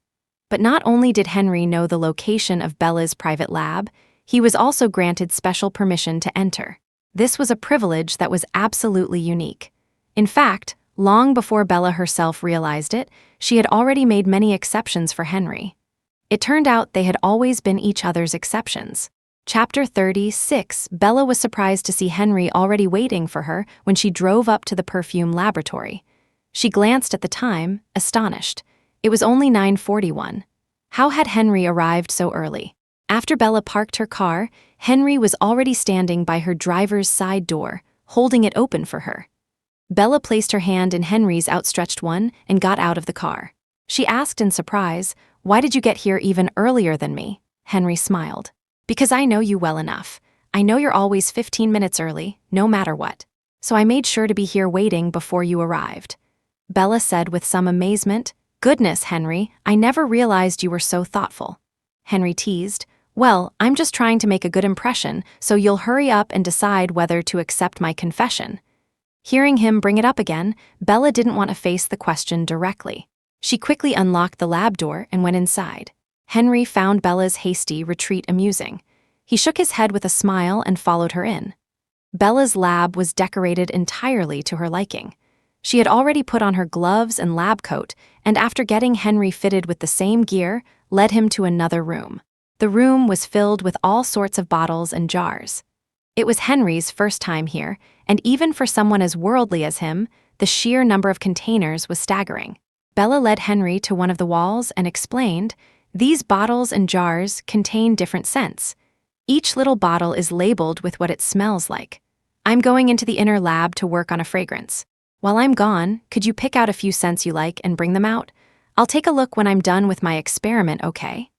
But not only did Henry know the location of Bella's private lab, he was also granted special permission to enter. This was a privilege that was absolutely unique. In fact, long before Bella herself realized it, she had already made many exceptions for Henry. It turned out they had always been each other's exceptions. Chapter 36. Bella was surprised to see Henry already waiting for her when she drove up to the perfume laboratory. She glanced at the time, astonished. It was only 9:41. How had Henry arrived so early? After Bella parked her car, Henry was already standing by her driver's side door, holding it open for her. Bella placed her hand in Henry's outstretched one and got out of the car. She asked in surprise, "Why did you get here even earlier than me?" Henry smiled. "Because I know you well enough. I know you're always 15 minutes early, no matter what. So I made sure to be here waiting before you arrived." Bella said with some amazement, "Goodness, Henry, I never realized you were so thoughtful." Henry teased, "Well, I'm just trying to make a good impression, so you'll hurry up and decide whether to accept my confession." Hearing him bring it up again, Bella didn't want to face the question directly. She quickly unlocked the lab door and went inside. Henry found Bella's hasty retreat amusing. He shook his head with a smile and followed her in. Bella's lab was decorated entirely to her liking. She had already put on her gloves and lab coat, and after getting Henry fitted with the same gear, led him to another room. The room was filled with all sorts of bottles and jars. It was Henry's first time here, and even for someone as worldly as him, the sheer number of containers was staggering. Bella led Henry to one of the walls and explained, "These bottles and jars contain different scents. Each little bottle is labeled with what it smells like. I'm going into the inner lab to work on a fragrance. While I'm gone, could you pick out a few scents you like and bring them out? I'll take a look when I'm done with my experiment, okay?"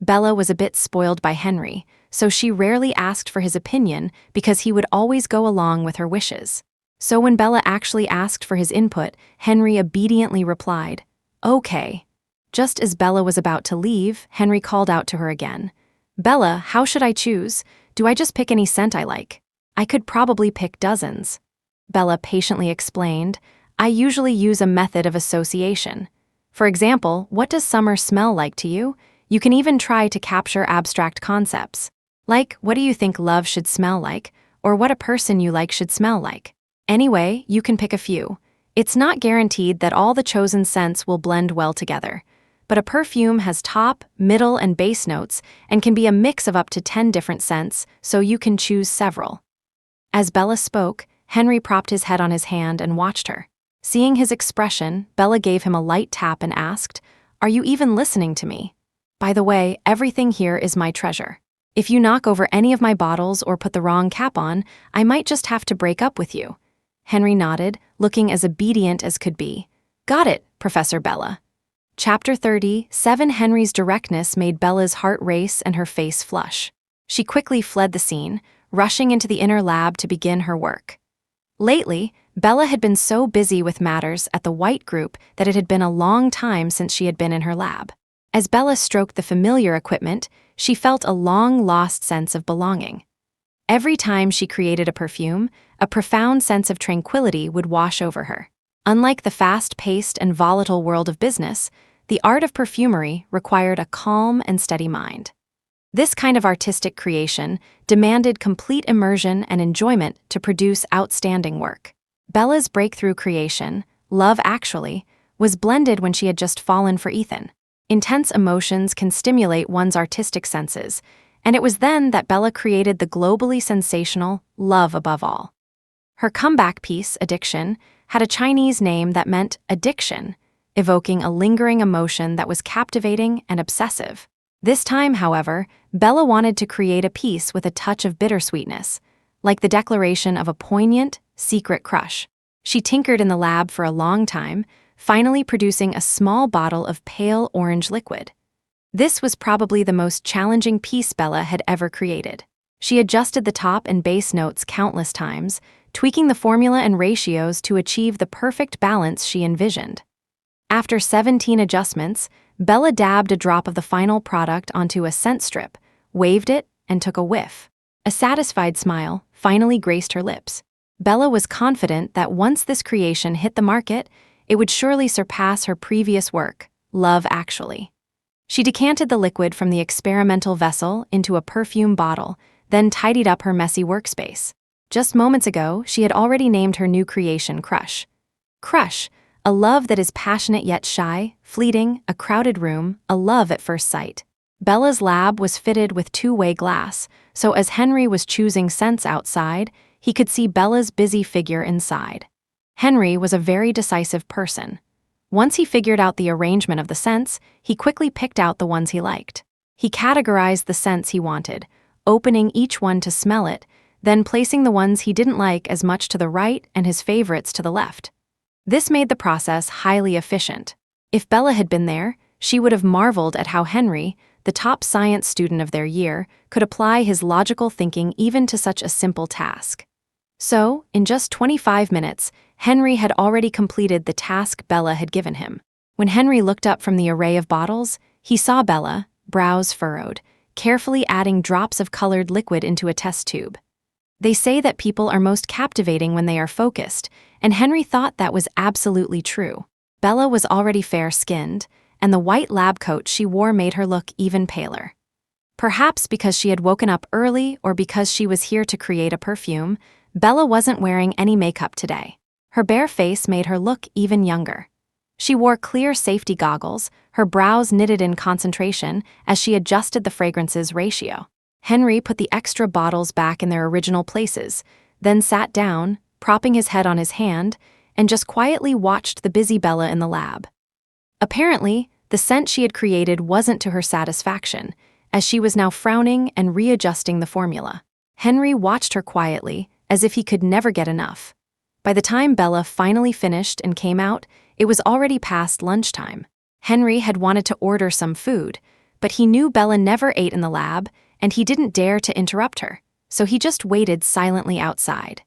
Bella was a bit spoiled by Henry, so she rarely asked for his opinion because he would always go along with her wishes. So when Bella actually asked for his input, Henry obediently replied, "Okay." Just as Bella was about to leave, Henry called out to her again, "Bella, how should I choose? Do I just pick any scent I like? I could probably pick dozens." Bella patiently explained, "I usually use a method of association. For example, what does summer smell like to you? You can even try to capture abstract concepts. Like, what do you think love should smell like? Or what a person you like should smell like? Anyway, you can pick a few. It's not guaranteed that all the chosen scents will blend well together. But a perfume has top, middle, and base notes and can be a mix of up to 10 different scents, so you can choose several." As Bella spoke, Henry propped his head on his hand and watched her. Seeing his expression, Bella gave him a light tap and asked, "Are you even listening to me? By the way, everything here is my treasure. If you knock over any of my bottles or put the wrong cap on, I might just have to break up with you." Henry nodded, looking as obedient as could be. "Got it, Professor Bella." Chapter 37. Henry's directness made Bella's heart race and her face flush. She quickly fled the scene, rushing into the inner lab to begin her work. Lately, Bella had been so busy with matters at the White Group that it had been a long time since she had been in her lab. As Bella stroked the familiar equipment, she felt a long-lost sense of belonging. Every time she created a perfume, a profound sense of tranquility would wash over her. Unlike the fast-paced and volatile world of business, the art of perfumery required a calm and steady mind. This kind of artistic creation demanded complete immersion and enjoyment to produce outstanding work. Bella's breakthrough creation, Love Actually, was blended when she had just fallen for Ethan. Intense emotions can stimulate one's artistic senses, and it was then that Bella created the globally sensational Love Above All. Her comeback piece, Addiction, had a Chinese name that meant addiction, evoking a lingering emotion that was captivating and obsessive. This time, however, Bella wanted to create a piece with a touch of bittersweetness, like the declaration of a poignant, secret crush. She tinkered in the lab for a long time, finally producing a small bottle of pale orange liquid. This was probably the most challenging piece Bella had ever created. She adjusted the top and base notes countless times, tweaking the formula and ratios to achieve the perfect balance she envisioned. After 17 adjustments, Bella dabbed a drop of the final product onto a scent strip, waved it, and took a whiff. A satisfied smile finally graced her lips. Bella was confident that once this creation hit the market, it would surely surpass her previous work, Love Actually. She decanted the liquid from the experimental vessel into a perfume bottle, then tidied up her messy workspace. Just moments ago, she had already named her new creation Crush. Crush, a love that is passionate yet shy, fleeting, a crowded room, a love at first sight. Bella's lab was fitted with two-way glass, so as Henry was choosing scents outside, he could see Bella's busy figure inside. Henry was a very decisive person. Once he figured out the arrangement of the scents, he quickly picked out the ones he liked. He categorized the scents he wanted, opening each one to smell it, then placing the ones he didn't like as much to the right and his favorites to the left. This made the process highly efficient. If Bella had been there, she would have marveled at how Henry, the top science student of their year, could apply his logical thinking even to such a simple task. So, in just 25 minutes, Henry had already completed the task Bella had given him. When Henry looked up from the array of bottles, he saw Bella, brows furrowed, carefully adding drops of colored liquid into a test tube. They say that people are most captivating when they are focused, and Henry thought that was absolutely true. Bella was already fair-skinned, and the white lab coat she wore made her look even paler. Perhaps because she had woken up early or because she was here to create a perfume, Bella wasn't wearing any makeup today. Her bare face made her look even younger. She wore clear safety goggles, her brows knitted in concentration as she adjusted the fragrance's ratio. Henry put the extra bottles back in their original places, then sat down, propping his head on his hand, and just quietly watched the busy Bella in the lab. Apparently, the scent she had created wasn't to her satisfaction, as she was now frowning and readjusting the formula. Henry watched her quietly, as if he could never get enough. By the time Bella finally finished and came out, it was already past lunchtime. Henry had wanted to order some food, but he knew Bella never ate in the lab, and he didn't dare to interrupt her, so he just waited silently outside.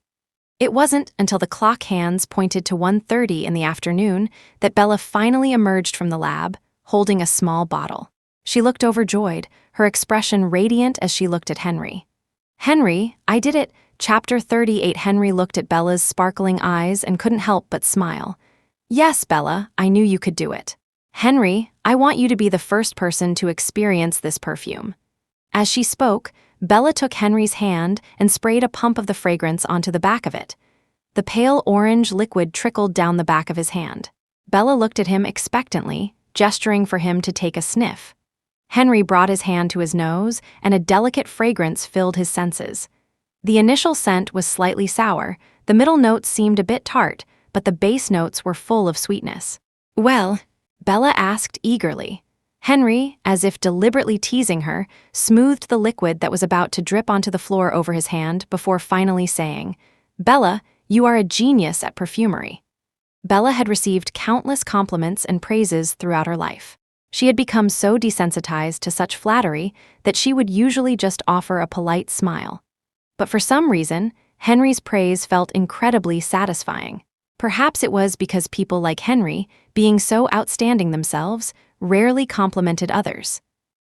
It wasn't until the clock hands pointed to 1:30 in the afternoon that Bella finally emerged from the lab, holding a small bottle. She looked overjoyed, her expression radiant as she looked at Henry. "Henry, I did it." Chapter 38. Henry looked at Bella's sparkling eyes and couldn't help but smile. "Yes, Bella, I knew you could do it. Henry, I want you to be the first person to experience this perfume." As she spoke, Bella took Henry's hand and sprayed a pump of the fragrance onto the back of it. The pale orange liquid trickled down the back of his hand. Bella looked at him expectantly, gesturing for him to take a sniff. Henry brought his hand to his nose, and a delicate fragrance filled his senses. The initial scent was slightly sour, the middle notes seemed a bit tart, but the base notes were full of sweetness. "Well?" Bella asked eagerly. Henry, as if deliberately teasing her, smoothed the liquid that was about to drip onto the floor over his hand before finally saying, "Bella, you are a genius at perfumery." Bella had received countless compliments and praises throughout her life. She had become so desensitized to such flattery that she would usually just offer a polite smile. But for some reason, Henry's praise felt incredibly satisfying. Perhaps it was because people like Henry, being so outstanding themselves, rarely complimented others.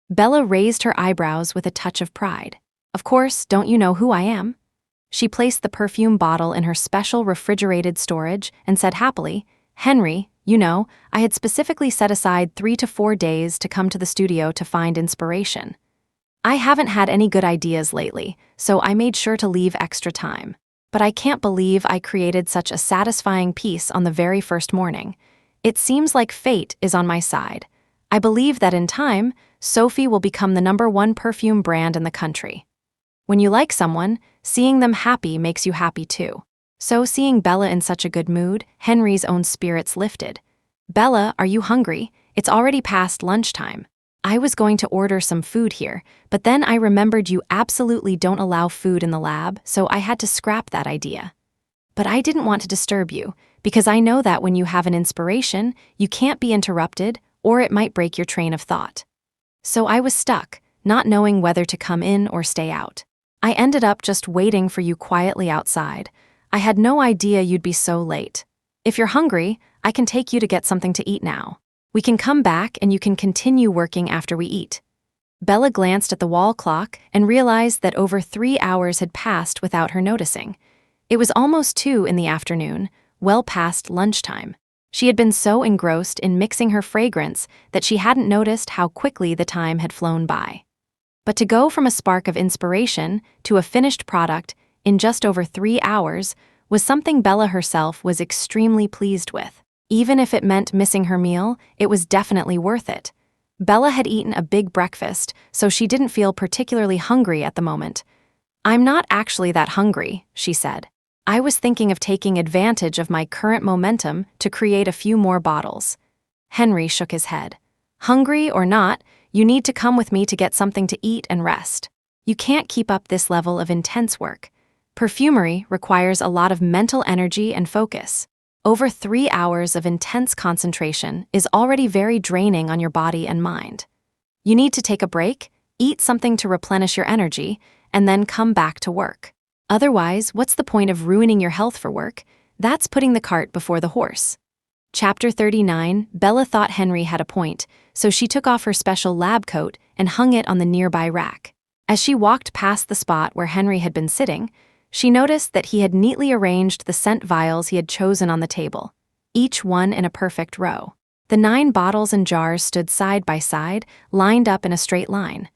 Bella raised her eyebrows with a touch of pride. "Of course, don't you know who I am?" She placed the perfume bottle in her special refrigerated storage and said happily, "Henry, you know, I had specifically set aside 3 to 4 days to come to the studio to find inspiration. I haven't had any good ideas lately, so I made sure to leave extra time. But I can't believe I created such a satisfying piece on the very first morning. It seems like fate is on my side. I believe that in time, Sophie will become the #1 perfume brand in the country." When you like someone, seeing them happy makes you happy too. So seeing Bella in such a good mood, Henry's own spirits lifted. "Bella, are you hungry? It's already past lunchtime." I was going to order some food here, but then I remembered you absolutely don't allow food in the lab, so I had to scrap that idea. But I didn't want to disturb you, because I know that when you have an inspiration, you can't be interrupted, or it might break your train of thought. So I was stuck, not knowing whether to come in or stay out. I ended up just waiting for you quietly outside. I had no idea you'd be so late. If you're hungry, I can take you to get something to eat now. We can come back and you can continue working after we eat. Bella glanced at the wall clock and realized that over 3 hours had passed without her noticing. It was almost 2 in the afternoon, well past lunchtime. She had been so engrossed in mixing her fragrance that she hadn't noticed how quickly the time had flown by. But to go from a spark of inspiration to a finished product in just over 3 hours was something Bella herself was extremely pleased with. Even if it meant missing her meal, it was definitely worth it. Bella had eaten a big breakfast, so she didn't feel particularly hungry at the moment. "I'm not actually that hungry," she said. "I was thinking of taking advantage of my current momentum to create a few more bottles." Henry shook his head. "Hungry or not, you need to come with me to get something to eat and rest. You can't keep up this level of intense work. Perfumery requires a lot of mental energy and focus. Over 3 hours of intense concentration is already very draining on your body and mind. You need to take a break, eat something to replenish your energy, and then come back to work. Otherwise, what's the point of ruining your health for work? That's putting the cart before the horse." Chapter 39. Bella thought Henry had a point, so she took off her special lab coat and hung it on the nearby rack. As she walked past the spot where Henry had been sitting, she noticed that he had neatly arranged the scent vials he had chosen on the table, each one in a perfect row. The 9 bottles and jars stood side by side, lined up in a straight line.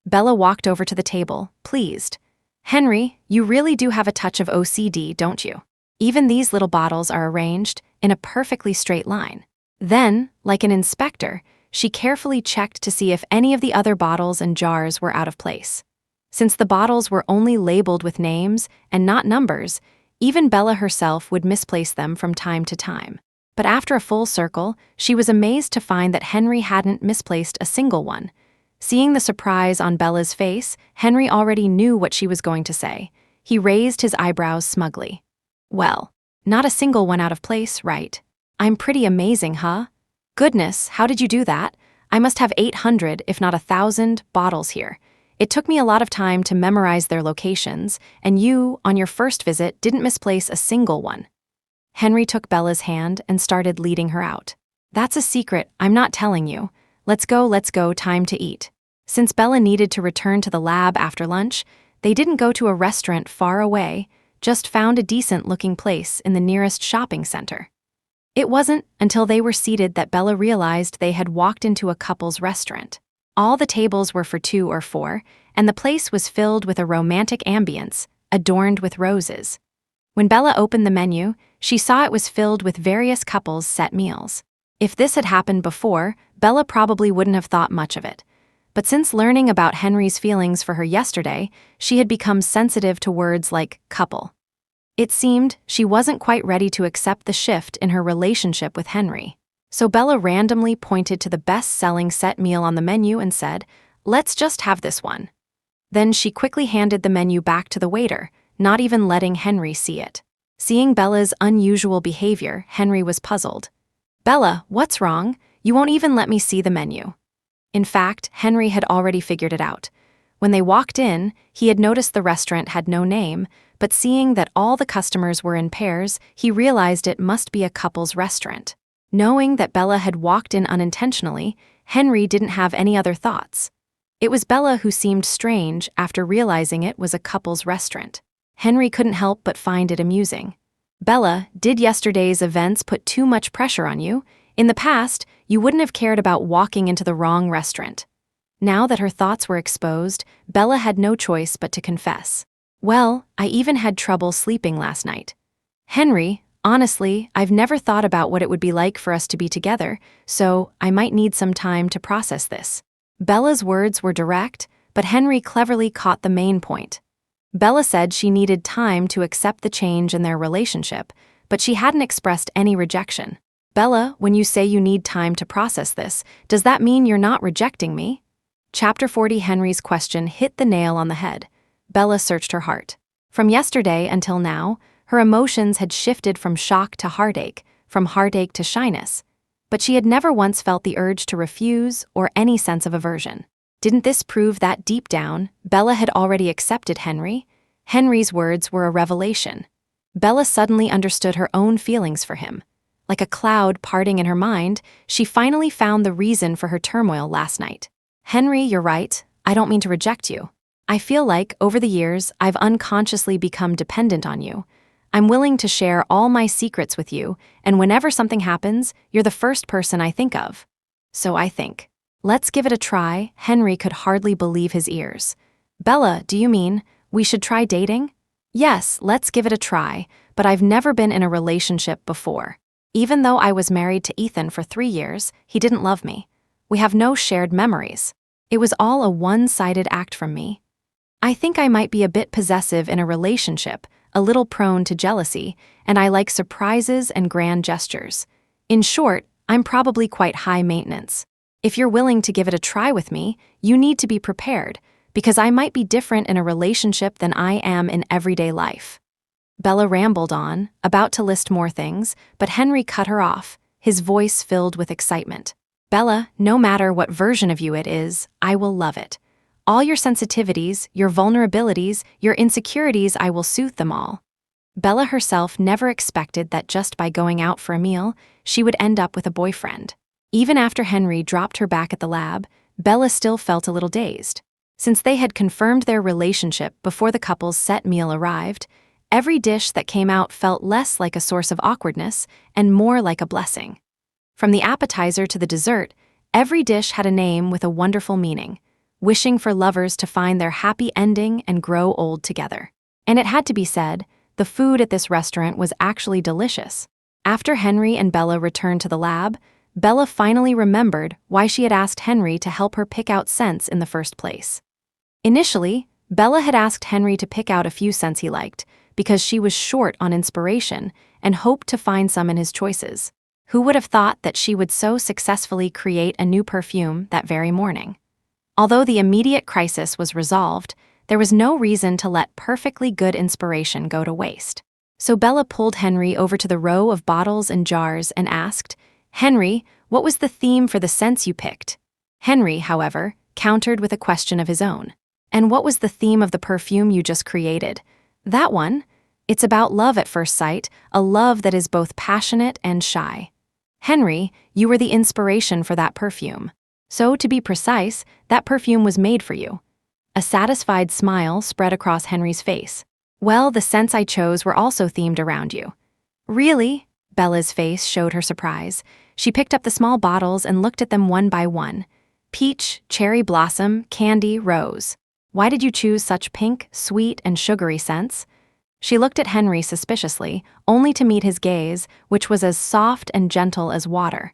Bella walked over to the table, pleased. "Henry, you really do have a touch of OCD, don't you? Even these little bottles are arranged in a perfectly straight line." Then, like an inspector, she carefully checked to see if any of the other bottles and jars were out of place. Since the bottles were only labeled with names and not numbers, even Bella herself would misplace them from time to time. But after a full circle, she was amazed to find that Henry hadn't misplaced a single one. Seeing the surprise on Bella's face, Henry already knew what she was going to say. He raised his eyebrows smugly. "Well, not a single one out of place, right? I'm pretty amazing, huh? Goodness, how did you do that? I must have 800, if not 1,000, bottles here. It took me a lot of time to memorize their locations, and you, on your first visit, didn't misplace a single one." Henry took Bella's hand and started leading her out. "That's a secret I'm not telling you. Let's go, time to eat." Since Bella needed to return to the lab after lunch, they didn't go to a restaurant far away, just found a decent-looking place in the nearest shopping center. It wasn't until they were seated that Bella realized they had walked into a couple's restaurant. All the tables were for 2 or 4, and the place was filled with a romantic ambience, adorned with roses. When Bella opened the menu, she saw it was filled with various couples' set meals. If this had happened before, Bella probably wouldn't have thought much of it. But since learning about Henry's feelings for her yesterday, she had become sensitive to words like couple. It seemed she wasn't quite ready to accept the shift in her relationship with Henry. So Bella randomly pointed to the best-selling set meal on the menu and said, "Let's just have this one." Then she quickly handed the menu back to the waiter, not even letting Henry see it. Seeing Bella's unusual behavior, Henry was puzzled. "Bella, what's wrong? You won't even let me see the menu." In fact, Henry had already figured it out. When they walked in, he had noticed the restaurant had no name, but seeing that all the customers were in pairs, he realized it must be a couple's restaurant. Knowing that Bella had walked in unintentionally, Henry didn't have any other thoughts. It was Bella who seemed strange after realizing it was a couple's restaurant. Henry couldn't help but find it amusing. "Bella, did yesterday's events put too much pressure on you? In the past, you wouldn't have cared about walking into the wrong restaurant." Now that her thoughts were exposed, Bella had no choice but to confess. "Well, I even had trouble sleeping last night. Henry, honestly, I've never thought about what it would be like for us to be together, so I might need some time to process this." Bella's words were direct, but Henry cleverly caught the main point. Bella said she needed time to accept the change in their relationship, but she hadn't expressed any rejection. Bella, when you say you need time to process this, does that mean you're not rejecting me? Chapter 40. Henry's question hit the nail on the head. Bella searched her heart. From yesterday until now, her emotions had shifted from shock to heartache, from heartache to shyness. But she had never once felt the urge to refuse or any sense of aversion. Didn't this prove that deep down, Bella had already accepted Henry? Henry's words were a revelation. Bella suddenly understood her own feelings for him. Like a cloud parting in her mind, she finally found the reason for her turmoil last night. Henry, you're right, I don't mean to reject you. I feel like, over the years, I've unconsciously become dependent on you. I'm willing to share all my secrets with you, and whenever something happens, you're the first person I think of. So I think, let's give it a try. Henry could hardly believe his ears. Bella, do you mean we should try dating? Yes, let's give it a try, but I've never been in a relationship before. Even though I was married to Ethan for 3 years, he didn't love me. We have no shared memories. It was all a one-sided act from me. I think I might be a bit possessive in a relationship, a little prone to jealousy, and I like surprises and grand gestures. In short, I'm probably quite high maintenance. If you're willing to give it a try with me, you need to be prepared, because I might be different in a relationship than I am in everyday life. Bella rambled on, about to list more things, but Henry cut her off, his voice filled with excitement. Bella, no matter what version of you it is, I will love it. All your sensitivities, your vulnerabilities, your insecurities, I will soothe them all. Bella herself never expected that just by going out for a meal, she would end up with a boyfriend. Even after Henry dropped her back at the lab, Bella still felt a little dazed. Since they had confirmed their relationship before the couple's set meal arrived, every dish that came out felt less like a source of awkwardness and more like a blessing. From the appetizer to the dessert, every dish had a name with a wonderful meaning, wishing for lovers to find their happy ending and grow old together. And it had to be said, the food at this restaurant was actually delicious. After Henry and Bella returned to the lab, Bella finally remembered why she had asked Henry to help her pick out scents in the first place. Initially, Bella had asked Henry to pick out a few scents he liked, because she was short on inspiration and hoped to find some in his choices. Who would have thought that she would so successfully create a new perfume that very morning? Although the immediate crisis was resolved, there was no reason to let perfectly good inspiration go to waste. So Bella pulled Henry over to the row of bottles and jars and asked, "Henry, what was the theme for the scents you picked?" Henry, however, countered with a question of his own. "And what was the theme of the perfume you just created?" "That one. It's about love at first sight, a love that is both passionate and shy." "Henry, you were the inspiration for that perfume. So, to be precise, that perfume was made for you." A satisfied smile spread across Henry's face. "Well, the scents I chose were also themed around you." "Really?" Bella's face showed her surprise. She picked up the small bottles and looked at them one by one. Peach, cherry blossom, candy, rose. "Why did you choose such pink, sweet, and sugary scents?" She looked at Henry suspiciously, only to meet his gaze, which was as soft and gentle as water.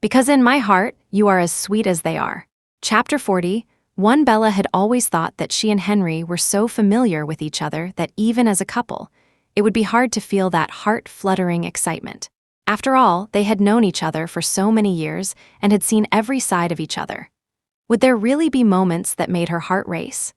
"Because in my heart, you are as sweet as they are." Chapter 40. Bella had always thought that she and Henry were so familiar with each other that even as a couple, it would be hard to feel that heart-fluttering excitement. After all, they had known each other for so many years and had seen every side of each other. Would there really be moments that made her heart race?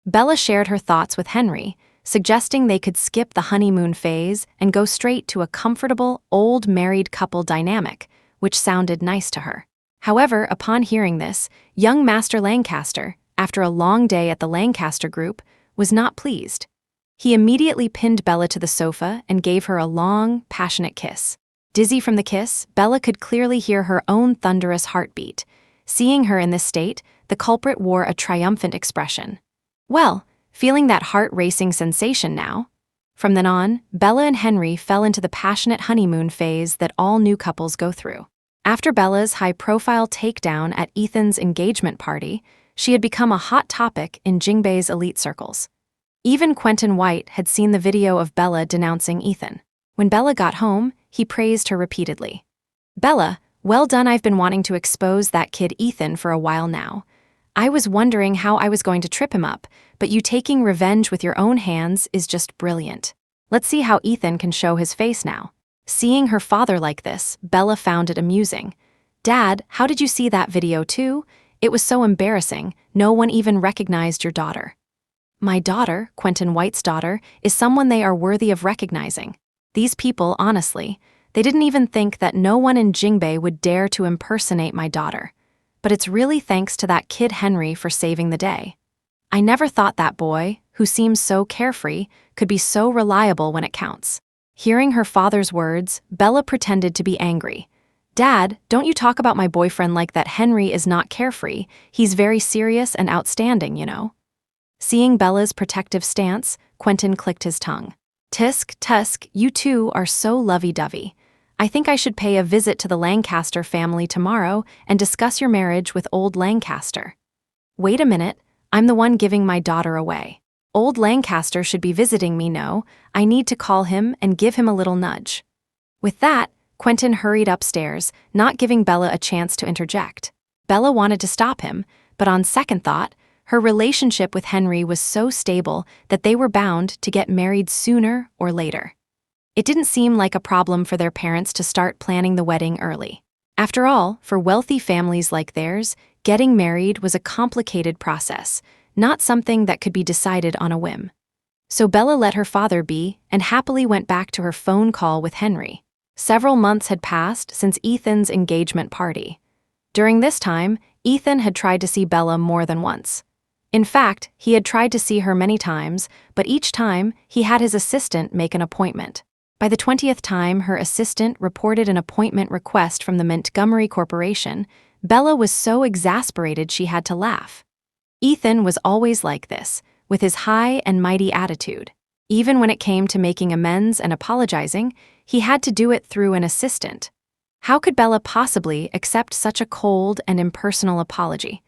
Bella shared her thoughts with Henry, suggesting they could skip the honeymoon phase and go straight to a comfortable, old married couple dynamic, which sounded nice to her. However, upon hearing this, young Master Lancaster, after a long day at the Lancaster Group, was not pleased. He immediately pinned Bella to the sofa and gave her a long, passionate kiss. Dizzy from the kiss, Bella could clearly hear her own thunderous heartbeat. Seeing her in this state, the culprit wore a triumphant expression. Well, feeling that heart-racing sensation now? From then on, Bella and Henry fell into the passionate honeymoon phase that all new couples go through. After Bella's high-profile takedown at Ethan's engagement party, she had become a hot topic in Jingbei's elite circles. Even Quentin White had seen the video of Bella denouncing Ethan. When Bella got home, he praised her repeatedly. "Bella, well done. I've been wanting to expose that kid Ethan for a while now. I was wondering how I was going to trip him up, but you taking revenge with your own hands is just brilliant. Let's see how Ethan can show his face now." Seeing her father like this, Bella found it amusing. "Dad, how did you see that video too? It was so embarrassing, no one even recognized your daughter." "My daughter, Quentin White's daughter, is someone they are worthy of recognizing. These people, honestly, they didn't even think that no one in Jingbei would dare to impersonate my daughter. But it's really thanks to that kid Henry for saving the day. I never thought that boy, who seems so carefree, could be so reliable when it counts." Hearing her father's words, Bella pretended to be angry. "Dad, don't you talk about my boyfriend like that. Henry is not carefree, he's very serious and outstanding, you know." Seeing Bella's protective stance, Quentin clicked his tongue. "Tisk, Tusk, you two are so lovey-dovey. I think I should pay a visit to the Lancaster family tomorrow and discuss your marriage with old Lancaster." "Wait a minute, I'm the one giving my daughter away. Old Lancaster should be visiting me, no, I need to call him and give him a little nudge." With that, Quentin hurried upstairs, not giving Bella a chance to interject. Bella wanted to stop him, but on second thought, her relationship with Henry was so stable that they were bound to get married sooner or later. It didn't seem like a problem for their parents to start planning the wedding early. After all, for wealthy families like theirs, getting married was a complicated process, not something that could be decided on a whim. So Bella let her father be and happily went back to her phone call with Henry. Several months had passed since Ethan's engagement party. During this time, Ethan had tried to see Bella more than once. In fact, he had tried to see her many times, but each time, he had his assistant make an appointment. By the 20th time her assistant reported an appointment request from the Montgomery Corporation, Bella was so exasperated she had to laugh. Ethan was always like this, with his high and mighty attitude. Even when it came to making amends and apologizing, he had to do it through an assistant. How could Bella possibly accept such a cold and impersonal apology?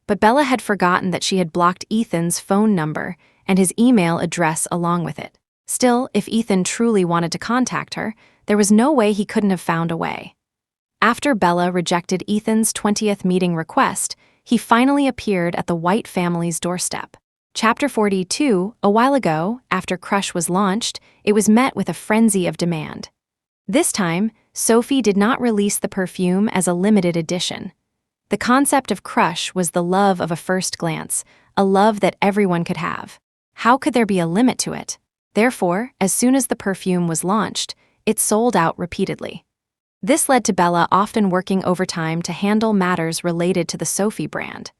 But Bella had forgotten that she had blocked Ethan's phone number and his email address along with it. Still, if Ethan truly wanted to contact her, there was no way he couldn't have found a way. After Bella rejected Ethan's 20th meeting request, he finally appeared at the White family's doorstep. Chapter 42, a while ago, after Crush was launched, it was met with a frenzy of demand. This time, Sophie did not release the perfume as a limited edition. The concept of Crush was the love of a first glance, a love that everyone could have. How could there be a limit to it? Therefore, as soon as the perfume was launched, it sold out repeatedly. This led to Bella often working overtime to handle matters related to the Sophie brand.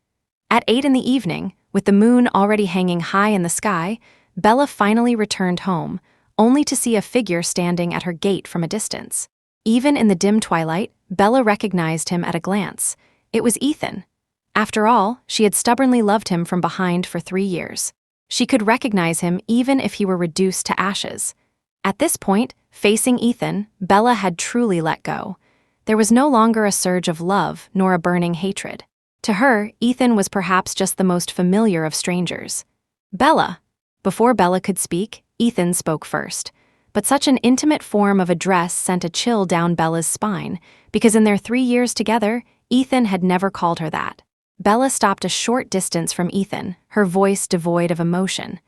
At 8 in the evening, with the moon already hanging high in the sky, Bella finally returned home, only to see a figure standing at her gate from a distance. Even in the dim twilight, Bella recognized him at a glance. It was Ethan. After all, she had stubbornly loved him from behind for 3 years. She could recognize him even if he were reduced to ashes. At this point, facing Ethan, Bella had truly let go. There was no longer a surge of love nor a burning hatred. To her, Ethan was perhaps just the most familiar of strangers. "Bella." Before Bella could speak, Ethan spoke first. But such an intimate form of address sent a chill down Bella's spine, because in their 3 years together, Ethan had never called her that. Bella stopped a short distance from Ethan, her voice devoid of emotion.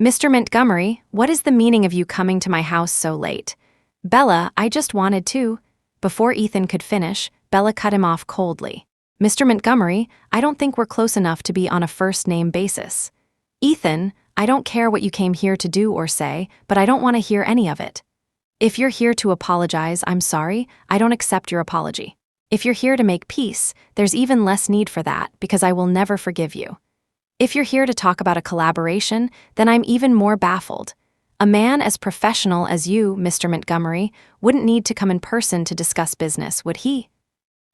"Mr. Montgomery, what is the meaning of you coming to my house so late?" "Bella, I just wanted to." Before Ethan could finish, Bella cut him off coldly. "Mr. Montgomery, I don't think we're close enough to be on a first-name basis." "Ethan, I don't care what you came here to do or say, but I don't want to hear any of it. If you're here to apologize, I'm sorry, I don't accept your apology. If you're here to make peace, there's even less need for that because I will never forgive you. If you're here to talk about a collaboration, then I'm even more baffled. A man as professional as you, Mr. Montgomery, wouldn't need to come in person to discuss business, would he?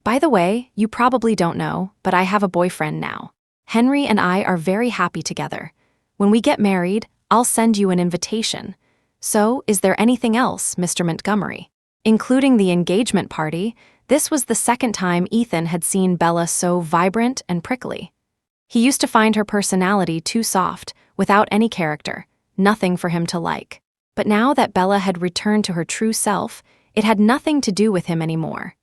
By the way, you probably don't know, but I have a boyfriend now. Henry and I are very happy together. When we get married, I'll send you an invitation. So, is there anything else, Mr. Montgomery?" Including the engagement party, this was the second time Ethan had seen Bella so vibrant and prickly. He used to find her personality too soft, without any character, nothing for him to like. But now that Bella had returned to her true self, it had nothing to do with him anymore.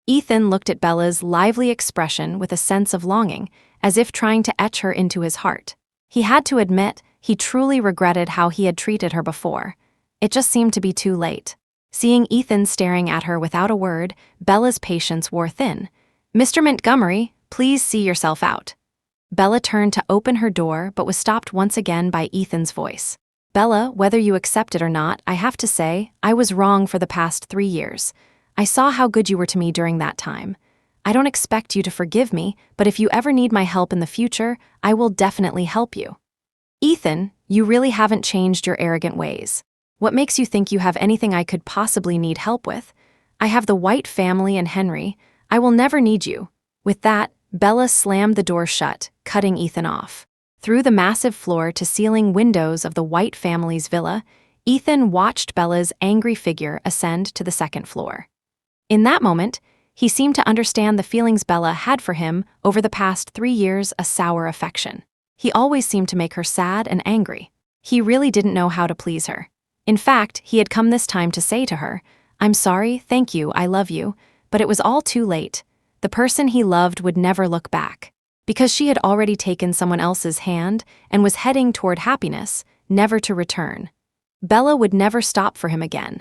Ethan looked at Bella's lively expression with a sense of longing, as if trying to etch her into his heart. He had to admit, he truly regretted how he had treated her before. It just seemed to be too late. Seeing Ethan staring at her without a word, Bella's patience wore thin. "Mr. Montgomery, please see yourself out." Bella turned to open her door but was stopped once again by Ethan's voice. "Bella, whether you accept it or not, I have to say, I was wrong for the past 3 years. I saw how good you were to me during that time. I don't expect you to forgive me, but if you ever need my help in the future, I will definitely help you." "Ethan, you really haven't changed your arrogant ways. What makes you think you have anything I could possibly need help with? I have the White family and Henry. I will never need you." With that, Bella slammed the door shut, cutting Ethan off. Through the massive floor-to-ceiling windows of the White family's villa, Ethan watched Bella's angry figure ascend to the second floor. In that moment, he seemed to understand the feelings Bella had for him over the past 3 years, a sour affection. He always seemed to make her sad and angry. He really didn't know how to please her. In fact, he had come this time to say to her, "I'm sorry, thank you, I love you," but it was all too late. The person he loved would never look back. Because she had already taken someone else's hand and was heading toward happiness, never to return. Bella would never stop for him again.